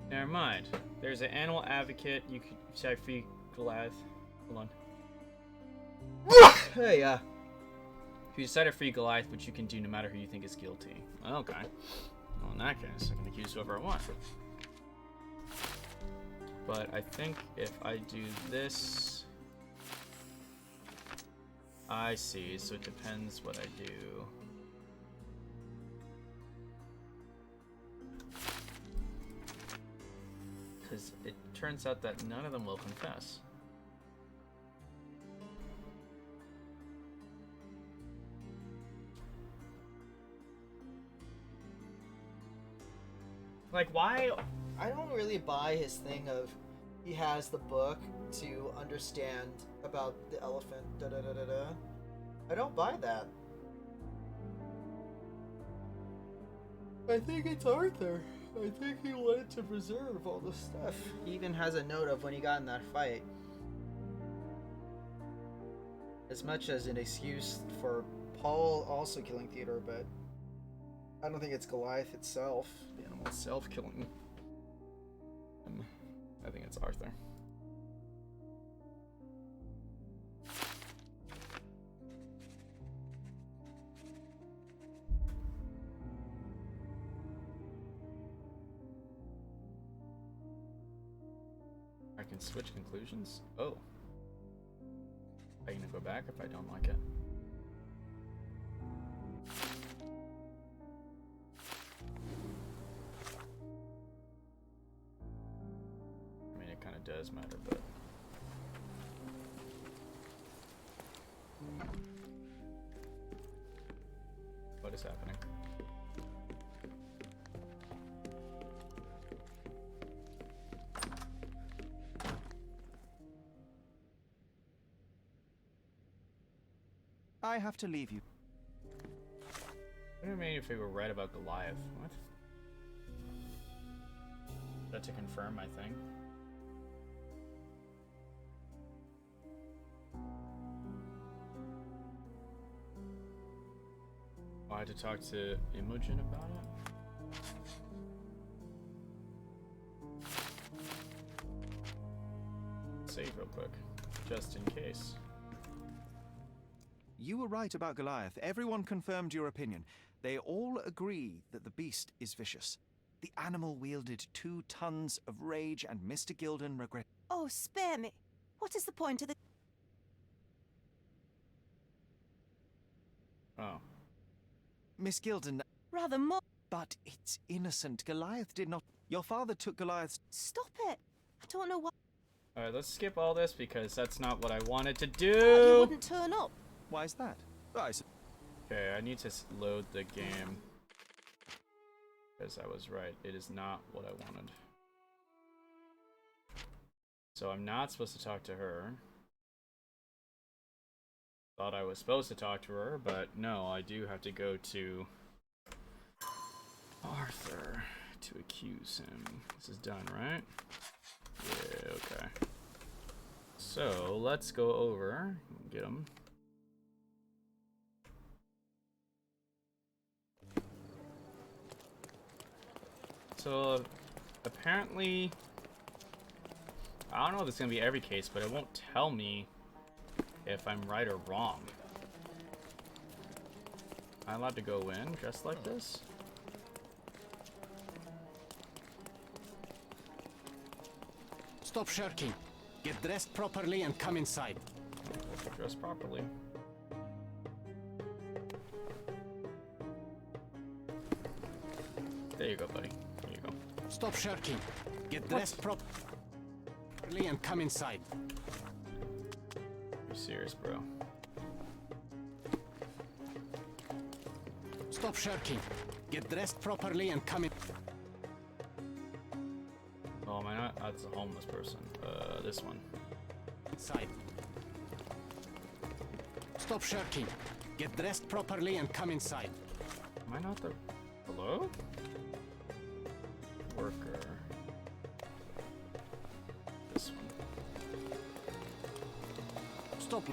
Never mind. There's an animal advocate. You could decide free Goliath. Hold on. Hey, if you decide to free Goliath, which you can do no matter who you think is guilty. Okay. Well, in that case, I can accuse whoever I want. But I think if I do this... I see, so it depends what I do. Because it turns out that none of them will confess. Like, why? I don't really buy his thing of he has the book to understand about the elephant, da-da-da-da-da. I don't buy that. I think it's Arthur. I think he wanted to preserve all the stuff. He even has a note of when he got in that fight. as much as an excuse for Paul also killing Theodore, but I don't think it's Goliath itself, the animal itself killing him. I think it's Arthur. I can switch conclusions? Oh. Are you gonna go back if I don't like it? I mean, it kind of does matter, but... What is happening? I have to leave you. What do you mean if we were right about Goliath? What? That to confirm my thing? Oh, I had to talk to Imogen about it? Save real quick, just in case. You were right about Goliath. Everyone confirmed your opinion. They all agree that the beast is vicious. The animal wielded 2 tons of rage, and Mr. Gildan regret. Oh, spare me. What is the point of the... Oh. Miss Gildan... Rather more... But it's innocent. Goliath did not... Your father took Goliath's... Stop it. I don't know what... Alright, let's skip all this because that's not what I wanted to do! You wouldn't turn up. Why is that? Okay, I need to load the game. Because I was right. It is not what I wanted. So I'm not supposed to talk to her. Thought I was supposed to talk to her, but no, I do have to go to Arthur to accuse him. This is done, right? Yeah, okay. So let's go over and get him. So apparently, I don't know if this is gonna be every case, but it won't tell me if I'm right or wrong. Am I allowed to go in dressed like this? Stop shirking. Get dressed properly and come inside. Dress properly. There you go, buddy. There you go. Stop shirking. Get dressed properly and come inside. You're serious, bro. Stop shirking. Get dressed properly and come in. Oh, am I not? That's a homeless person. This one. Inside. Stop shirking. Get dressed properly and come inside. Am I not the... Hello? Worker. This one. Stop.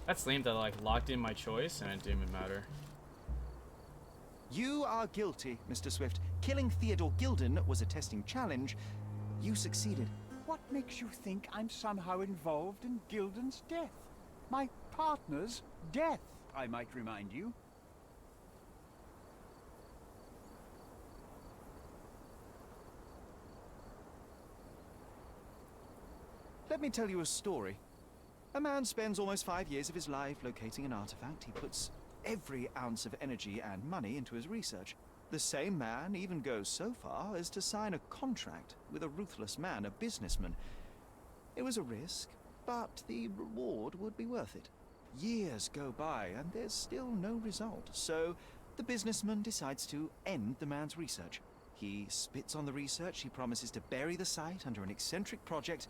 That's lame that I like locked in my choice and it didn't even matter. You are guilty, Mr. Swift. Killing Theodore Gildan was a testing challenge. You succeeded. What makes you think I'm somehow involved in Gildan's death? My partner's death, I might remind you. Let me tell you a story. A man spends almost 5 years of his life locating an artifact. He puts every ounce of energy and money into his research. The same man even goes so far as to sign a contract with a ruthless man, a businessman. It was a risk, but the reward would be worth it. Years go by and there's still no result, so the businessman decides to end the man's research. He spits on the research, he promises to bury the site under an eccentric project.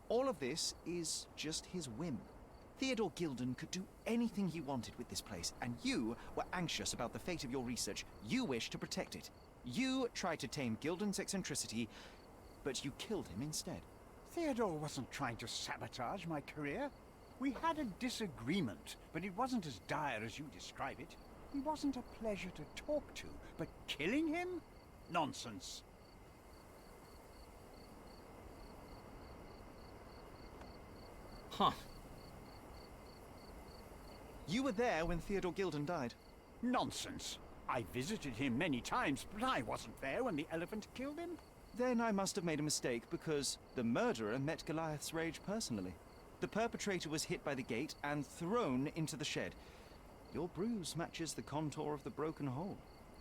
All of this is just his whim. Theodore Gildan could do anything he wanted with this place, and you were anxious about the fate of your research. You wished to protect it. You tried to tame Gildan's eccentricity. but you killed him instead. Theodore wasn't trying to sabotage my career. We had a disagreement, but it wasn't as dire as you describe it. He wasn't a pleasure to talk to, but killing him? Nonsense. Huh. You were there when Theodore Gildan died. Nonsense. I visited him many times, but I wasn't there when the elephant killed him. Then I must have made a mistake, because the murderer met Goliath's rage personally. The perpetrator was hit by the gate and thrown into the shed. Your bruise matches the contour of the broken hole.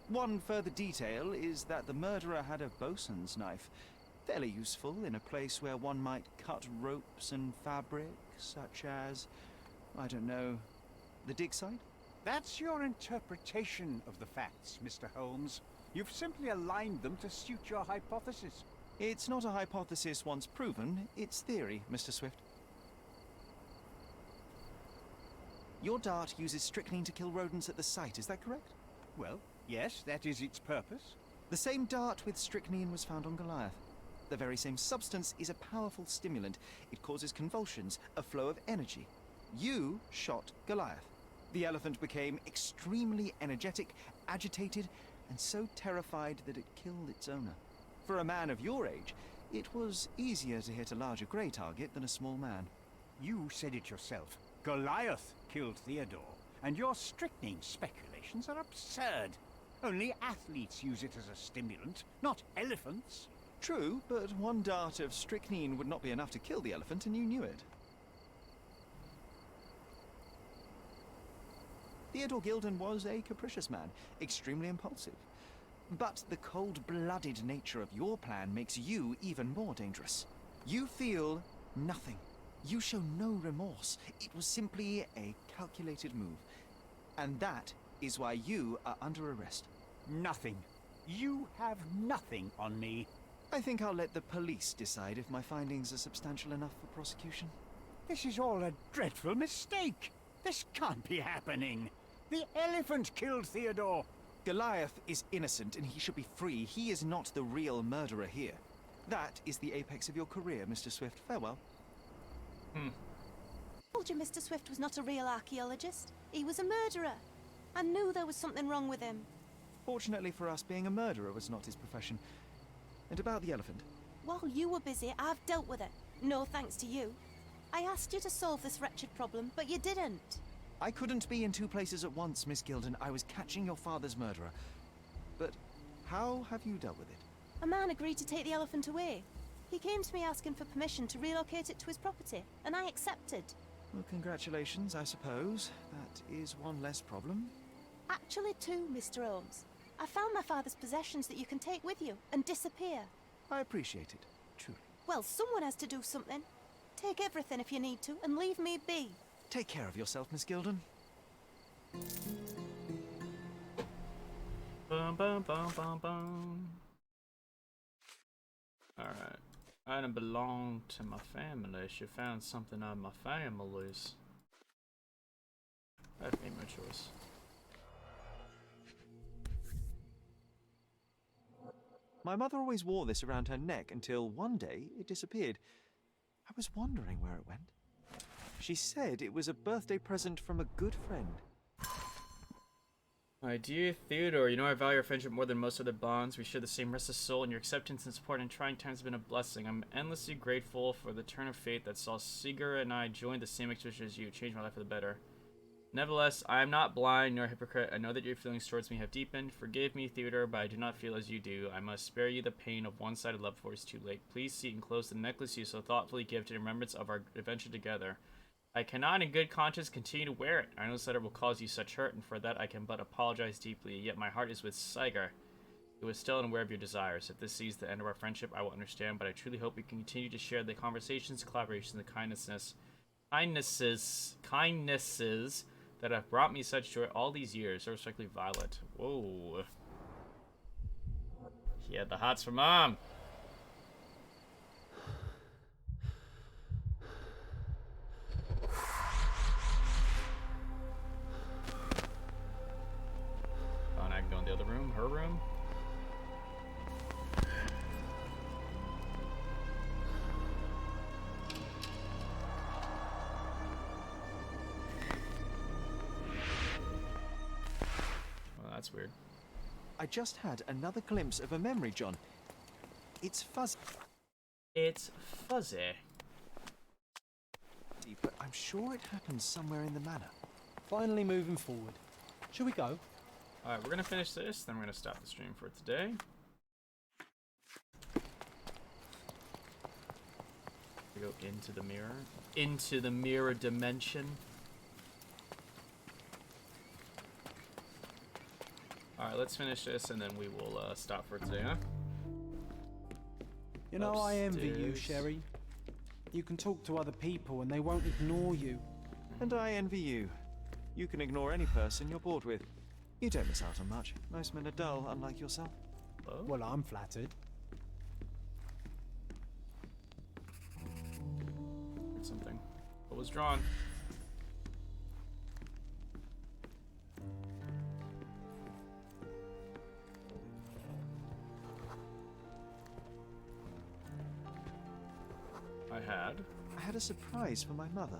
One further detail is that the murderer had a bosun's knife, fairly useful in a place where one might cut ropes and fabric, such as, I don't know, the dig site? That's your interpretation of the facts, Mr. Holmes. You've simply aligned them to suit your hypothesis. It's not a hypothesis once proven, it's theory, Mr. Swift. Your dart uses strychnine to kill rodents at the site, is that correct? Well, yes, that is its purpose. The same dart with strychnine was found on Goliath. The very same substance is a powerful stimulant. It causes convulsions, a flow of energy. You shot Goliath. The elephant became extremely energetic, agitated, and so terrified that it killed its owner. For a man of your age, it was easier to hit a larger grey target than a small man. You said it yourself. Goliath killed Theodore, and your strychnine speculations are absurd. Only athletes use it as a stimulant, not elephants. True, but one dart of strychnine would not be enough to kill the elephant, and you knew it. Theodore Gildan was a capricious man, extremely impulsive. But the cold-blooded nature of your plan makes you even more dangerous. You feel nothing. You show no remorse. It was simply a calculated move. And that is why you are under arrest. Nothing. You have nothing on me. I think I'll let the police decide if my findings are substantial enough for prosecution. This is all a dreadful mistake. This can't be happening. The elephant killed Theodore. Goliath is innocent and he should be free. He is not the real murderer here. That is the apex of your career, Mr. Swift. Farewell. I told you Mr. Swift was not a real archaeologist. He was a murderer. I knew there was something wrong with him. Fortunately for us, being a murderer was not his profession. And about the elephant? While you were busy, I've dealt with it. No thanks to you. I asked you to solve this wretched problem, but you didn't. I couldn't be in two places at once, Miss Gildan. I was catching your father's murderer. But how have you dealt with it? A man agreed to take the elephant away. He came to me asking for permission to relocate it to his property, and I accepted. Well, congratulations, I suppose. That is one less problem. Actually, two, Mr. Holmes. I found my father's possessions that you can take with you and disappear. I appreciate it, truly. Well, someone has to do something. Take everything if you need to, and leave me be. Take care of yourself, Miss Gildan. Bum, bum, bum, bum, bum. Alright. Item belonged to my family. She found something on my family's. I've made my choice. My mother always wore this around her neck until one day it disappeared. I was wondering where it went. She said it was a birthday present from a good friend. My dear Theodore, you know I value our friendship more than most other bonds. We share the same restless soul, and your acceptance and support in trying times have been a blessing. I'm endlessly grateful for the turn of fate that saw Seeger and I join the same expedition as you. It changed my life for the better. Nevertheless, I am not blind nor a hypocrite. I know that your feelings towards me have deepened. Forgive me, Theodore, but I do not feel as you do. I must spare you the pain of one-sided love before it's too late. Please see enclosed the necklace you so thoughtfully give to the remembrance of our adventure together. I cannot in good conscience continue to wear it. I know this letter will cause you such hurt, and for that I can but apologize deeply. Yet my heart is with Saigar, who is still unaware of your desires. If this sees the end of our friendship, I will understand, but I truly hope we can continue to share the conversations, collaborations, and kindnesses that have brought me such joy all these years. So respectfully, Violet. Whoa. He had the hots for Mom. Oh, and I can go in the other room, her room. weird. I just had another glimpse of a memory, John. It's fuzzy. It's fuzzy. But I'm sure it happened somewhere in the manor. Finally moving forward. Shall we go? Alright, we're gonna finish this, then we're gonna stop the stream for today. We go into the mirror. Into the mirror dimension. Alright, let's finish this and then we will stop for today, huh? You know, I envy you, Upstairs. Sherry. You can talk to other people and they won't ignore you. And I envy you. You can ignore any person you're bored with. You don't miss out on much. Most men are dull, unlike yourself. Oh. Well, I'm flattered. Something. What was drawn? I had a surprise for my mother.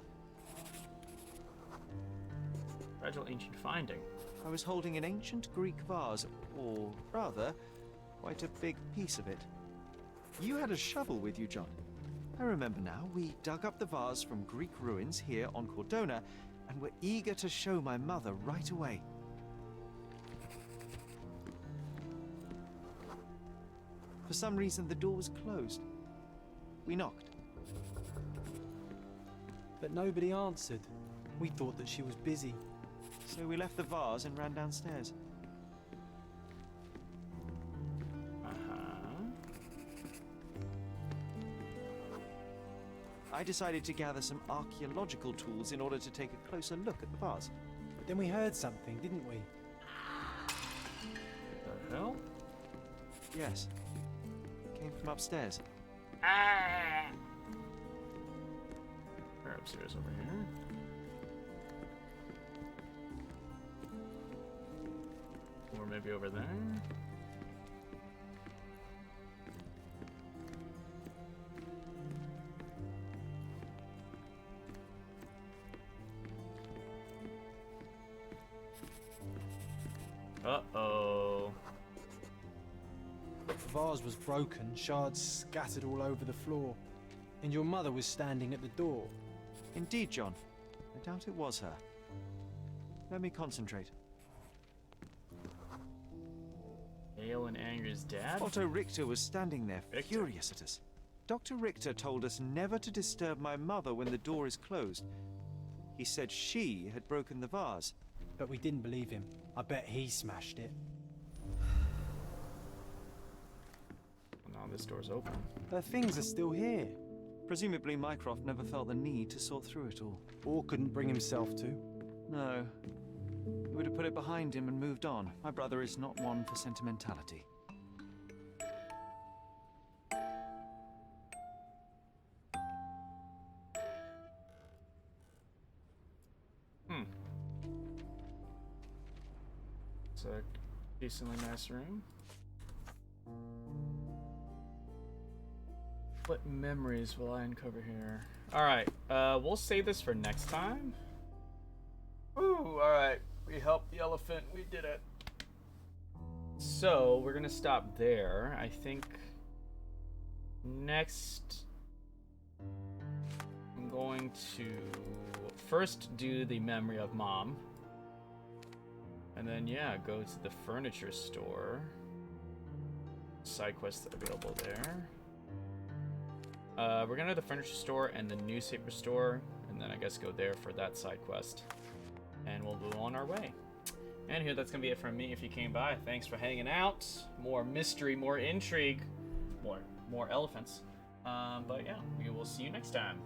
Fragile ancient finding. I was holding an ancient Greek vase, or rather, quite a big piece of it. You had a shovel with you, John. I remember now. We dug up the vase from Greek ruins here on Cordona, and were eager to show my mother right away. For some reason, the door was closed. We knocked. But nobody answered. We thought that she was busy. So we left the vase and ran downstairs. I decided to gather some archaeological tools in order to take a closer look at the vase. But then we heard something, didn't we? What the hell? Yes. It came from upstairs. We're upstairs over here. Or maybe over there. Uh-oh. The vase was broken, shards scattered all over the floor. And your mother was standing at the door. Indeed, John. I doubt it was her. Let me concentrate. Pale and angry's dad? Otto Richter was standing there, furious at us. Dr. Richter told us never to disturb my mother when the door is closed. He said she had broken the vase. But we didn't believe him. I bet he smashed it. Now this door's open. Her things are still here. Presumably Mycroft never felt the need to sort through it all. Or couldn't bring himself to. No. He would have put it behind him and moved on. My brother is not one for sentimentality. It's a decently nice room. What memories will I uncover here? Alright, we'll save this for next time. Ooh, alright. We helped the elephant. We did it. So, we're gonna stop there. I think next I'm going to first do the memory of Mom. And then, yeah, go to the furniture store. Side quests available there. We're gonna do the furniture store and the newspaper store, and then I guess go there for that side quest. And we'll move on our way. Anywho, that's gonna be it from me. If you came by, thanks for hanging out. More mystery, more intrigue, more elephants. But yeah, we will see you next time.